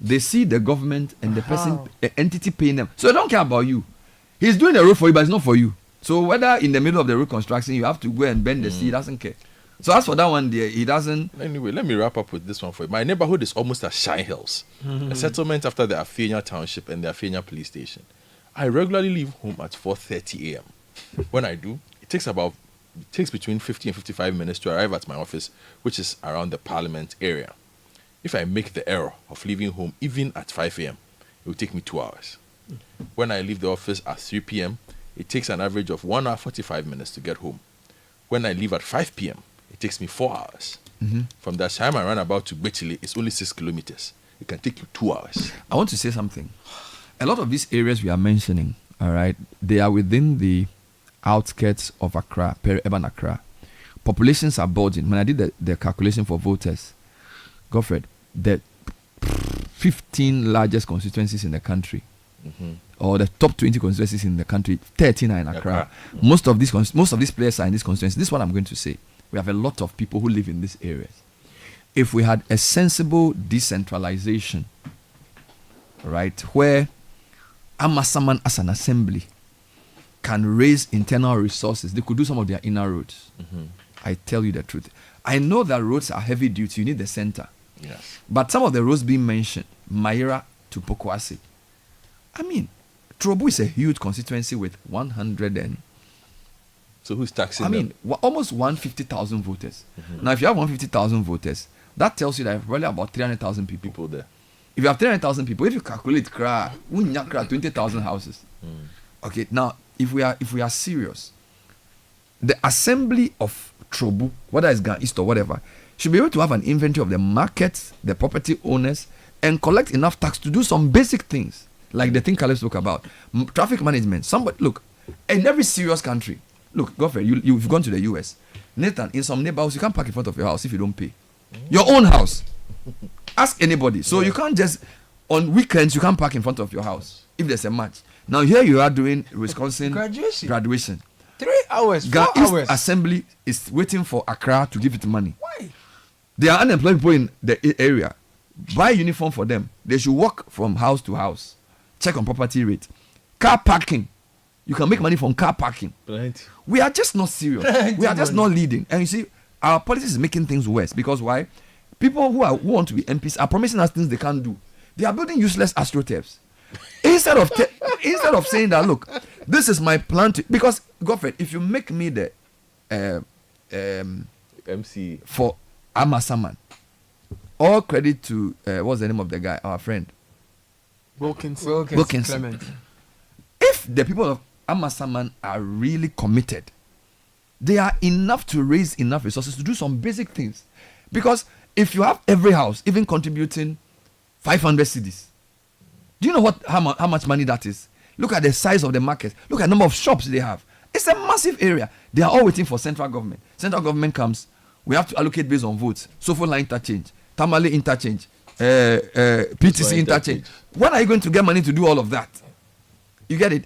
They see the government and the person, the entity paying them. So they don't care about you. He's doing the road for you, but it's not for you. So whether in the middle of the road construction, you have to go and bend the sea, he doesn't care. So as for that one, he doesn't. Anyway, let me wrap up with this one for you. My neighborhood is almost at Shine Hills, a settlement after the Afenia Township and the Afenia Police Station. I regularly leave home at 4:30 a.m. When I do, it takes between 50 and 55 minutes to arrive at my office, which is around the Parliament area. If I make the error of leaving home even at 5 a.m., it will take me 2 hours. When I leave the office at 3 p.m., it takes an average of 1 hour 45 minutes to get home. When I leave at 5 p.m., it takes me 4 hours. From that time I run about to Bechile, it's only 6 kilometers. It can take you 2 hours. I want to say something. A lot of these areas we are mentioning, all right, they are within the outskirts of Accra, peri-urban Accra. Populations are bulging. When I did the calculation for voters, Godfred, the 15 largest constituencies in the country, or the top 20 constituencies in the country, 13 are in Accra. Most of these players are in this constituency. This is what I'm going to say. We have a lot of people who live in these areas. If we had a sensible decentralization, right, where Amasaman as an assembly can raise internal resources, they could do some of their inner roads. I tell you the truth. I know that roads are heavy duty, you need the center. Yes. But some of the roads being mentioned, Maira to Pokwase, I mean, Trobu is a huge constituency with 100 and... So who's taxing them? Almost 150,000 voters. Now, if you have 150,000 voters, that tells you that you have probably about 300,000 people there. If you have 300,000 people, if you calculate 20,000 houses. Okay, now, if we are serious, the assembly of Trobu, whether it's Gan East or whatever, should be able to have an inventory of the markets, the property owners, and collect enough tax to do some basic things, like the thing Caleb spoke about. Traffic management. Somebody, look, in every serious country, look, Godfrey, you've gone to the US. Nathan, in some neighborhoods, you can't park in front of your house if you don't pay. Your own house. Ask anybody. So you can't just, on weekends, you can't park in front of your house if there's a match. Now here you are doing Wisconsin graduation. 3 hours, 4 hours. Assembly is waiting for Accra to give it money. Why? There are unemployed people in the area. Buy uniform for them. They should walk from house to house. Check on property rate. Car parking. You can make money from car parking. Right. We are just not serious. We are just not leading. And you see, our politics is making things worse. Because why? People who want to be MPs are promising us things they can't do. They are building useless astroturfs. Instead of saying that, look, this is my plan to... Because, Godfrey, if you make me the MC for Amasaman, all credit to... what's the name of the guy? Our friend. Wilkinson. Clement. If the people of Amasaman are really committed, they are enough to raise enough resources to do some basic things. Because if you have every house even contributing 500 cedis, do you know how much money that is? Look at the size of the market. Look at the number of shops they have. It's a massive area. They are all waiting for central government. Central government comes. We have to allocate based on votes. Sofola interchange, Tamale interchange, PTC interchange. When are you going to get money to do all of that? You get it?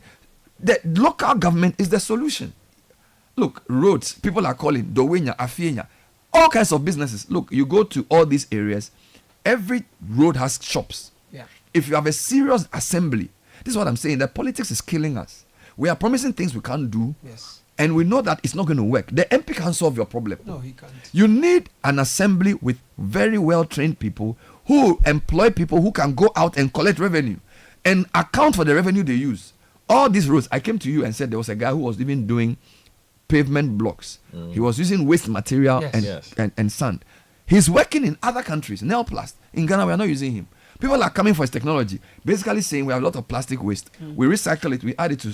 The local government is the solution. Look, roads, people are calling, Dowenya, Afienya, all kinds of businesses. Look, you go to all these areas, every road has shops. Yeah. If you have a serious assembly, this is what I'm saying, that politics is killing us. We are promising things we can't do, Yes. and we know that it's not going to work. The MP can't solve your problem. No, he can't. You need an assembly with very well-trained people who employ people who can go out and collect revenue and account for the revenue they use. All these roads, I came to you and said there was a guy who was even doing pavement blocks. He was using waste material and sand. He's working in other countries, Neoplast. In Ghana, we are not using him. People are coming for his technology, basically saying we have a lot of plastic waste. We recycle it, we add it to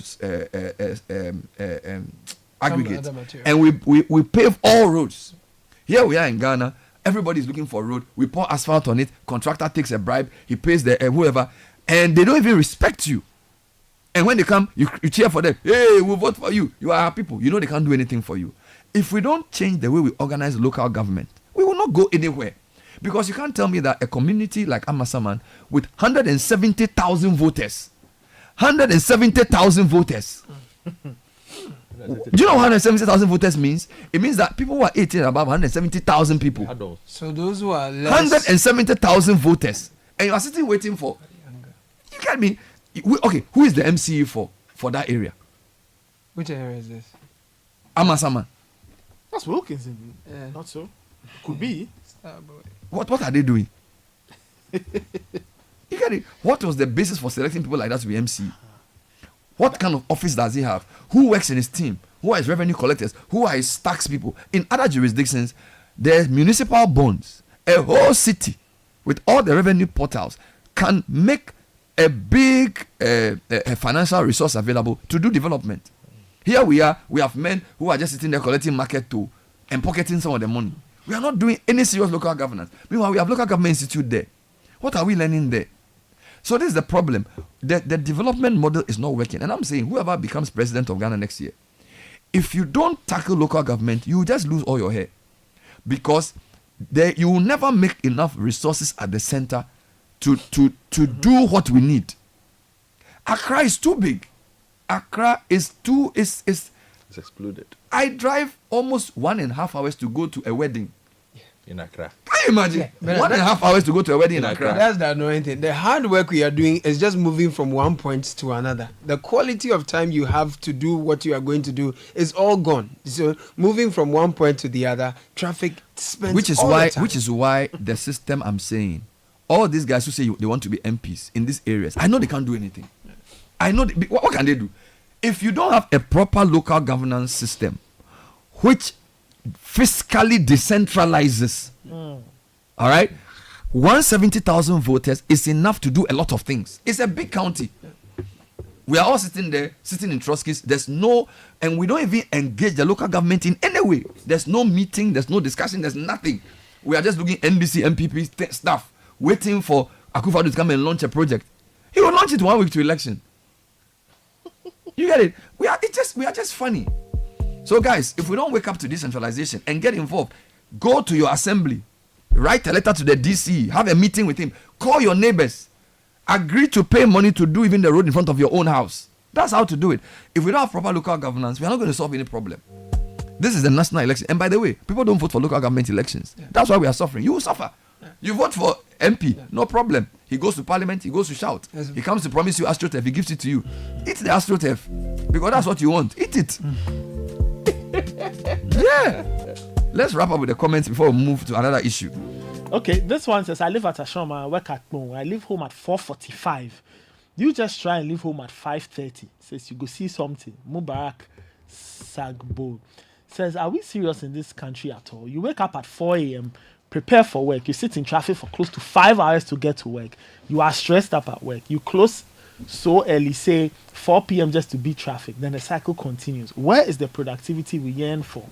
aggregate, and we pave all roads. Here we are in Ghana, everybody is looking for a road. We pour asphalt on it, contractor takes a bribe, he pays the whoever, and they don't even respect you. And when they come, you cheer for them. Hey, we'll vote for you. You are our people. You know they can't do anything for you. If we don't change the way we organize local government, we will not go anywhere. Because you can't tell me that a community like Amasaman with 170,000 voters, 170,000 voters. Do you know what 170,000 voters means? It means that people who are 18 and above, 170,000 people. So those who are less... 170,000 voters. And you are sitting waiting for... You get me? Okay, who is the MCE for that area? Which area is this? Amasaman. That's Wilkinson. Yeah. Not so. Could be. What are they doing? You get it? What was the basis for selecting people like that to be MC? What kind of office does he have? Who works in his team? Who are his revenue collectors? Who are his tax people? In other jurisdictions, there's municipal bonds. A whole city with all the revenue portals can make a big a financial resource available to do development. Here we have men who are just sitting there collecting market toll and pocketing some of the money. We are not doing any serious local governance. Meanwhile, we have local government institute there. What are we learning there? So this is the problem. The development model is not working. And I'm saying whoever becomes president of Ghana next year, if you don't tackle local government, you will just lose all your hair. Because you will never make enough resources at the center to do what we need. Accra is too big. Accra is it's excluded. I drive almost 1.5 hours to go to a wedding in Accra. Can you imagine? 1.5 hours to go to a wedding in Accra. That's the annoying thing. The hard work we are doing is just moving from one point to another. The quality of time you have to do what you are going to do is all gone. So moving from one point to the other, traffic spends which is all why the time. which is why the system I'm saying, all these guys who say they want to be MPs in these areas, I know they can't do anything. I know what can they do? If you don't have a proper local governance system which fiscally decentralizes, all right, 170,000 voters is enough to do a lot of things. It's a big county. We are all sitting there, sitting in Trotsky's. There's no, and we don't even engage the local government in any way. There's no meeting, there's no discussion, there's nothing. We are just looking NDC, MPP stuff, waiting for Akufo-Addo to come and launch a project. He will launch it 1 week to election. You get it? We are just funny. So guys, if we don't wake up to decentralization and get involved, go to your assembly, write a letter to the DC, have a meeting with him, call your neighbors, agree to pay money to do even the road in front of your own house. That's how to do it. If we don't have proper local governance, we are not going to solve any problem. This is the national election. And by the way, people don't vote for local government elections. Yeah. That's why we are suffering. You will suffer. Yeah. You vote for MP, no problem. He goes to parliament, he goes to shout. Yes. He comes to promise you AstroTurf, he gives it to you. Eat the AstroTurf because that's what you want. Eat it. Yeah. Let's wrap up with the comments before we move to another issue. Okay, this one says, I live at Ashoma, I work at Mo. I leave home at 4:45. You just try and leave home at 5:30. Says you go see something. Mubarak Sagbo says, are we serious in this country at all? You wake up at 4 a.m., prepare for work. You sit in traffic for close to 5 hours to get to work. You are stressed up at work. You close so early, say 4 p.m. just to beat traffic. Then the cycle continues. Where is the productivity we yearn for?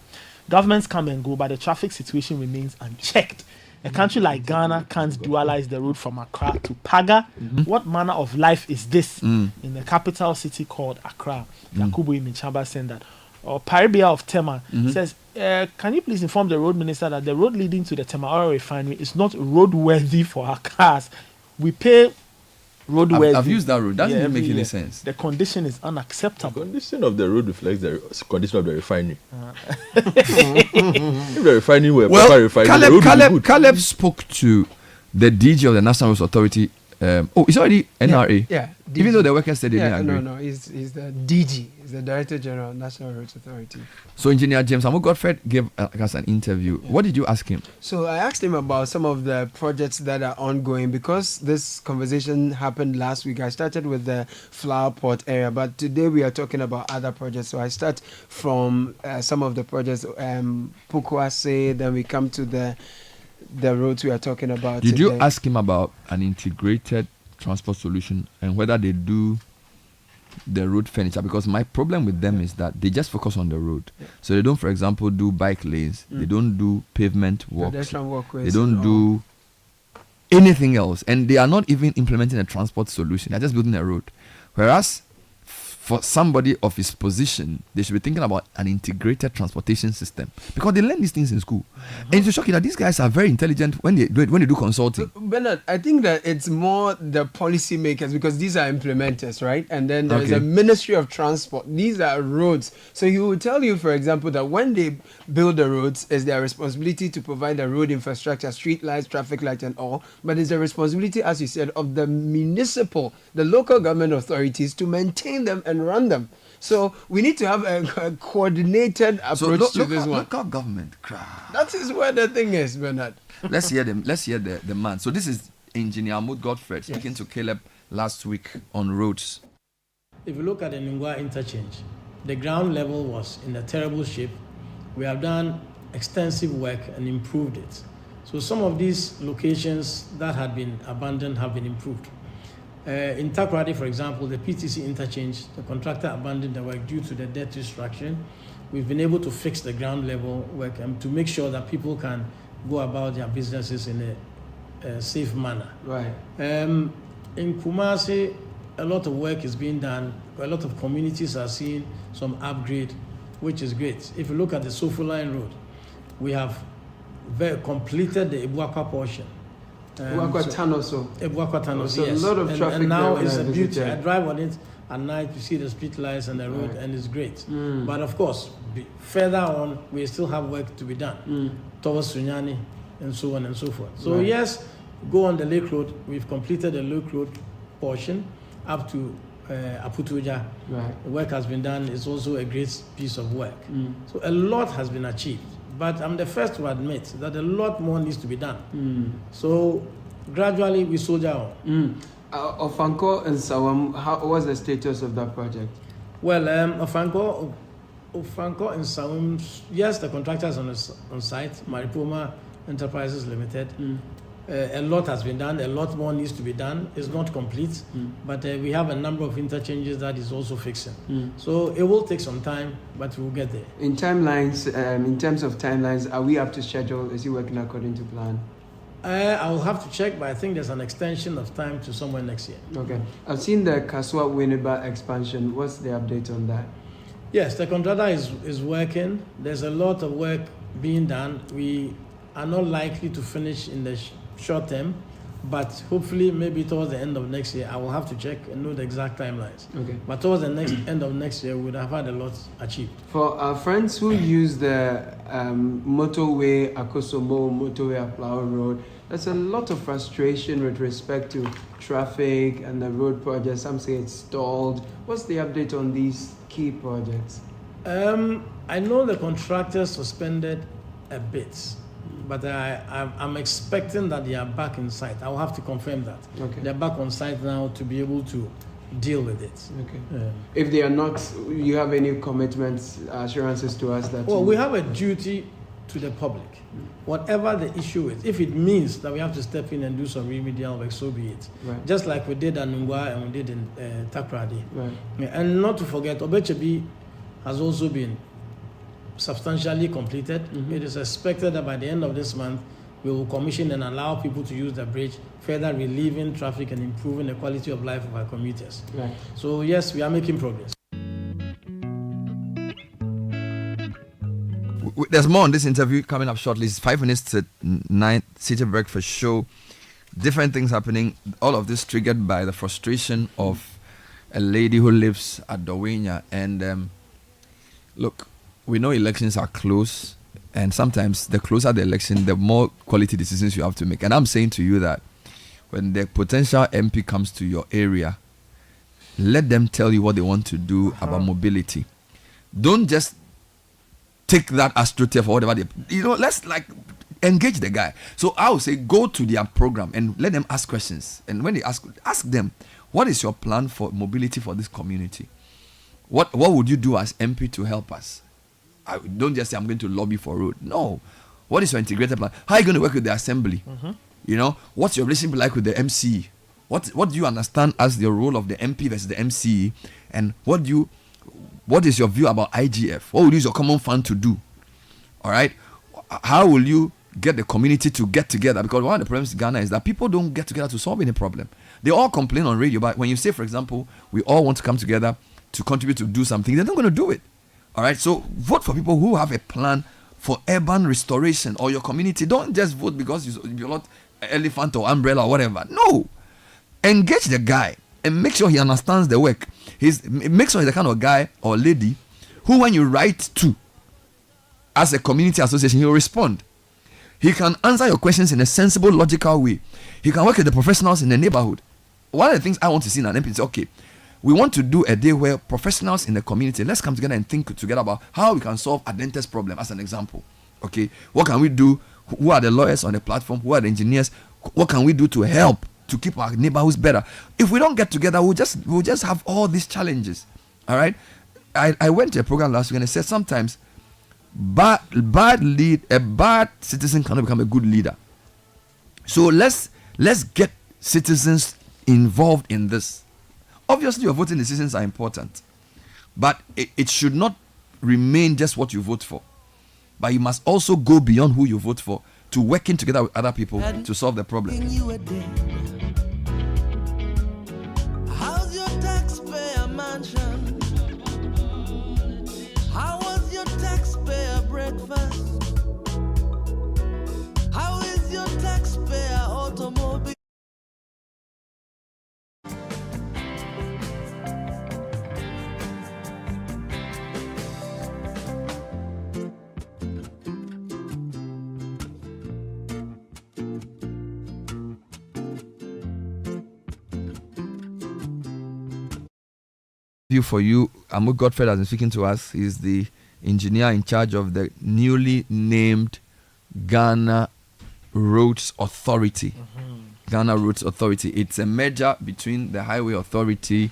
Governments come and go, but the traffic situation remains unchecked. A country like Ghana can't dualize the road from Accra to Paga. What manner of life is this in the capital city called Accra? Yakubu Imichamba saying that. Or Paribia of Tema says, can you please inform the road minister that the road leading to the Tema oil refinery is not roadworthy for our cars? We pay roadworthy. I've used that road. Doesn't every make any year. sense. The condition is unacceptable. The condition of the road reflects the condition of the refinery. If the refinery were proper refinery, the road would be good. Caleb spoke to the DG of the National Roads Authority. It's already NRA. Yeah. Even though the workers said they didn't agree. No. He's the DG. He's the Director General of National Roads Authority. So Engineer James Amu Godfred gave us an interview. What did you ask him? So I asked him about some of the projects that are ongoing because this conversation happened last week. I started with the Flower Port area, but today we are talking about other projects. So I start from some of the projects, Pukwase, then we come to the roads we are talking about. Did you today. ask him about an integrated transport solution and whether they do the road furniture? Because my problem with them is that they just focus on the road. So they don't, for example, do bike lanes. They don't do pavement walks. Pedestrian walkways They don't do anything else. And they are not even implementing a transport solution. They're just building a road. Whereas for somebody of his position, they should be thinking about an integrated transportation system because they learn these things in school. And it's shocking that these guys are very intelligent when they do consulting. Bernard, I think that it's more the policy makers because these are implementers, right? And then there's a Ministry of Transport. These are roads. So he will tell you, for example, that when they build the roads, it's their responsibility to provide the road infrastructure, street lights, traffic lights and all. But it's the responsibility, as you said, of the the local government authorities to maintain them and run them. So we need to have a coordinated approach to this one. Local government. That is where the thing is, Bernard. Let's hear them. Let's hear the man. So this is Engineer Ahmad Godfred speaking to Caleb last week on roads. If you look at the Nungwa interchange, the ground level was in a terrible shape. We have done extensive work and improved it. So some of these locations that had been abandoned have been improved. In Takoradi, for example, the PTC interchange, the contractor abandoned the work due to the debt restructuring. We've been able to fix the ground level work and to make sure that people can go about their businesses in a safe manner. Right. In Kumasi, a lot of work is being done. A lot of communities are seeing some upgrade, which is great. If you look at the Sofu Line Road, we have completed the Ibuakwa portion. Ibuakwa Tunnel, Ibuakwa Tunnel, so yes. a lot of traffic and now there it's a beauty. visited. I drive on it at night, you see the street lights and the road, and it's great. But of course, further on, we still have work to be done towards Sunyani and so on and so forth. So yes, go on the Lake Road. We've completed the Lake Road portion up to Aputuja. The work has been done. It's also a great piece of work. So a lot has been achieved. But I'm the first to admit that a lot more needs to be done. So gradually we soldier on. Ofanko and Sawam, what's the status of that project? Well, Ofanko and Sawam, yes, the contractors on site, Maripoma Enterprises Limited. A lot has been done. A lot more needs to be done. It's not complete, but we have a number of interchanges that is also fixing. So it will take some time, but we'll get there. In timelines, in terms of timelines, are we up to schedule? Is he working according to plan? I will have to check, but I think there's an extension of time to somewhere next year. Okay. I've seen the Kaswa Winneba expansion. What's the update on that? Yes, the contractor is working. There's a lot of work being done. We are not likely to finish in the short term, but hopefully maybe towards the end of next year. I will have to check and know the exact timelines. Okay. But towards the end of next year, we would have had a lot achieved. For our friends who use the motorway Akosomo, motorway Aplau Road, there's a lot of frustration with respect to traffic and the road projects. Some say it's stalled. What's the update on these key projects? I know the contractors suspended a bit, but I'm expecting that they are back in site. I'll have to confirm that. Okay. They're back on site now to be able to deal with it. Okay. If they are not, you have any commitments, assurances to us that? Well, we have a duty to the public. Whatever the issue is, if it means that we have to step in and do some remedial work, so be it. Right. Just like we did at Nungwa and we did in Takradi. Right. And not to forget, Obechebi has also been substantially completed. It is expected that by the end of this month, we will commission and allow people to use the bridge, further relieving traffic and improving the quality of life of our commuters. Right. So yes, we are making progress. There's more on this interview coming up shortly. It's 5 minutes to 9, Citi Breakfast Show. Different things happening. All of this triggered by the frustration of a lady who lives at Dawenya. And look, we know elections are close. And sometimes the closer the election, the more quality decisions you have to make. And I'm saying to you that when the potential MP comes to your area, let them tell you what they want to do about mobility. Don't just take that AstroTurf or whatever let's engage the guy. So I would say go to their program and let them ask questions. And when they ask them, what is your plan for mobility for this community? What would you do as MP to help us? Don't just say I'm going to lobby for road. No. What is your integrated plan? How are you going to work with the assembly? What's your relationship like with the MCE? What do you understand as the role of the MP versus the MCE? And what is your view about IGF? What will you use your common fund to do? All right. How will you get the community to get together? Because one of the problems in Ghana is that people don't get together to solve any problem. They all complain on radio, but when you say, for example, we all want to come together to contribute to do something, they're not going to do it. All right. So vote for people who have a plan for urban restoration or your community. Don't just vote because you're not elephant or umbrella or whatever. No. Engage the guy and make sure he understands the work. Make sure he's the kind of guy or lady who, when you write to as a community association, he'll respond. He can answer your questions in a sensible, logical way. He can work with the professionals in the neighborhood. One of the things I want to see in an MP is, okay, we want to do a day where professionals in the community, let's come together and think together about how we can solve Adent's problem, as an example. Okay, what can we do? Who are the lawyers on the platform? Who are the engineers? What can we do to help to keep our neighborhoods better? If we don't get together, we'll just have all these challenges. All right. I went to a program last week and I said sometimes a bad citizen cannot become a good leader. So let's get citizens involved in this. Obviously, your voting decisions are important, but it should not remain just what you vote for. But you must also go beyond who you vote for to working together with other people to solve the problem. How's your taxpayer mansion? How was your taxpayer breakfast? How is your taxpayer automobile? For you, Amu Godfred has been speaking to us. He's the engineer in charge of the newly named Ghana Roads Authority. Ghana Roads Authority. It's a merger between the Highway Authority,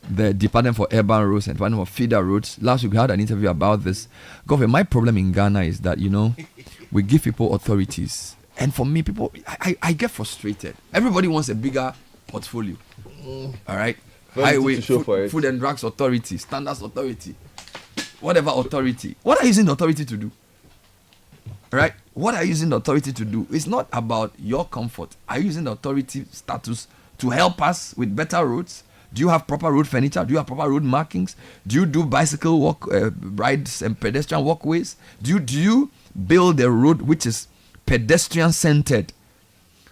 the Department for Urban Roads, and Department for Feeder Roads. Last week we had an interview about this. Godfred, my problem in Ghana is that, we give people authorities. And for me, I get frustrated. Everybody wants a bigger portfolio. All right? Highway, food and Drugs Authority, Standards Authority, whatever authority. What are you using the authority to do? Right? What are you using the authority to do? It's not about your comfort. Are you using the authority status to help us with better roads? Do you have proper road furniture? Do you have proper road markings? Do you do bicycle walk rides and pedestrian walkways? Do you build a road which is pedestrian centered?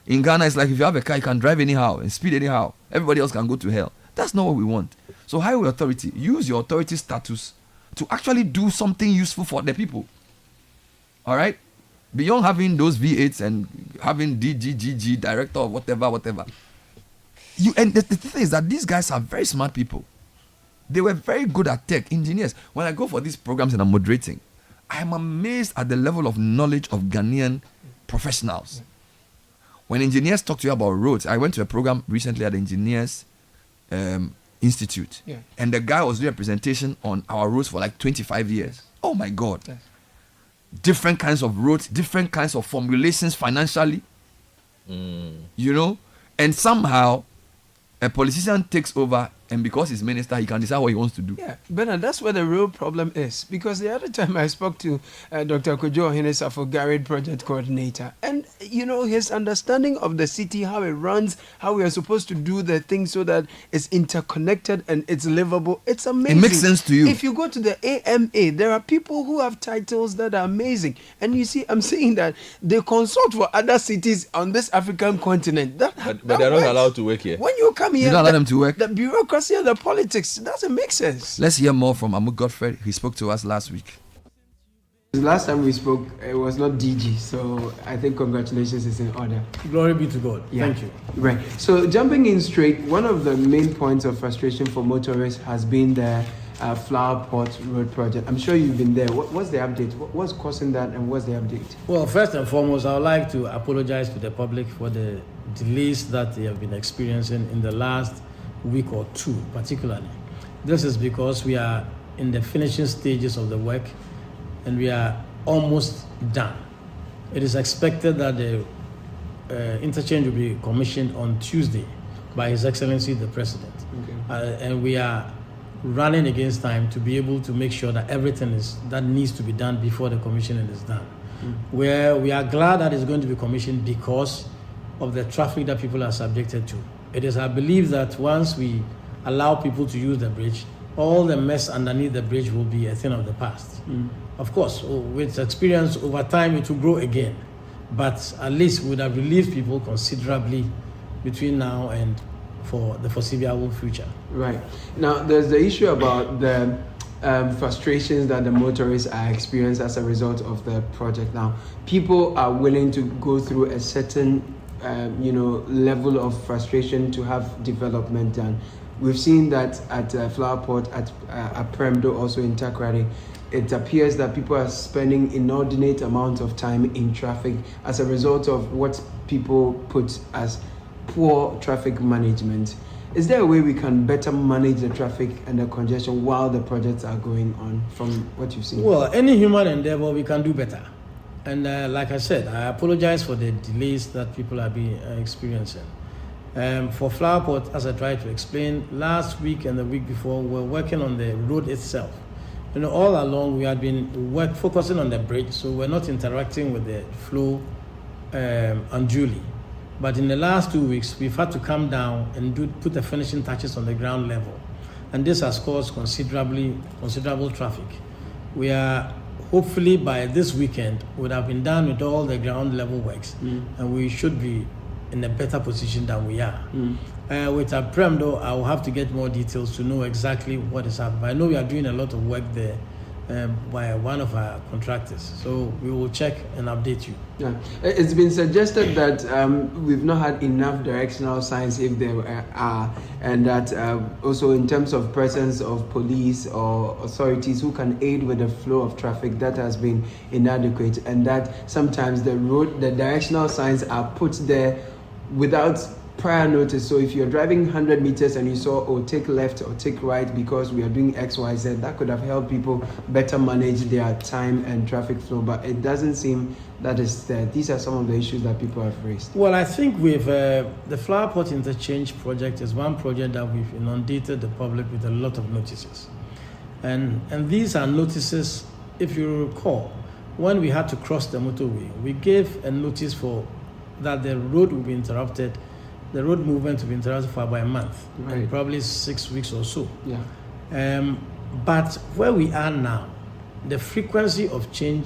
In Ghana, it's like if you have a car, you can drive anyhow and speed anyhow. Everybody else can go to hell. That's not what we want. So Highway Authority, use your authority status to actually do something useful for the people. All right? Beyond having those V8s and having DGGG, director of whatever. And the thing is that these guys are very smart people. They were very good at tech, engineers. When I go for these programs and I'm moderating, I am amazed at the level of knowledge of Ghanaian professionals. When engineers talk to you about roads, I went to a program recently at the Engineers Institute, and the guy was doing a presentation on our roads for like 25 years. Oh my God. Yes. Different kinds of roads, different kinds of formulations financially, and somehow a politician takes over And because he's minister, he can decide what he wants to do. Yeah, Bernard, that's where the real problem is. Because the other time I spoke to Dr. Kojo Hinesafo, Garrett project coordinator, and his understanding of the city, how it runs, how we are supposed to do the things so that it's interconnected and it's livable. It's amazing. It makes sense to you. If you go to the AMA, there are people who have titles that are amazing. And you see, I'm saying that they consult for other cities on this African continent. But they're not allowed to work here. When you come here, you don't allow them to work. The bureaucracy and the politics doesn't make sense. Let's hear more from Amuk Godfrey. He spoke to us last week. The last time we spoke, it was not DG, so I think congratulations is in order. Glory be to God. Yeah. Thank you. Right. So jumping in straight, one of the main points of frustration for motorists has been the Flower Pot Road project. I'm sure you've been there. What's the update? What's causing that, and what's the update? Well, first and foremost, I would like to apologize to the public for the delays that they have been experiencing in the last week or two, particularly. This is because we are in the finishing stages of the work and we are almost done. It is expected that the interchange will be commissioned on Tuesday by His Excellency the President. Okay. And we are running against time to be able to make sure that everything that needs to be done before the commissioning is done. Where we are glad that it's going to be commissioned because of the traffic that people are subjected to. It is our belief that once we allow people to use the bridge, all the mess underneath the bridge will be a thing of the past. Of course, with experience over time, it will grow again. But at least we would have relieved people considerably between now and for the foreseeable future. Right. Now, there's the issue about the frustrations that the motorists are experiencing as a result of the project. Now, people are willing to go through a certain level of frustration to have development done. We've seen that at Flower Pot, at Premdo, also in Takrady. It appears that people are spending inordinate amounts of time in traffic as a result of what people put as poor traffic management. Is there a way we can better manage the traffic and the congestion while the projects are going on, from what you've seen? Well, any human endeavor, we can do better. And like I said, I apologize for the delays that people have been experiencing. For Flower Pot, as I tried to explain, last week and the week before, we're working on the road itself. All along we had been focusing on the bridge, so we're not interacting with the flow unduly. But in the last 2 weeks, we've had to come down and put the finishing touches on the ground level. And this has caused considerable traffic. We are hopefully by this weekend would have been done with all the ground level works, and we should be in a better position than we are. With our Prem, though, I will have to get more details to know exactly what is happening. I know we are doing a lot of work there by one of our contractors, so we will check and update you. Yeah, it's been suggested that we've not had enough directional signs, if there are, and that also in terms of presence of police or authorities who can aid with the flow of traffic, that has been inadequate, and that sometimes the directional signs are put there without prior notice. So if you're driving 100 meters and you saw, take left or take right because we are doing X, Y, Z, that could have helped people better manage their time and traffic flow. But it doesn't seem that is there. These are some of the issues that people have raised. Well, I think with the Flower Pot Interchange project is one project that we've inundated the public with a lot of notices. And these are notices, if you recall, when we had to cross the motorway, we gave a notice for that the road will be interrupted. The road movement will be interrupted for about a month, and probably 6 weeks or so. Yeah. But where we are now, the frequency of change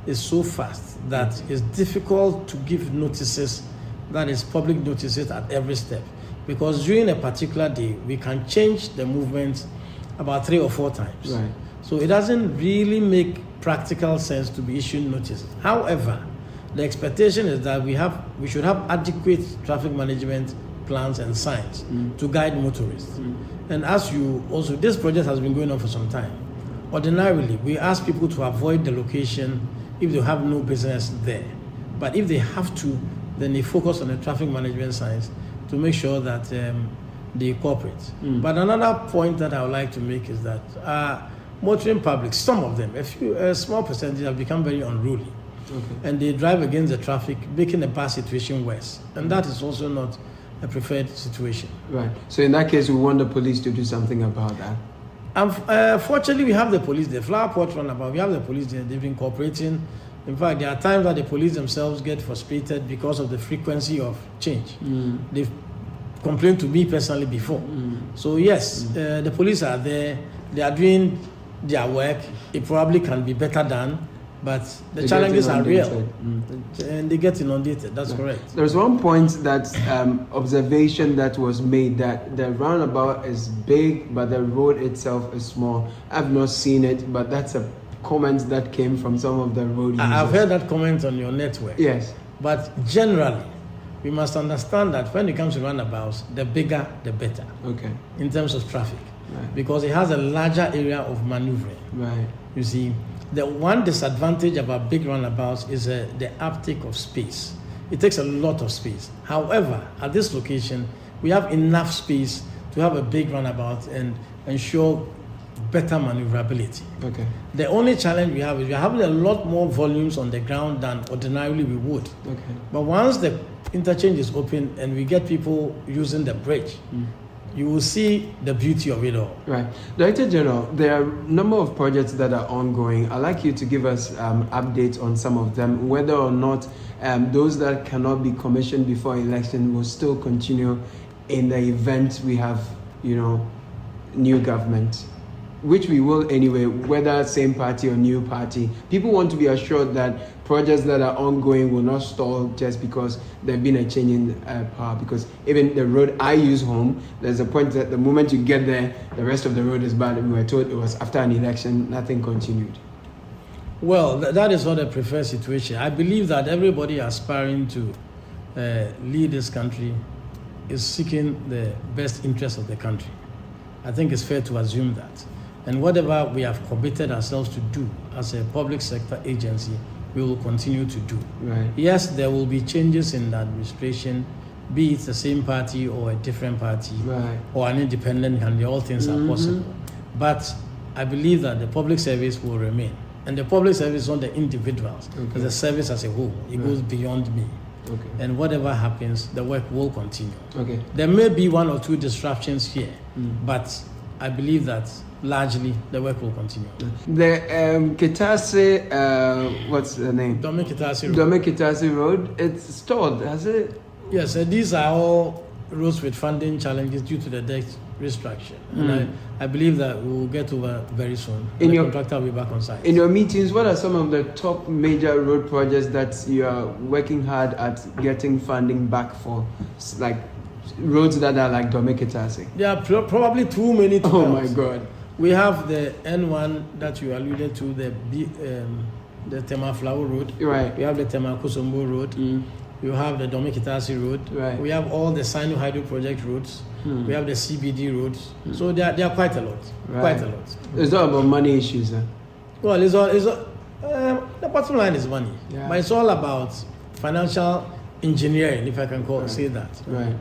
is so fast that it's difficult to give notices, that is public notices at every step. Because during a particular day, we can change the movement about 3 or 4 times. Right. So it doesn't really make practical sense to be issuing notices. However, the expectation is that we should have adequate traffic management plans and signs to guide motorists. And as this project has been going on for some time. Ordinarily, we ask people to avoid the location if they have no business there. But if they have to, then they focus on the traffic management signs to make sure that they cooperate. But another point that I would like to make is that motoring public, some of them, a small percentage, have become very unruly. And they drive against the traffic, making the bad situation worse. And that is also not a preferred situation. Right. So in that case, we want the police to do something about that. Fortunately, we have the police, the Flower Pot Runabout. We have the police there. They've been cooperating. In fact, there are times that the police themselves get frustrated because of the frequency of change. They've complained to me personally before. So yes, the police are there. They are doing their work. It probably can be better done, but the challenges are real, and they get inundated. That's correct. There's one point that observation that was made that the roundabout is big, but the road itself is small. I've not seen it, but that's a comment that came from some of the road users. I've heard that comment on your network. Yes. But generally, we must understand that when it comes to roundabouts, the bigger, the better. Okay. In terms of traffic. Right. Because it has a larger area of maneuvering. Right. You see, the one disadvantage about big roundabouts is the uptake of space. It takes a lot of space. However, at this location, we have enough space to have a big roundabout and ensure better maneuverability. Okay. The only challenge we have is we're having a lot more volumes on the ground than ordinarily we would. Okay. But once the interchange is open and we get people using the bridge, you will see the beauty of it all. Right. Director General, there are a number of projects that are ongoing. I'd like you to give us updates on some of them, whether or not those that cannot be commissioned before election will still continue in the event we have, new government, which we will anyway, whether same party or new party. People want to be assured that projects that are ongoing will not stall just because there's been a change in power. Because even the road I use home, there's a point that the moment you get there, the rest of the road is bad. We were told it was after an election, nothing continued. Well, that is not a preferred situation. I believe that everybody aspiring to lead this country is seeking the best interest of the country. I think it's fair to assume that. And whatever we have committed ourselves to do as a public sector agency, we will continue to do. Right. Yes, there will be changes in the administration, be it the same party or a different party, right, or an independent candidate. All things are possible. But I believe that the public service will remain. And the public service is not the individuals, it's the service as a whole. It goes beyond me. Okay. And whatever happens, the work will continue. Okay. There may be one or two disruptions here, but I believe that largely the work will continue. The Kitase, what's the name? Dome Kitase Road. Dome Kitase Road, it's stalled, has it? Yes, these are all roads with funding challenges due to the debt restructure. And I believe that we will get over very soon. The contractor will be back on site. In your meetings, what are some of the top major road projects that you are working hard at getting funding back for? Like roads that are like Dome Kitase? There are probably too many to count. my God. We have the N1 that you alluded to, the Tema Flower Road. Right. We have the Tema Kosombo Road. You have the Dome Kitase Road. Right. We have all the Sino Hydro Project roads. We have the CBD roads. So there are quite a lot. Right. Quite a lot. It's not about money issues, huh? Well, the bottom line is money. Yeah. But it's all about financial engineering, if I can say that. Right.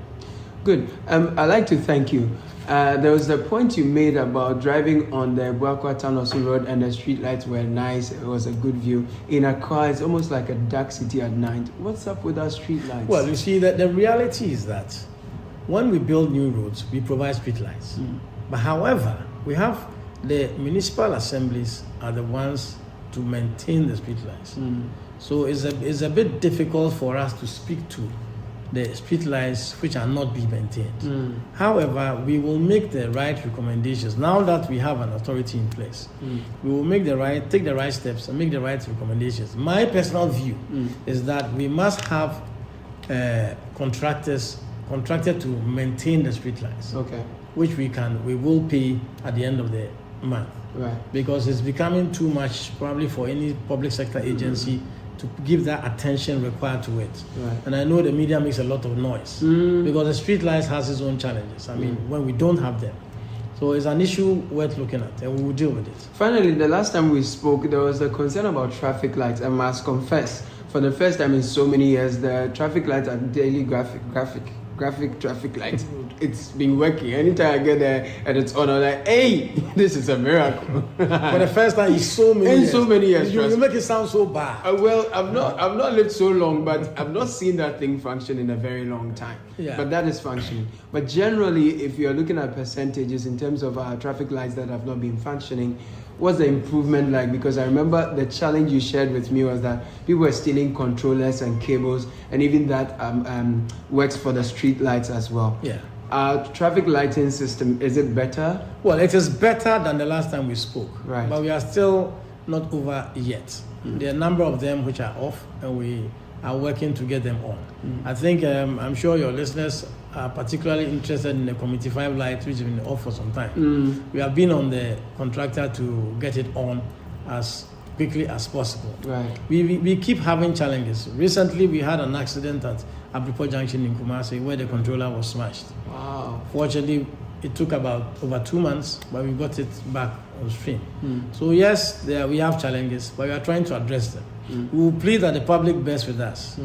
Good. I'd like to thank you. There was the point you made about driving on the Buakwa Tanosu Road and the street lights were nice. It was a good view. In Accra, it's almost like a dark city at night. What's up with our street lights? Well, you see, that the reality is that when we build new roads, we provide street lights. But however, we have the municipal assemblies are the ones to maintain the street lights. So it's a bit difficult for us to speak to the street lights which are not being maintained. However, we will make the right recommendations. Now that we have an authority in place, we will take the right steps and make the right recommendations. My personal view is that we must have contracted to maintain the street lights. Okay. Which we will pay at the end of the month. Right. Because it's becoming too much probably for any public sector agency to give that attention required to it. Right. And I know the media makes a lot of noise because the street lights has its own challenges. I mean, when we don't have them. So it's an issue worth looking at and we will deal with it. Finally, the last time we spoke, there was a concern about traffic lights. I must confess, for the first time in so many years, the traffic lights are daily graphic traffic lights. it's been working. Anytime I get there and it's on, I'm like, hey, this is a miracle. For the first time in so many years. So many years. You make it sound so bad. Well, I've not lived so long, but I've not seen that thing function in a very long time. Yeah. But that is functioning. But generally, if you're looking at percentages in terms of traffic lights that have not been functioning, what's the improvement like? Because I remember the challenge you shared with me was that people were stealing controllers and cables, and even that works for the street lights as well. Yeah. Our traffic lighting system, is it better? Well, it is better than the last time we spoke. Right. But we are still not over yet. There are a number of them which are off, and we are working to get them on. I think I'm sure your listeners are particularly interested in the Committee 5 light, which has been off for some time. We have been on the contractor to get it on as quickly as possible. Right. We keep having challenges. Recently, we had an accident at Abripo Junction in Kumasi where the controller was smashed. Wow. Fortunately, it took about over 2 months, but we got it back on stream. So yes, we have challenges, but we are trying to address them. We will plead that the public bears with us.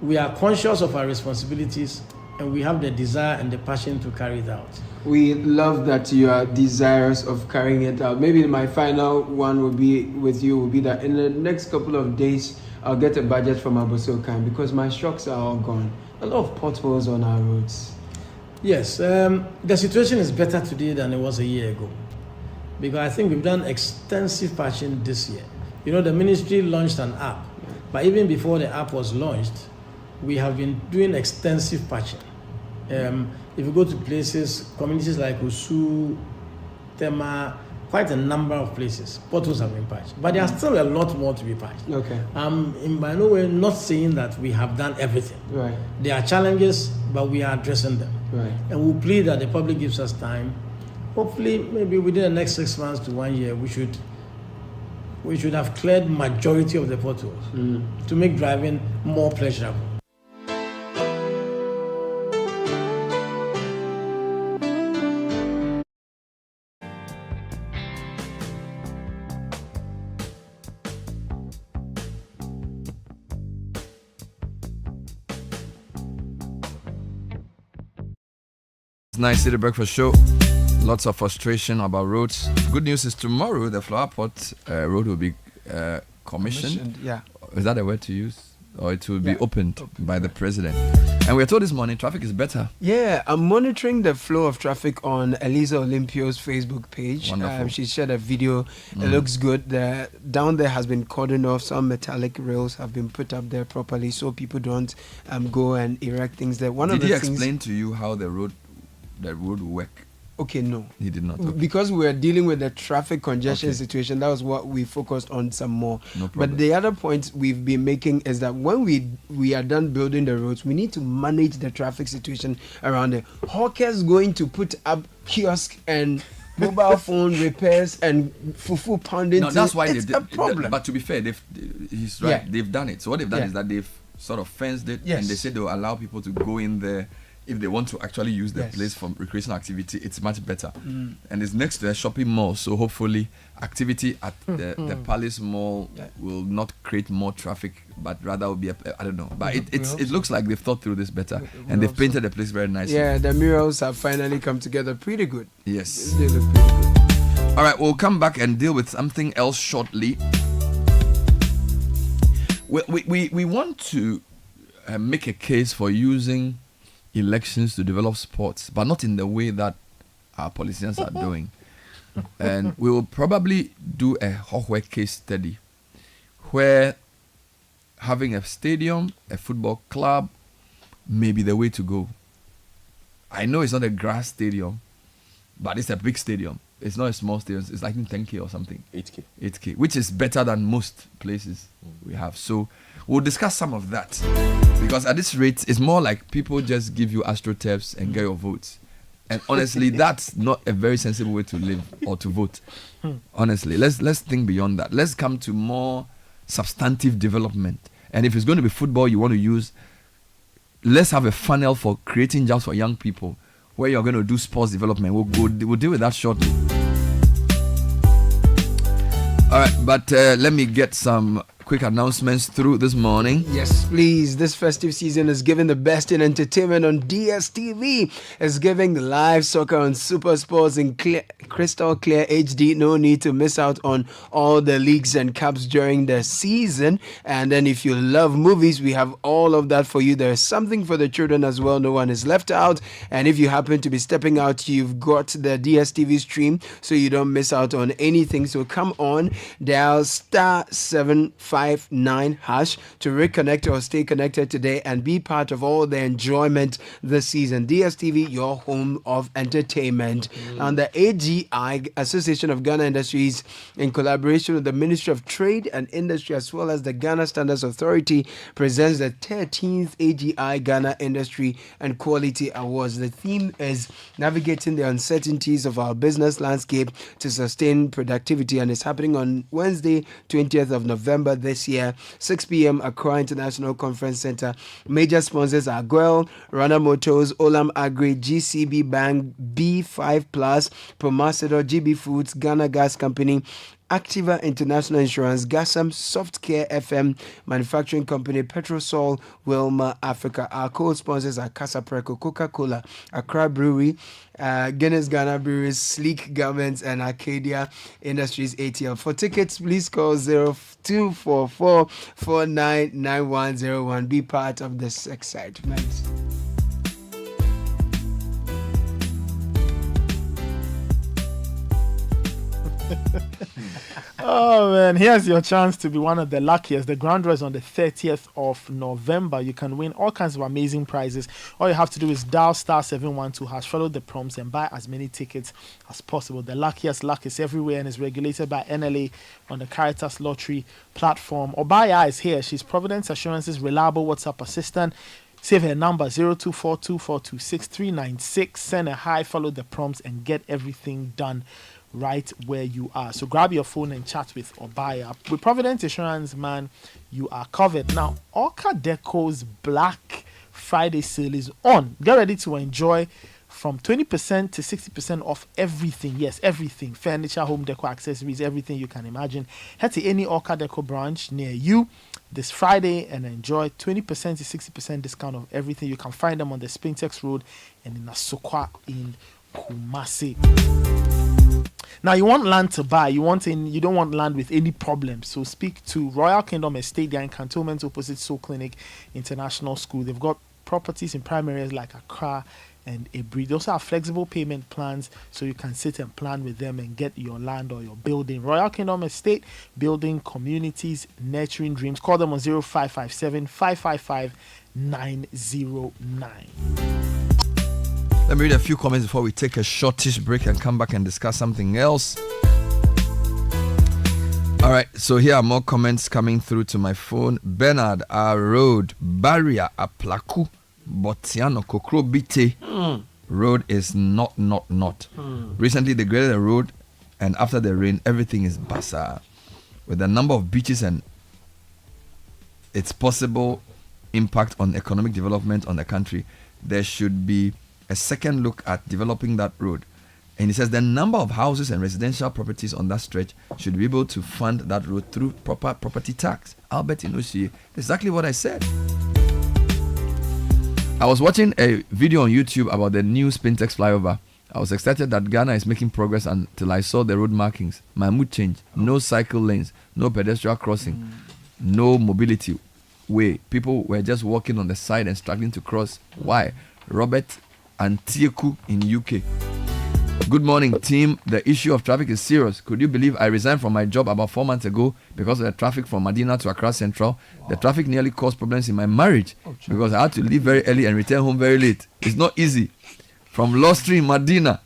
We are conscious of our responsibilities, and we have the desire and the passion to carry it out. We love that you are desirous of carrying it out. Maybe my final one will be that in the next couple of days, I'll get a budget from Abosokan because my shocks are all gone. A lot of potholes on our roads. Yes, the situation is better today than it was a year ago, because I think we've done extensive patching this year. You know, the ministry launched an app, but even before the app was launched, we have been doing extensive patching. If you go to places, communities like Usu, Tema, quite a number of places, potholes have been patched. But there are still a lot more to be patched. Okay. In by no way not saying that we have done everything. Right. There are challenges, but we are addressing them. Right. And we plead that the public gives us time. Hopefully, maybe within the next 6 months to 1 year, we should have cleared majority of the potholes to make driving more pleasurable. Nice Citi Breakfast Show. Lots of frustration about roads. Good news is tomorrow the Flower Pot road will be commissioned. Yeah. Is that a word to use? Or it will be opened by the president. And we are told this morning traffic is better. Yeah, I'm monitoring the flow of traffic on Eliza Olimpio's Facebook page. She shared a video. It looks good. Down there has been cordoned off. Some metallic rails have been put up there properly so people don't go and erect things there. Did he explain to you how the road will work? Okay, no. He did not. Okay. Because we were dealing with the traffic congestion situation, that was what we focused on some more. No problem. But the other point we've been making is that when we are done building the roads, we need to manage the traffic situation around there. Hawkers going to put up kiosk and mobile phone repairs and fufu pounding. No, that's why it's a problem. But to be fair, he's right. Yeah. They've done it. So what they've done is that they've sort of fenced it, and they said they'll allow people to go in there. If they want to actually use the place for recreational activity, it's much better. And it's next to a shopping mall, so hopefully activity at the Palace Mall will not create more traffic, but rather will be I don't know. But it looks like they've thought through this better, and they've painted the place very nicely. Yeah, the murals have finally come together pretty good. Yes. They look pretty good. All right, we'll come back and deal with something else shortly. We want to make a case for using elections to develop sports, but not in the way that our politicians are doing. And we will probably do a Hohwe case study where having a stadium, a football club, may be the way to go. I know it's not a grass stadium, but it's a big stadium. It's not a small stadium. It's like 10K or something. 8K, which is better than most places we have. So we'll discuss some of that, because at this rate, it's more like people just give you AstroTurfs and get your votes. And honestly, that's not a very sensible way to live or to vote. Honestly, let's think beyond that. Let's come to more substantive development. And if it's going to be football you want to use, let's have a funnel for creating jobs for young people where you're going to do sports development. We'll deal with that shortly. All right, but let me get some quick announcements through this morning. Yes, please. This festive season is giving the best in entertainment on DSTV. It's giving live soccer on Super Sports in crystal clear HD. No need to miss out on all the leagues and cups during the season. And then if you love movies, we have all of that for you. There's something for the children as well. No one is left out. And if you happen to be stepping out, you've got the DSTV stream so you don't miss out on anything. So come on, dial *759# to reconnect or stay connected today and be part of all the enjoyment this season. DSTV, your home of entertainment. And the AGI, Association of Ghana Industries, in collaboration with the Ministry of Trade and Industry as well as the Ghana Standards Authority, presents the 13th AGI Ghana Industry and Quality Awards. The theme is navigating the uncertainties of our business landscape to sustain productivity, and it's happening on Wednesday, 20th of November this year, 6 p.m. Accra International Conference Center. Major sponsors are Guel, Rana Motors, Olam Agri, GCB Bank, B5 Plus, Promacedo, GB Foods, Ghana Gas Company, Activa International Insurance, Gasam, Softcare FM, Manufacturing Company, Petrosol, Wilma Africa. Our co-sponsors are Casa Preco, Coca-Cola, Accra Brewery, Guinness Ghana Breweries, Sleek Garments, and Arcadia Industries ATL. For tickets, please call 0244-499101. Be part of this excitement. Oh man, here's your chance to be one of the luckiest. The grand draw is on the 30th of November. You can win all kinds of amazing prizes. All you have to do is dial *712#, follow the prompts, and buy as many tickets as possible. The luckiest luck is everywhere and is regulated by NLA on the Caritas Lottery platform. Obaya is here. She's Providence Assurance's reliable WhatsApp assistant. Save her number 0242426396. Send a hi, follow the prompts, and get everything done right where you are. So grab your phone and chat with Obaya. With Providence Insurance, man, you are covered. Now, Orca Deco's Black Friday sale is on. Get ready to enjoy from 20% to 60% off everything. Yes, everything. Furniture, home decor, accessories, everything you can imagine. Head to any Orca Deco branch near you this Friday and enjoy 20% to 60% discount of everything. You can find them on the Spintex Road and in Asokwa in Kumasi. Now, you want land to buy. You don't want land with any problems. So speak to Royal Kingdom Estate. They're in Cantonment opposite Soul Clinic International School. They've got properties in prime areas like Accra and Ebri. They also have flexible payment plans, so you can sit and plan with them and get your land or your building. Royal Kingdom Estate, building communities, nurturing dreams. Call them on 0557 555 909. Let me read a few comments before we take a shortish break and come back and discuss something else. All right, so here are more comments coming through to my phone. Bernard, our road, barrier, Aplaku, Botiano, Kokrobite. Road is not. Recently, they graded the road, and after the rain, everything is basa. With the number of beaches and its possible impact on economic development on the country, there should be a second look at developing that road. And he says the number of houses and residential properties on that stretch should be able to fund that road through proper property tax. Albert Inoshi, exactly what I said. I was watching a video on YouTube about the new Spintex flyover. I was excited that Ghana is making progress until I saw the road markings. My mood changed. No cycle lanes, no pedestrian crossing, no mobility way. People were just walking on the side and struggling to cross. Why? Robert Antieku in UK. Good morning, team. The issue of traffic is serious. Could you believe I resigned from my job about 4 months ago because of the traffic from Medina to Accra Central? Wow. The traffic nearly caused problems in my marriage because I had to leave very early and return home very late. It's not easy. From Law Street, Medina.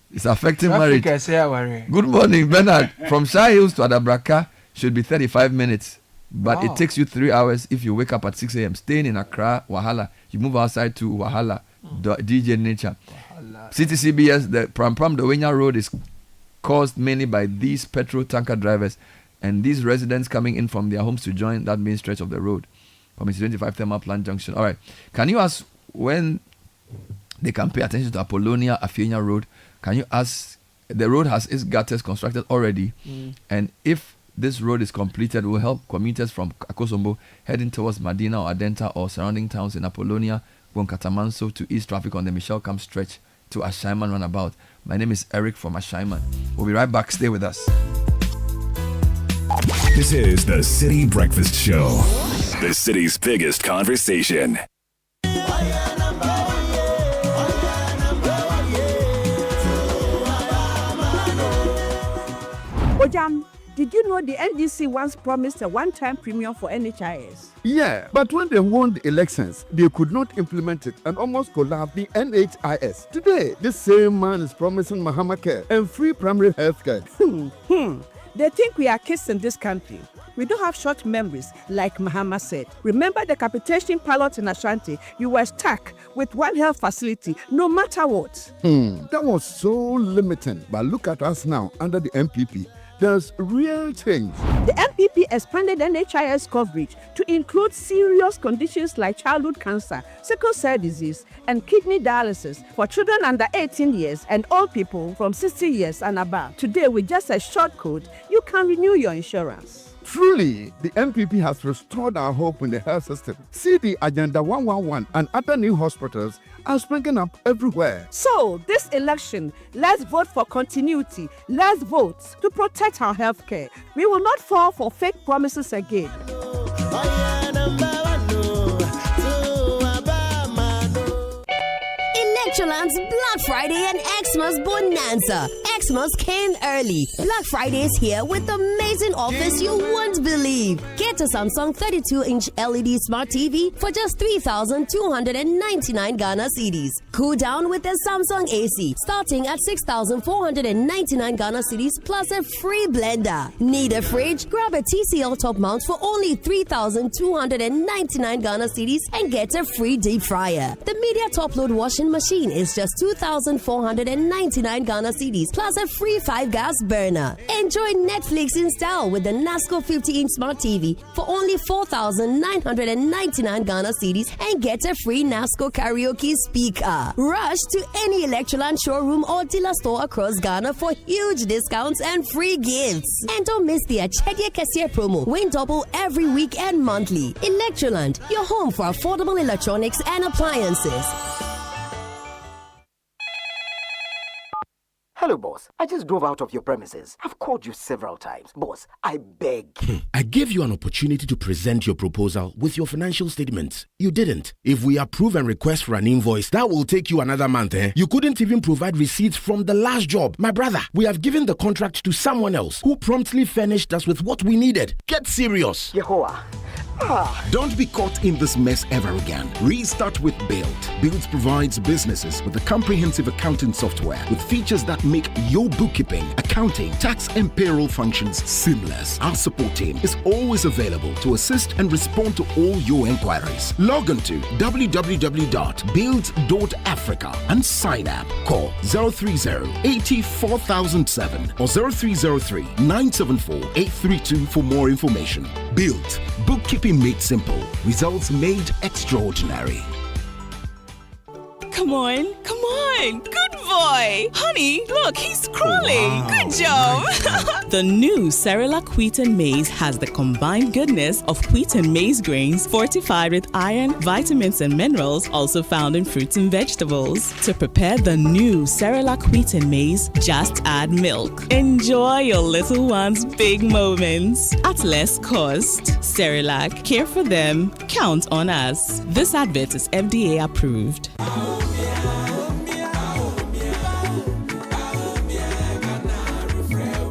It's affecting marriage. Good morning, Bernard. From Shire Hills to Adabraka should be 35 minutes. But it takes you 3 hours if you wake up at 6 a.m. Staying in Accra, Wahala. You move outside to Wahala. DJ Nature. City CBS, the Pram Dowenya Road is caused mainly by these petrol tanker drivers and these residents coming in from their homes to join that main stretch of the road from 25 Thermal Plant Junction. All right. Can you ask when they can pay attention to Apollonia Afienya Road? Can you ask, the road has its gutters constructed already, and if this road is completed, will help commuters from Akosombo heading towards Medina or Adenta or surrounding towns in Apollonia, Katamanso to ease traffic on the Michelle Camp stretch to Ashaiman roundabout. My name is Eric from Ashaiman. We'll be right back. Stay with us. This is the Citi Breakfast Show, the city's biggest conversation. Ojam, did you know the NDC once promised a one-time premium for NHIS? Yeah, but when they won the elections, they could not implement it and almost collapsed the NHIS. Today, this same man is promising Mahama Care and free primary health care. They think we are kids in this country. We don't have short memories, like Mahama said. Remember the capitation pilot in Ashanti? You were stuck with one health facility, no matter what. That was so limiting. But look at us now under the MPP. There's real change. The MPP expanded NHIS coverage to include serious conditions like childhood cancer, sickle cell disease, and kidney dialysis for children under 18 years and old people from 60 years and above. Today, with just a short code, you can renew your insurance. Truly, the MPP has restored our hope in the health system. See, the Agenda 111 and other new hospitals are springing up everywhere. So, this election, let's vote for continuity. Let's vote to protect our healthcare. We will not fall for fake promises again. Electroland's Black Friday and Xmas Bonanza. Xmas came early. Black Friday is here with amazing offers you won't believe. Get a Samsung 32-inch LED Smart TV for just 3,299 Ghana cedis. Cool down with a Samsung AC starting at 6,499 Ghana cedis plus a free blender. Need a fridge? Grab a TCL top mount for only 3,299 Ghana cedis and get a free deep fryer. The media top load washing machine is just 2,499 Ghana cedis plus a free 5-gas burner. Enjoy Netflix in style with the NASCO 50-inch Smart TV for only 4,999 Ghana cedis and get a free NASCO karaoke speaker. Rush to any Electroland showroom or dealer store across Ghana for huge discounts and free gifts. And don't miss the Achedie Kessie promo. Win double every week and monthly. Electroland, your home for affordable electronics and appliances. Hello, boss. I just drove out of your premises. I've called you several times. Boss, I beg. I gave you an opportunity to present your proposal with your financial statements. You didn't. If we approve and request for an invoice, that will take you another month, eh? You couldn't even provide receipts from the last job. My brother, we have given the contract to someone else who promptly furnished us with what we needed. Get serious. Yehoah. Don't be caught in this mess ever again. Restart with Build. Build provides businesses with a comprehensive accounting software with features that make your bookkeeping, accounting, tax, and payroll functions seamless. Our support team is always available to assist and respond to all your inquiries. Log on to www.build.africa and sign up. Call 030-80-4007 or 0303-974-832 for more information. Build. Bookkeeping made simple. Results made extraordinary. Come on, come on. Good boy. Honey, look, he's crawling. Wow. Good job. The new Cerelac Wheat and Maize has the combined goodness of wheat and maize grains fortified with iron, vitamins, and minerals also found in fruits and vegetables. To prepare the new Cerelac Wheat and Maize, just add milk. Enjoy your little one's big moments at less cost. Cerelac, care for them, count on us. This advert is FDA approved.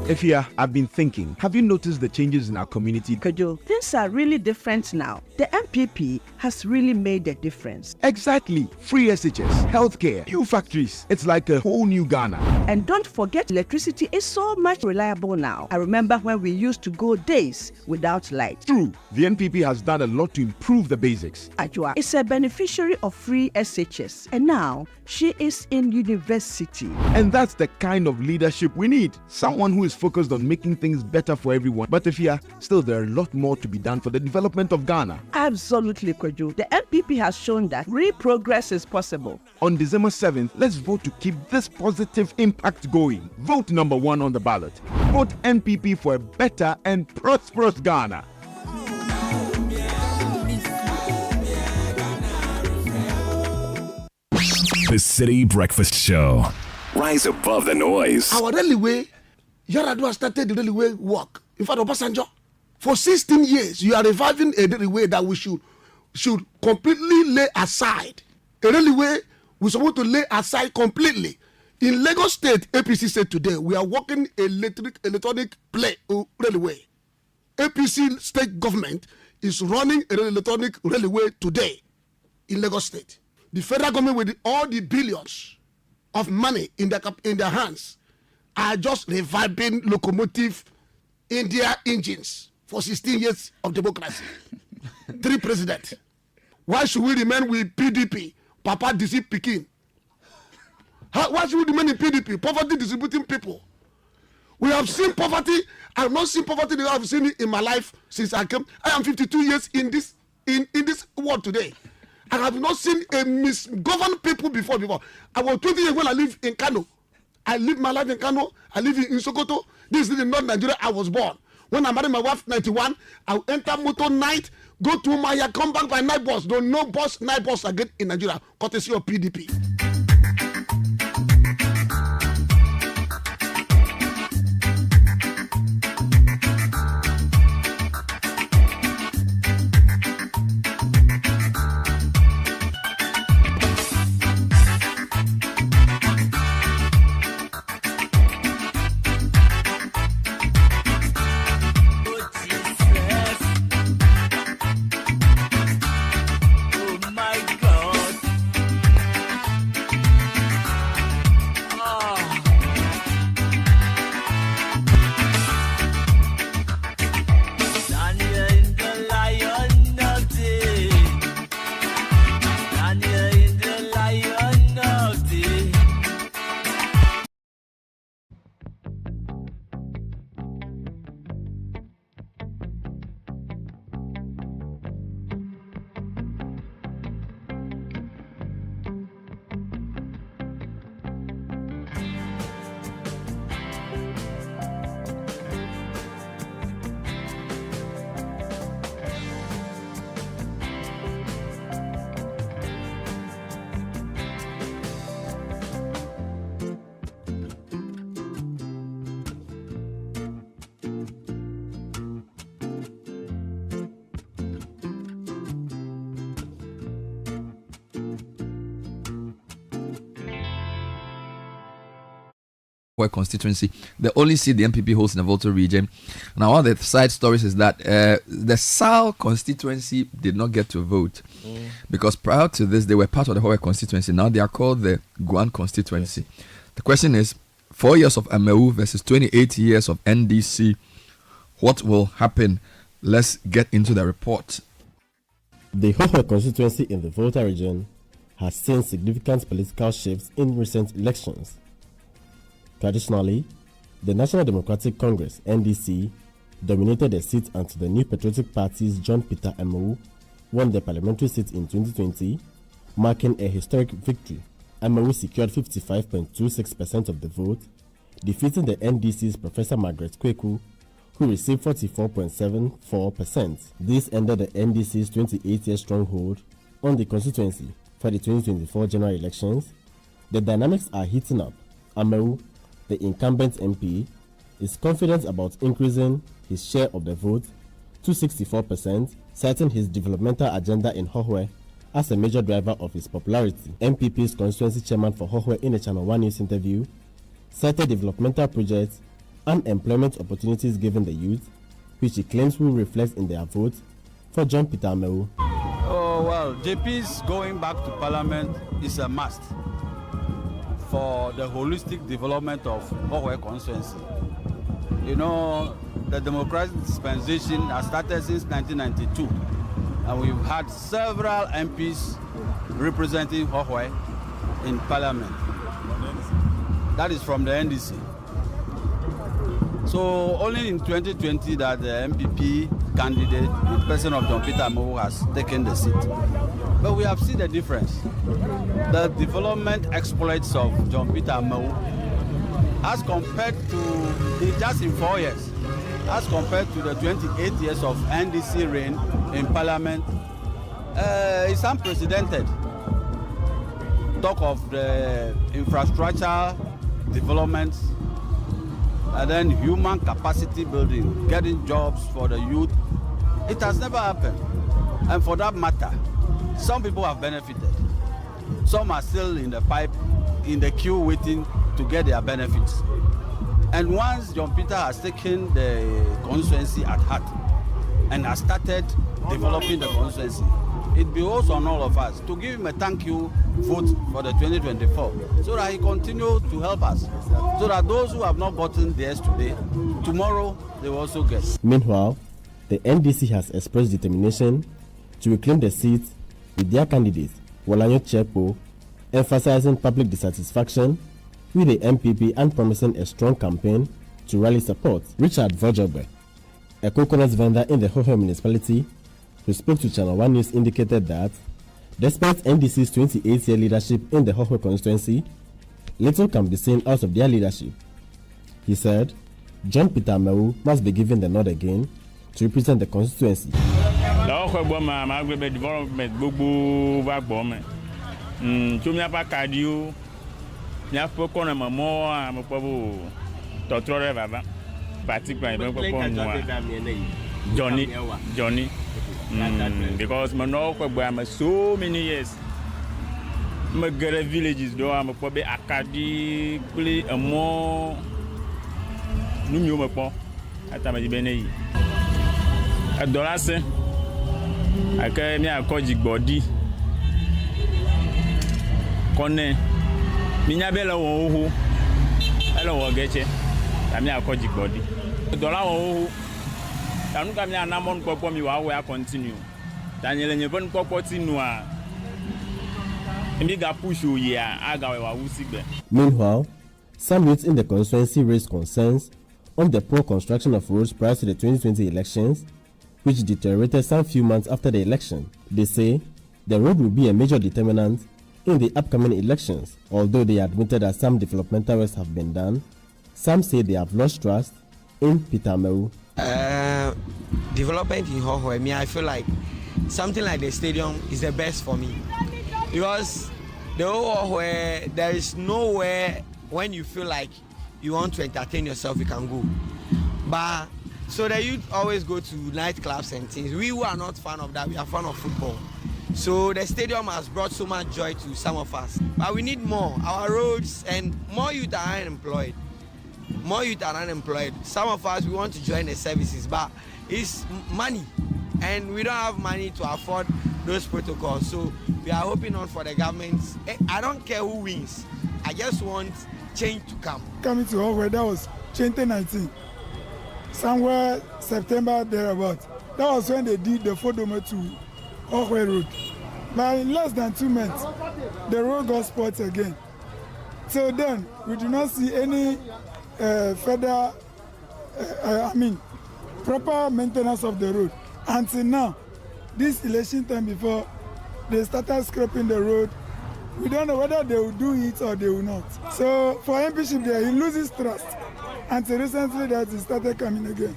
Ifya, I've been thinking, have you noticed the changes in our community? Kojo, things are really different now. The MPP has really made a difference. Exactly. Free SHS, healthcare, new factories. It's like a whole new Ghana. And don't forget, electricity is so much reliable now. I remember when we used to go days without light. True. The NPP has done a lot to improve the basics. Ajua is a beneficiary of free SHS. And now, she is in university. And that's the kind of leadership we need. Someone who is focused on making things better for everyone. But Ifya, still there are a lot more to be done for the development of Ghana. Absolutely, Kojo. The MPP has shown that real progress is possible. On December 7th, let's vote to keep this positive impact going. Vote number 1 on the ballot. Vote NPP for a better and prosperous Ghana. The City Breakfast Show. Rise above the noise. Our railway, Yaradua started the railway work. In fact, Obasanjo, for 16 years, you are reviving a railway that we should completely lay aside. A railway we're supposed to lay aside completely. In Lagos State, APC said today, we are working electronic railway. APC state government is running an electronic railway today in Lagos State. The federal government with all the billions of money in their hands are just reviving locomotive India engines for 16 years of democracy. 3 presidents. Why should we remain with PDP? Papa deceive Pekin. Why should we remain in PDP? Poverty distributing people. We have seen poverty. I have not seen poverty that I have seen it in my life since I came. I am 52 years in this world today. I have not seen a misgoverned people before. I was 20 years when I lived in Kano. I lived my life in Kano. I live in Sokoto. This is in North Nigeria. I was born. When I married my wife, 91, I will enter motor night, go to Maya, come back by night bus. No bus, night bus again in Nigeria. Courtesy of PDP. Constituency, the only seat the MPP holds in the Volta region. Now, one of the side stories is that the Sal constituency did not get to vote because prior to this, they were part of the Howe constituency. Now they are called the Guan constituency. The question is, 4 years of Amewu versus 28 years of NDC. What will happen? Let's get into the report. The Howe constituency in the Volta region has seen significant political shifts in recent elections. Traditionally, the National Democratic Congress (NDC) dominated the seat until the New Patriotic Party's John Peter Amewu won the parliamentary seat in 2020, marking a historic victory. Amewu secured 55.26% of the vote, defeating the NDC's Professor Margaret Kweku, who received 44.74%. This ended the NDC's 28-year stronghold on the constituency for the 2024 general elections. The dynamics are heating up. Amewu, the incumbent MP, is confident about increasing his share of the vote to 64%, citing his developmental agenda in Howe as a major driver of his popularity. MPP's constituency chairman for Howe in a Channel 1 News interview cited developmental projects and employment opportunities given the youth, which he claims will reflect in their vote for John Peter Amewu. Oh, well, JP's going back to Parliament is a must for the holistic development of Howe constituency. You know, the democratic dispensation has started since 1992, and we've had several MPs representing Howe in Parliament. That is from the NDC. So only in 2020 that the MPP candidate, in person of John Peter Amewu, has taken the seat. But we have seen the difference. The development exploits of John Peter Amewu as compared to just in 4 years, as compared to the 28 years of NDC reign in Parliament, it's unprecedented. Talk of the infrastructure developments, and then human capacity building, getting jobs for the youth. It has never happened. And for that matter, some people have benefited. Some are still in the pipe, in the queue waiting to get their benefits. And once John Peter has taken the constituency at heart and has started developing the constituency, it behoves on all of us to give him a thank you vote for the 2024 so that he continues to help us, so that those who have not gotten theirs today, tomorrow they will also get. Meanwhile, the NDC has expressed determination to reclaim the seats with their candidate, Wolanyo Chepo, emphasizing public dissatisfaction with the MPP and promising a strong campaign to rally support. Richard Vojobe, a coconut vendor in the Hohe municipality, who spoke to Channel 1 News, indicated that despite NDC's 28-year leadership in the Hohe constituency, little can be seen out of their leadership. He said John Peter Amewu must be given the nod again to represent the constituency. Johnny. Because my I'm so many years. My villages do I'm probably Akadi, play a more Numu Atamaji Bene. A dollar, I came here a kojic body. Kone Minyabella who hello get you. I'm here a kojic body. A dollar. Kanu kami anamon popo mi wa we continue. Daniel nyebon popo tinua. Emiga push o ya aga we wa wusigbe. Meanwhile, some youths in the constituency raised concerns on the poor construction of roads prior to the 2020 elections, which deteriorated some few months after the election. They say the road will be a major determinant in the upcoming elections. Although they admitted that some developmental works have been done, some say they have lost trust in Peter Amewu. Development in Hohe, I feel like something like the stadium is the best for me, because the whole Hohe, there is nowhere when you feel like you want to entertain yourself, you can go. But so the youth always go to nightclubs and things. We who are not fan of that, we are fan of football. So the stadium has brought so much joy to some of us. But we need more. Our roads and more youth are unemployed. More youth are unemployed. Some of us, we want to join the services, but it's money, and we don't have money to afford those protocols. So we are hoping on for the government. I don't care who wins. I just want change to come. Coming to Hohe, that was 2019. Somewhere September thereabout. That was when they did the Fodome to Hohe Road. But in less than 2 months, the road got spots again. So then, we do not see any further, proper maintenance of the road. Until now, this election time before, they started scraping the road. We don't know whether they will do it or they will not. So for MPship there, he loses trust. Until recently that he started coming again.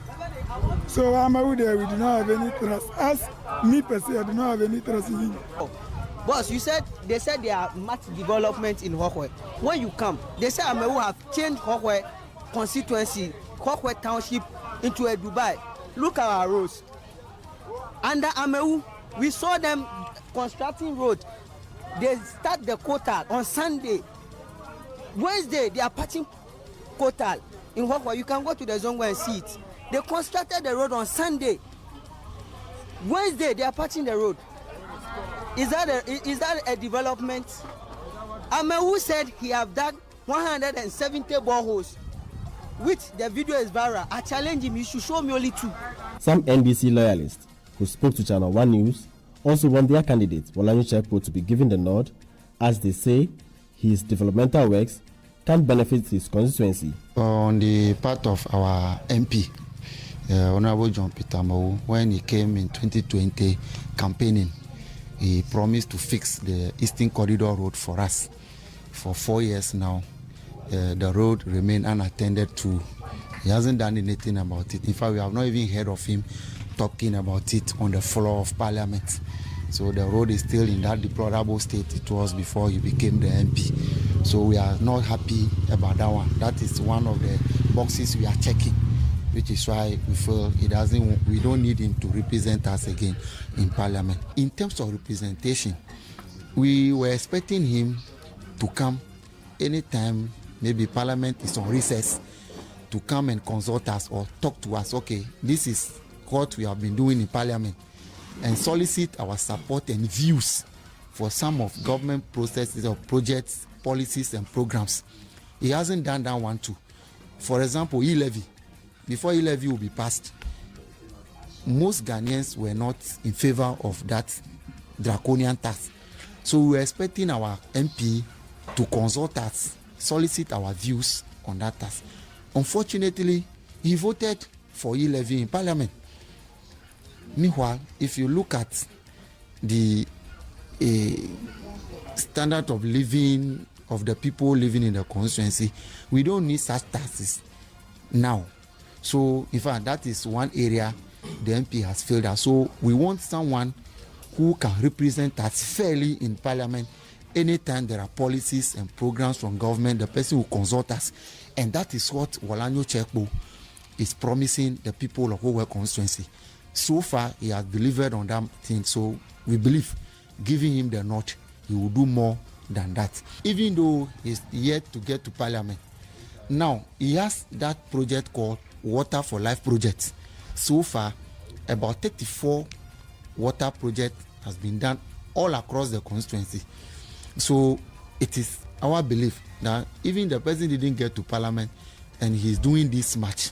So Amewu there, we do not have any trust. As me per se, I do not have any trust in him. Boss, they said there are much development in Hohe. When you come, they say Amewu have changed Hohe constituency, Hohe township into a Dubai. Look at our roads. Under Amewu, we saw them constructing roads. They start the quota on Sunday. Wednesday, they are patching quota in Hohe. You can go to the Zongo and see it. They constructed the road on Sunday. Wednesday, they are patching the road. Is that a development? Amewu said he have done 170 boreholes, which the video is viral. I challenge him, you should show me only 2. Some NDC loyalists who spoke to Channel 1 News also want their candidate, Wolanyo Chepo, to be given the nod, as they say his developmental works can benefit his constituency. On the part of our MP, Honorable John Peter Amewu, when he came in 2020 campaigning, he promised to fix the Eastern Corridor Road for us for 4 years now. the road remain unattended to. He hasn't done anything about it. In fact, we have not even heard of him talking about it on the floor of Parliament. So the road is still in that deplorable state it was before he became the MP. So we are not happy about that one. That is one of the boxes we are checking, which is why we feel we don't need him to represent us again in Parliament. In terms of representation, we were expecting him to come anytime maybe Parliament is on recess, to come and consult us or talk to us. Okay, this is what we have been doing in Parliament, and solicit our support and views for some of government processes or projects, policies and programs. He hasn't done that one too. For example, e-levy. Before e-levy will be passed, most Ghanaians were not in favor of that draconian tax. So we were expecting our MP to consult us, solicit our views on that tax. Unfortunately, he voted for e-levy in Parliament. Meanwhile, if you look at the standard of living of the people living in the constituency, we don't need such taxes now. So, in fact, that is one area the MP has failed us. So, we want someone who can represent us fairly in Parliament. Anytime there are policies and programs from government, the person will consult us. And that is what Walanyo Chekbo is promising the people of Howe constituency. So far, he has delivered on that thing. So we believe, giving him the nod, he will do more than that. Even though he's yet to get to Parliament. Now, he has that project called Water for Life project. So far, about 34 water projects has been done all across the constituency. So it is our belief that even the president didn't get to Parliament and he's doing this much,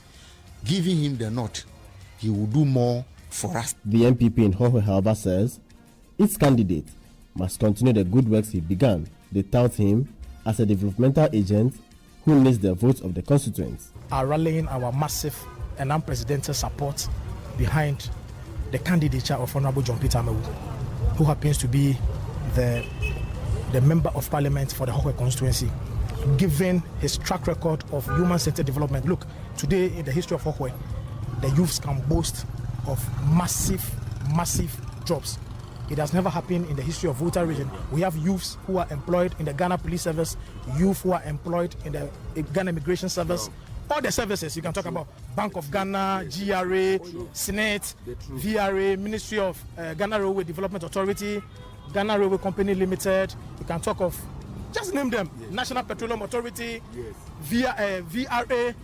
giving him the nod, he will do more for us. The MPP in Hohe, however, says its candidate must continue the good works he began. They tout him as a developmental agent who needs the votes of the constituents. Are rallying our massive and unprecedented support behind the candidature of Honorable John Peter Amewu, who happens to be the member of Parliament for the Hohe constituency, given his track record of human-centered development. Look, today in the history of Hohe, the youths can boast of massive jobs. It has never happened in the history of Volta region. We have youths who are employed in the Ghana Police Service, youth who are employed in the Ghana Immigration Service, all the services you can talk about: Bank of Ghana, GRA, Senate, VRA, Ministry of Ghana Railway Development Authority, Ghana Railway Company Limited. You can talk of, just name them, National Petroleum Authority, VRA.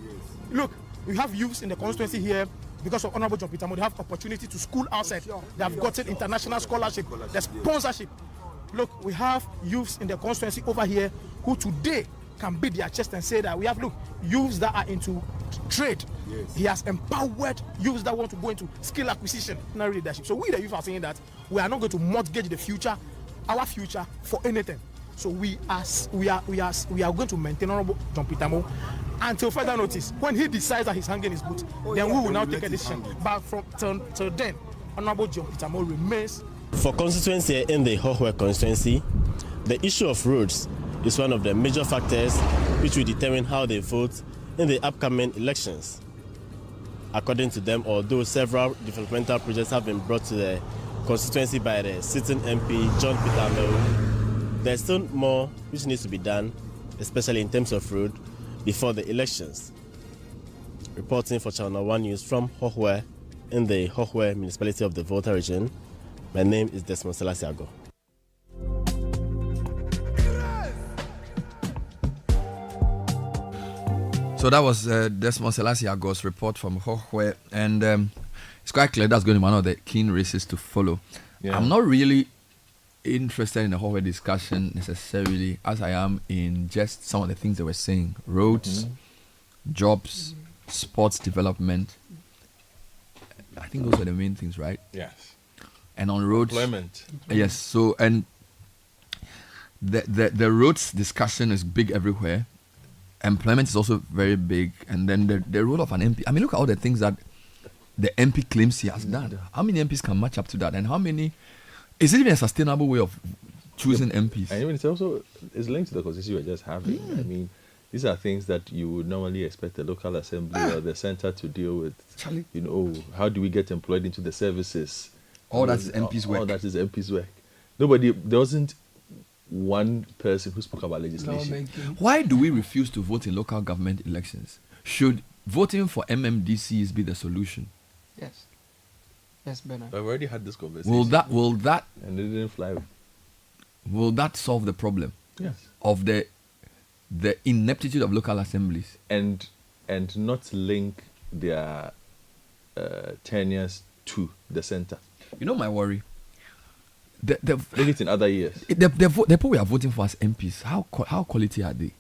Look, we have youths in the constituency here. Because of Honorable John Peter Amewu, they have opportunity to school outside. They have gotten international scholarship, the sponsorship. Look, we have youths in the constituency over here who today can beat their chest and say that we have, look, youths that are into trade. Yes. He has empowered youths that want to go into skill acquisition and leadership. So we, the youth, are saying that we are not going to mortgage the future, our future, for anything. So we are going to maintain Honorable John Peter Amewu until further notice. When he decides that he's hanging his boot, then we will now take a decision. But from till then, Honorable John Peter Amewu remains. For constituency in the Hohe constituency, the issue of roads is one of the major factors which will determine how they vote in the upcoming elections. According to them, although several developmental projects have been brought to the constituency by the sitting MP John Peter Amewu, there's still more which needs to be done, especially in terms of road, before the elections. Reporting for Channel 1 News from Hohe in the Hohe municipality of the Volta region, my name is Desmond Selasiago. So that was Desmond Selasiago's report from Hohe, and it's quite clear that's going to be one of the keen races to follow. Yeah. I'm not really interested in the Hohe discussion necessarily as I am in just some of the things they were saying: roads, jobs, sports development. I think those are the main things, right? Yes. And on roads, employment. Yes. So, and the roads discussion is big everywhere. Employment is also very big, and then the role of an MP. I mean, look at all the things that the MP claims he has done. How many MPs can match up to that, and how many? Is it even a sustainable way of choosing MPs? And even it's linked to the constituency we're just having. I mean, These are things that you would normally expect the local assembly or the center to deal with. Charlie. You know, how do we get employed into the services? All that is MP's work. All that is MP's work. There wasn't one person who spoke about legislation. Why do we refuse to vote in local government elections? Should voting for MMDCs be the solution? Yes. Yes, Bernard. I've already had this conversation. Will that and it didn't fly. Will that solve the problem? Yes. Of the ineptitude of local assemblies and not link their tenures to the center. You know my worry. Link it in other years. The people we are voting for as MPs, how quality are they?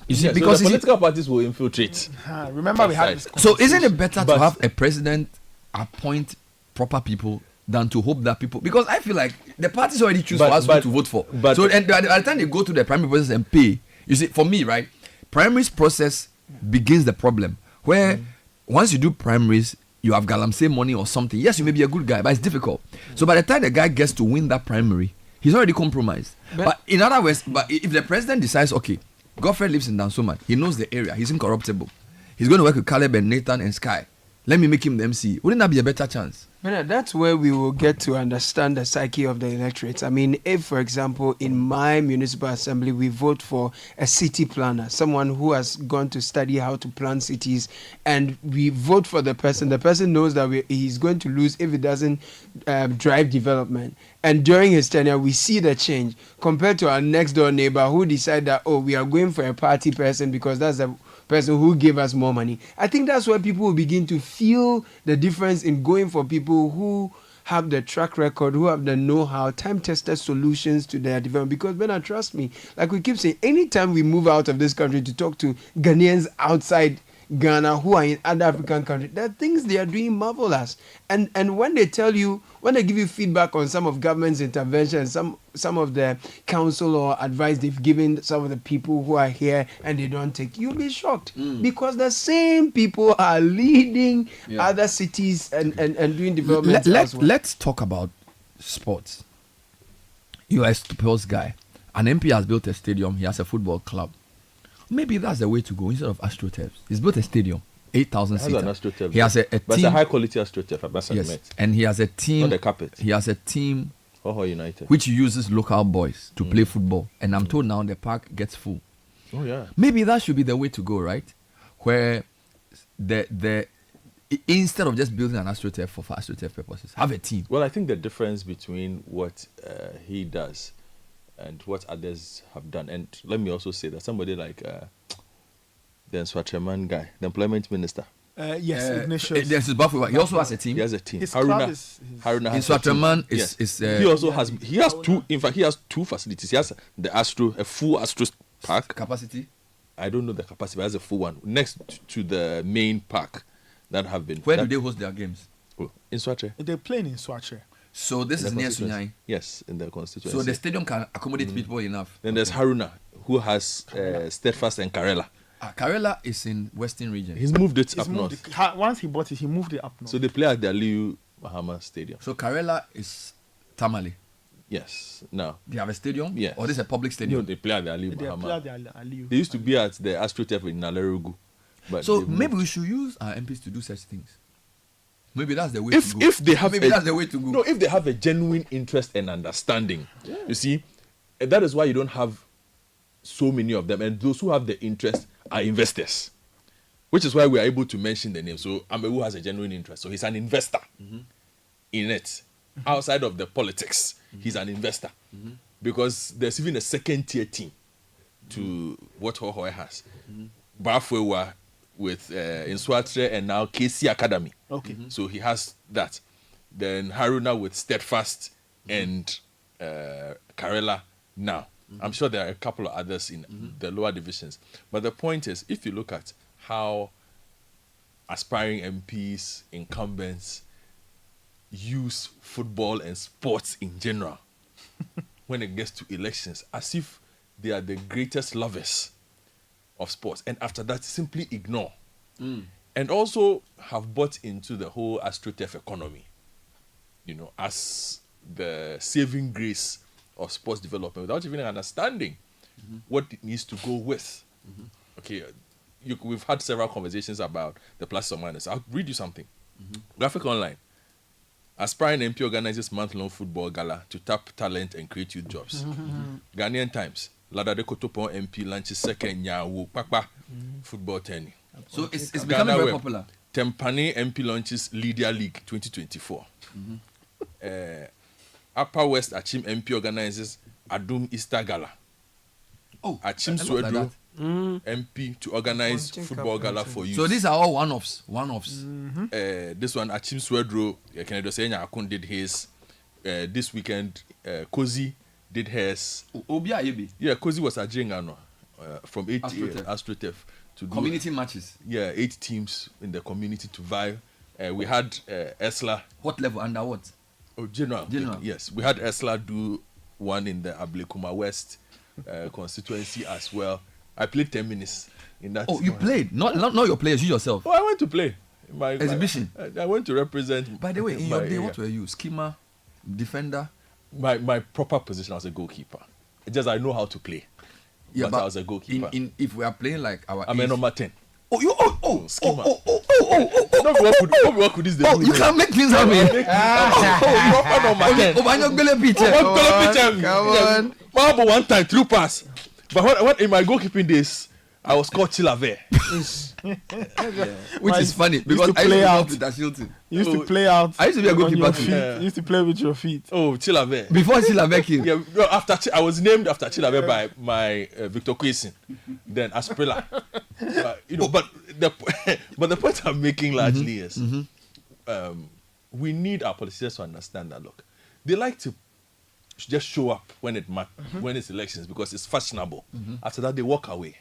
You see, yeah, because so the political parties will infiltrate. Remember, we had this. So isn't it better to have a president appoint proper people than to hope that people, because I feel like the parties already choose for us who to vote for. So and by the time they go to the primary process and pay, you see, for me, right, primaries process begins the problem where once you do primaries, you have galamsey money or something. Yes, you may be a good guy, but it's difficult. So by the time the guy gets to win that primary, he's already compromised. But in other words, if the president decides, okay, Godfrey lives in Dansoman, he knows the area, he's incorruptible, he's going to work with Caleb and Nathan and Sky, let me make him the MC. Wouldn't that be a better chance? That's where we will get to understand the psyche of the electorate. I mean, if, for example, in my municipal assembly, we vote for a city planner, someone who has gone to study how to plan cities, and we vote for the person knows that he's going to lose if he doesn't drive development. And during his tenure, we see the change compared to our next door neighbor who decide that, we are going for a party person because that's the person who gave us more money. I think that's where people will begin to feel the difference in going for people who have the track record, who have the know-how, time-tested solutions to their development. Because, Bernard, trust me, like we keep saying, anytime we move out of this country to talk to Ghanaians outside Ghana who are in other African countries, there are things they are doing marvelous. And when they tell you, when they give you feedback on some of government's intervention, some of the counsel or advice they've given some of the people who are here and they don't take, you'll be shocked because the same people are leading other cities and doing development. Let's talk about sports. You are a sports guy. An MP has built a stadium. He has a football club. Maybe that's the way to go instead of AstroTurf. He's built a stadium, 8,000 seats. He has a team. But it's a high quality AstroTurf. Yes, and he has a team. Not the carpet. He has a team. United. Which uses local boys to play football, and I'm told now the park gets full. Oh yeah. Maybe that should be the way to go, right? Where the instead of just building an AstroTurf for AstroTurf purposes, have a team. Well, I think the difference between what he does and what others have done. And let me also say that somebody like the Nswatreman guy, the employment minister. Ignatius. He also has a team. He has a team. Haruna Nswatreman is he also has. He has two. In fact, he has two facilities. He has a full Astro park capacity. I don't know the capacity, but he has a full one next to the main park that have been. Where do they host their games? In Swatre. They're playing in Swatre. So this is near Sunyai? Yes, in the constituency. So the stadium can accommodate people enough? Then there's Haruna, who has Steadfast and Karela. Karela is in Western region. He's moved it up north. Once he bought it, he moved it up north. So they play at the Aliyu Mahama Stadium. So Karela is Tamale? Yes. Now. They have a stadium? Yes. Or this is a public stadium? No, they play at the Aliyu Mahama. They play at the Aliyu. They used to be at the AstroTurf in Nalerugu. So maybe we should use our MPs to do such things. Maybe that's the way to go. If they have that's the way to go. No, if they have a genuine interest and understanding, you see, that is why you don't have so many of them. And those who have the interest are investors, which is why we are able to mention the name. So Amewu has a genuine interest. So he's an investor in it. Outside of the politics, he's an investor. Because there's even a second tier team to what Hohoe has. Bafwewa with Nswatre and now KC Academy. Okay. So he has that. Then Haruna with Steadfast and Karela now. I'm sure there are a couple of others in the lower divisions. But the point is, if you look at how aspiring MPs, incumbents use football and sports in general when it gets to elections, as if they are the greatest lovers of sports, and after that simply ignore and also have bought into the whole AstroTurf economy, as the saving grace of sports development without even understanding what it needs to go with. Okay, we've had several conversations about the pluses and minuses. I'll read you something. Graphic Online. Aspiring MP organizes month-long football gala to tap talent and create youth jobs. Ghanaian Times. Ladade Kotopon MP launches second Nyawo Papa football tourney. So it's becoming very popular. Tempane MP launches Lydia League 2024. Upper West Achim MP organizes Adum Easter Gala. Achim Swedro MP to organize football gala for youth. So these are all one-offs. This one, Achim Swedro, Kennedy Senya Akun did his. This weekend, Kozi did his. Yeah, Kozi was a Jingano from 8 AstroTurf to do community matches. Yeah, 8 teams in the community to vie. We had Esla. What level? Under what? Oh, general. Yes, we had Esla do one in the Ablekuma West constituency as well. I played 10 minutes in that. Oh, you played? Not your players, you yourself. Oh, I went to play. Exhibition. I went to represent. By the way, in your day, what were you? Skimmer, defender? My proper position was a goalkeeper. It's just I know how to play. Yeah, but I was a goalkeeper. If we are playing like I'm a number 10. Oh, you skimmer. What could this do? You can make things happen. Come on. One time through pass. But what in my goalkeeping days, I was called Chilave. Which is funny because I used to play out. You used to play out. I used to be a goalkeeper too. You used to play with your feet. Oh, Chilave. Before Chilave came. Yeah, after I was named after Chilave by my Victor Kwesin, then Asprilla. But the point I'm making largely is we need our politicians to understand that. Look, they like to just show up when it's elections because it's fashionable. After that, they walk away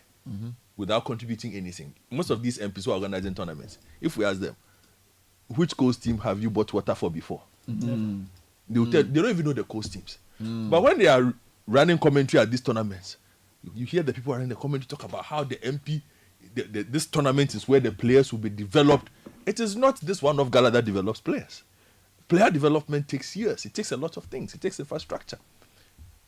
without contributing anything. Most of these MPs who are organizing tournaments, if we ask them, which coast team have you bought water for before? They will tell, they don't even know the coast teams. But when they are running commentary at these tournaments, you hear the people running the commentary talk about how the MP, this tournament is where the players will be developed. It is not this one-off gala that develops players. Player development takes years. It takes a lot of things. It takes infrastructure.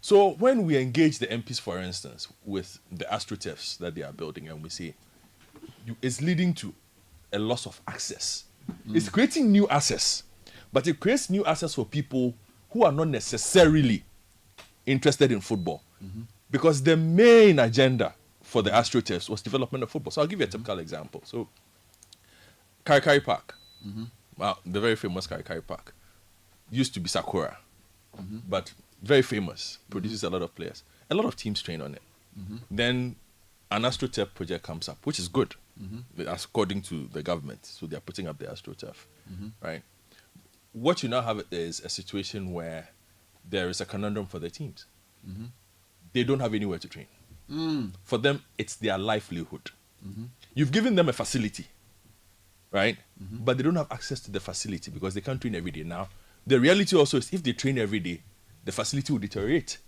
So when we engage the MPs, for instance, with the AstroTurfs that they are building, and we say it's leading to a loss of access. It's creating new access, but it creates new access for people who are not necessarily interested in football. Because the main agenda for the AstroTurfs was development of football. So I'll give you a typical example. So Karikari Park. The very famous Karikari Park used to be Sakura, but very famous, produces a lot of players. A lot of teams train on it. Then an AstroTurf project comes up, which is good, according to the government. So they're putting up the AstroTurf, right? What you now have is a situation where there is a conundrum for the teams. They don't have anywhere to train. For them, it's their livelihood. You've given them a facility, right? But they don't have access to the facility because they can't train every day. Now, the reality also is if they train every day, the facility will deteriorate.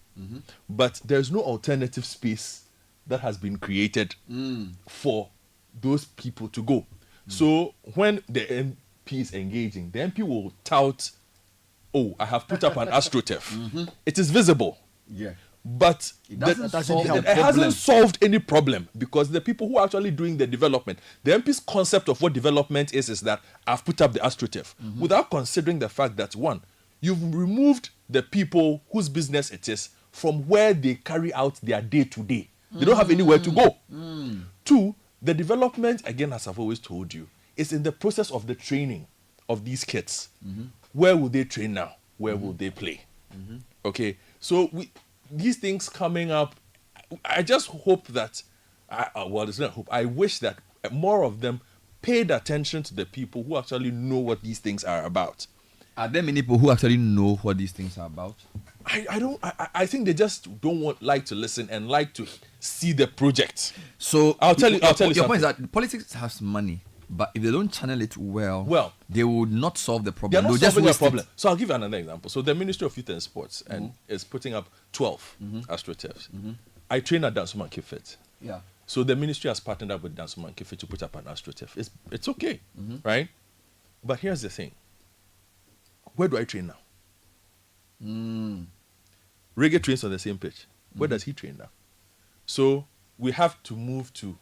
But there's no alternative space that has been created for those people to go. So when the MP is engaging, the MP will tout, oh, I have put up an AstroTurf. It is visible. Yeah. But it hasn't solved any problem because the people who are actually doing the development, the MP's concept of what development is that I've put up the AstroTurf without considering the fact that, one, you've removed the people whose business it is from where they carry out their day-to-day. They don't have anywhere to go. Two, the development, again, as I've always told you, is in the process of the training of these kids. Where will they train now? Where will they play? Okay, so these things coming up, I just hope that, it's not hope, I wish that more of them paid attention to the people who actually know what these things are about. Are there many people who actually know what these things are about? I think they just don't like to listen and like to see the project. So I'll tell you your something. point is that politics has money, but if they don't channel it well, they would not solve the problem. They'll just solving waste a problem. So I'll give you another example. So the Ministry of Youth and Sports and is putting up 12 AstroTurfs. I train at Dansoman Kifet. Yeah. So the ministry has partnered up with Dansoman Kifet to put up an AstroTurf. It's okay, right? But here's the thing. Where do I train now? Reggae trains on the same pitch. Where does he train now? So we have to move to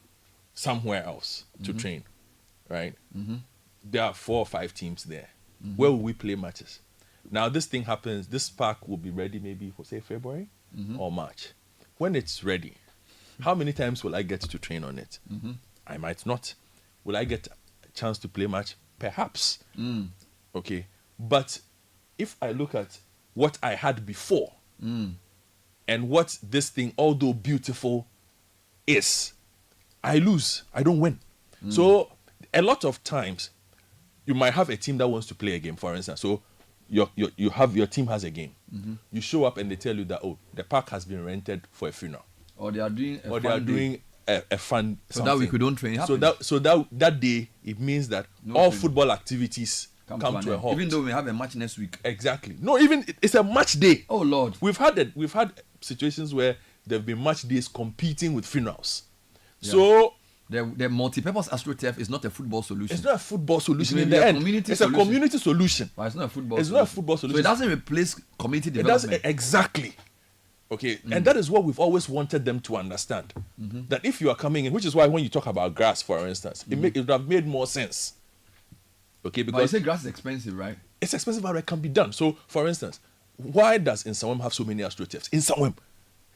somewhere else to Mhm. train, right? Mhm. There are 4 or 5 teams there. Mhm. Where will we play matches? Now this thing happens, this park will be ready maybe for say February Mhm. or March. When it's ready, how many times will I get to train on it? Mhm. I might not. Will I get a chance to play match? Perhaps. Mm. Okay. But if I look at what I had before Mm. and what this thing, although beautiful, is, I lose. I don't win. Mm. So a lot of times you might have a team that wants to play a game, for instance. So your team has a game. Mhm. You show up and they tell you that, oh, the park has been rented for a funeral. Or they are doing a Or they are fun day. doing a fun So that week we don't train. So that day, it means that No all training. football activities Come come to to an a end. halt. Even though we have a match next week. Exactly. No, even it's a match day. Oh Lord. We've had situations where there have been match days competing with funerals. Yeah. So the multi-purpose AstroTurf is not a football solution. it's not a football solution It in may be the a end. community It's solution. a community solution. But it's not a football. It's not a football So solution. it doesn't replace community It does development. exactly. Okay, and that is what we've always wanted them to understand. Mhm. That if you are coming in, which is why when you talk about grass, for instance, it would have made more sense. Okay, But you because say grass is expensive, right? it's expensive, but it can be done. So, for instance, why does Insawam have so many AstroTurfs? Insawam,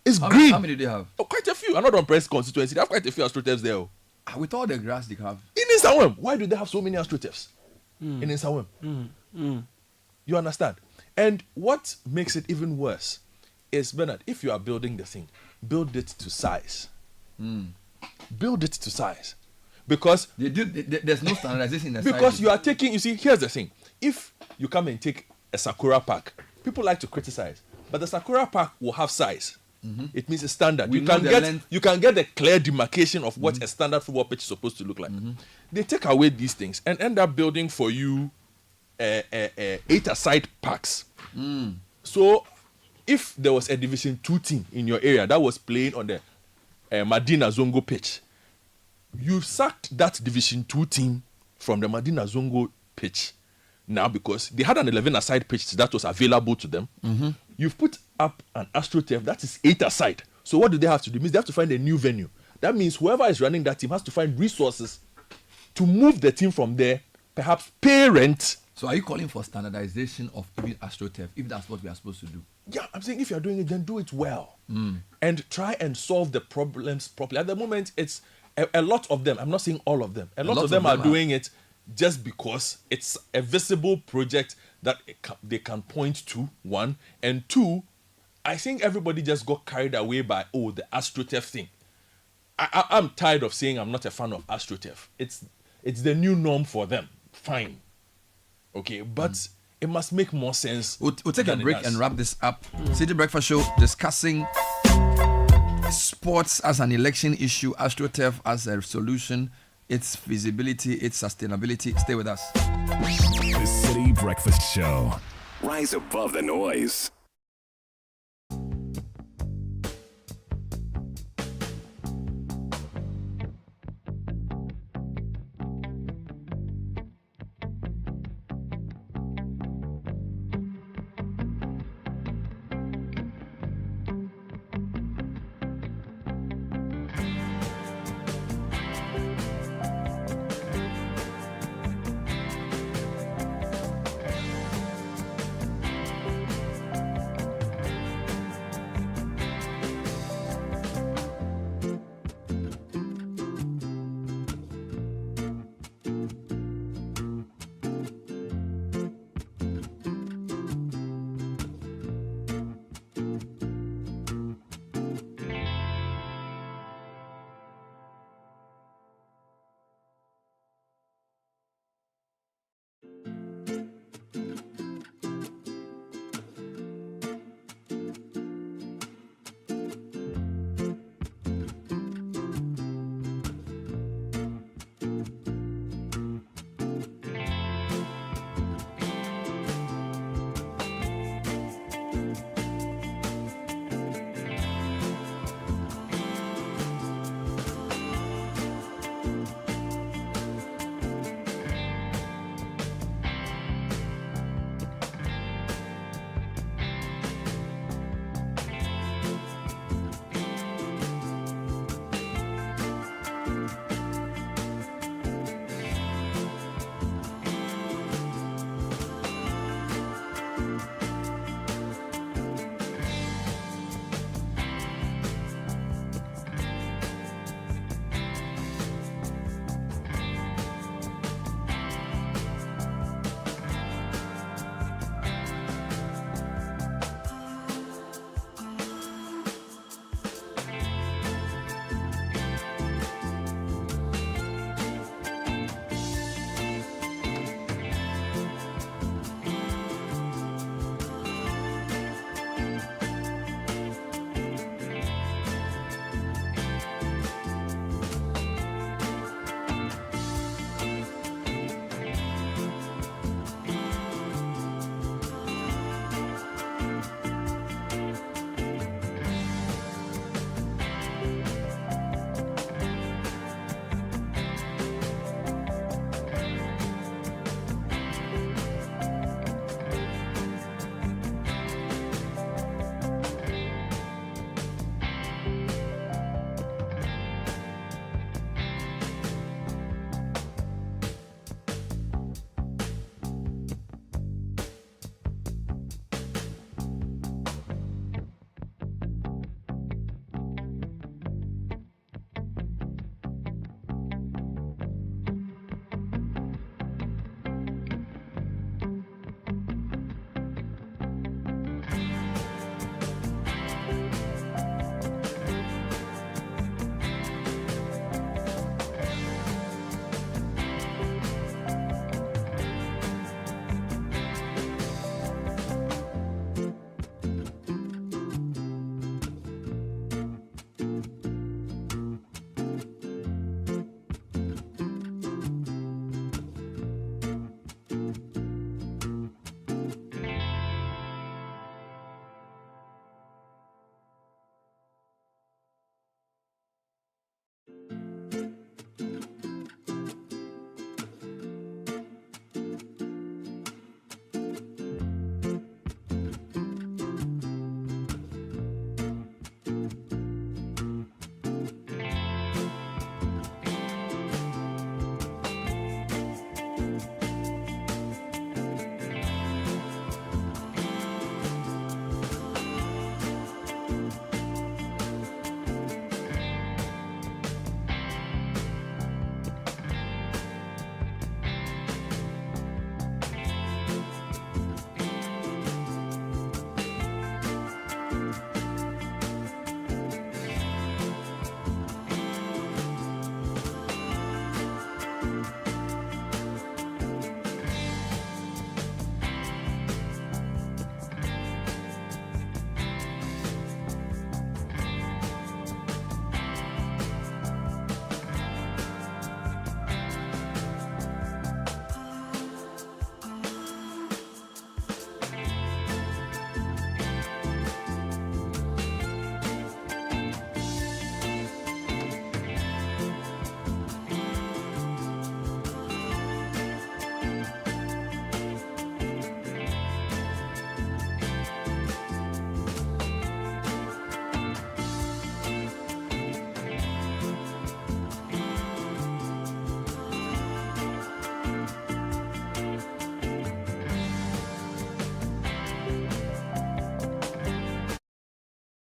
it's green. How many do they have? Oh, quite a few. I'm not on press constituency. They have quite a few AstroTurfs there. Oh. With all the grass they have. In Insawam, why do they have so many AstroTurfs? In Insawam. You understand? And what makes it even worse is, Bernard, if you are building the thing, build it to size. Build it to size. Because there's no standardization in the because sizes. you are taking, you see, here's the thing. If you come and take a Sakura Park, people like to criticize, but the Sakura Park will have size. It means a standard. We You know can the get length. you can get the clear demarcation of what a standard football pitch is supposed to look like. They take away these things and end up building for you 8-a-side parks. So if there was a Division 2 team in your area that was playing on the Madina Zongo pitch, you sacked that Division 2 team from the Madina Zongo pitch now because they had an 11-a-side pitch that was available to them. You've put up an AstroTurf that is 8-a-side. So what do they have to do? It means they have to find a new venue. That means whoever is running that team has to find resources to move the team from there, perhaps pay rent. So are you calling for standardization of even AstroTurf if that's what we are supposed to do? Yeah, I'm saying if you're doing it, then do it well. And try and solve the problems properly. At the moment, it's a lot of them. I'm not saying all of them. A lot of them are doing it just because it's a visible project that they can point to, one. And two, I think everybody just got carried away by, the AstroTurf thing. I'm tired of saying I'm not a fan of AstroTurf. It's the new norm for them. Fine. Okay, but it must make more sense. We'll take a than it break does. and wrap this up. Citi Breakfast Show discussing sports as an election issue, AstroTurf as a solution, its feasibility, its sustainability. Stay with us. The Citi Breakfast Show. Rise above the noise.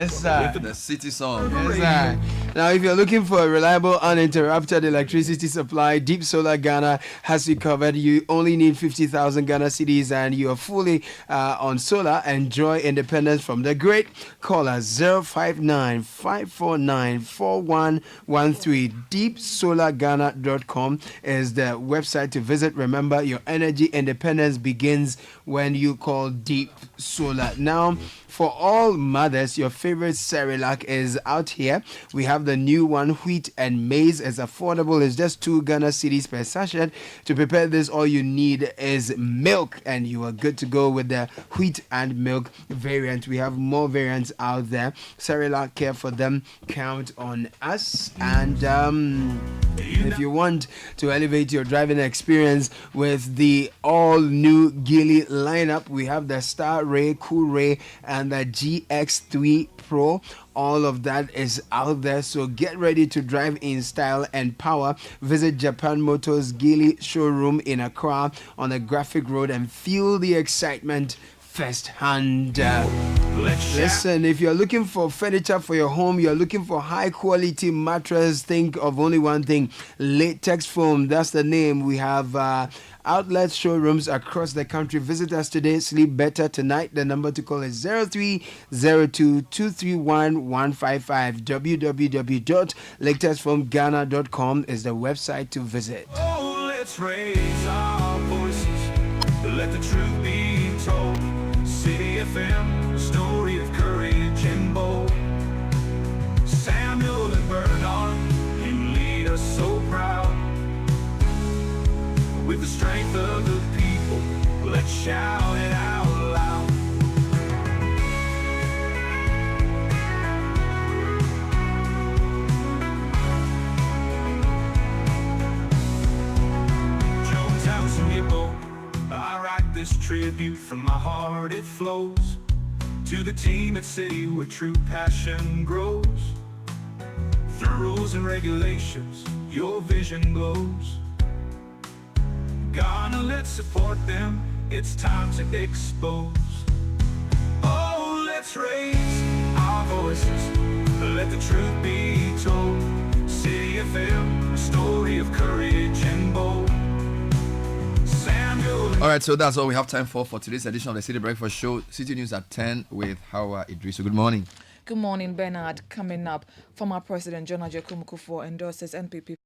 Yes, sir. The city song. Yes, sir. Now, if you're looking for a reliable, uninterrupted electricity supply, Deep Solar Ghana has you covered. You only need 50,000 Ghana cedis and you are fully on solar. Enjoy independence from the great. Call us 059-549-4113. DeepSolarGhana.com is the website to visit. Remember, your energy independence begins when you call Deep Solar. Now, for all mothers, your favorite Cerelac is out here. We have the new one, wheat and maize, is affordable. It's just 2 Ghana cedis per sachet. To prepare this, all you need is milk, and you are good to go with the wheat and milk variant. We have more variants out there. Cerelac, care for them. Count on us. And if you want to elevate your driving experience with the all-new Geely lineup, we have the Star Ray, Cool Ray, and the GX3 Pro. All of that is out there, so get ready to drive in style and power. Visit Japan Motors Geely showroom in Accra on the Graphic Road and feel the excitement firsthand. Listen, if you're looking for furniture for your home, you're looking for high quality mattress, think of only one thing: Latex Foam. That's the name. We have outlet showrooms across the country. Visit us today. Sleep better tonight. The number to call is 0302-231-155. www.latexfoamghana.com is the website to visit. Oh, let's raise our voices. Let the truth be told. City FM, story of courage and bold. Samuel and Bernard can lead us so proud. With the strength of the people, let's shout it out loud. Jonestown, Hippo, I write this tribute from my heart, it flows to the team at City where true passion grows. Through rules and regulations, your vision glows. Ghana, let's support them, it's time to expose. Oh, let's raise our voices, let the truth be told. City FM, a story of courage and bold. All right, so that's all we have time for today's edition of the Citi Breakfast Show. City News at 10 with Hawa Idris. So good morning. Good morning, Bernard. Coming up, former President John Ajay Kumukufo endorses NPP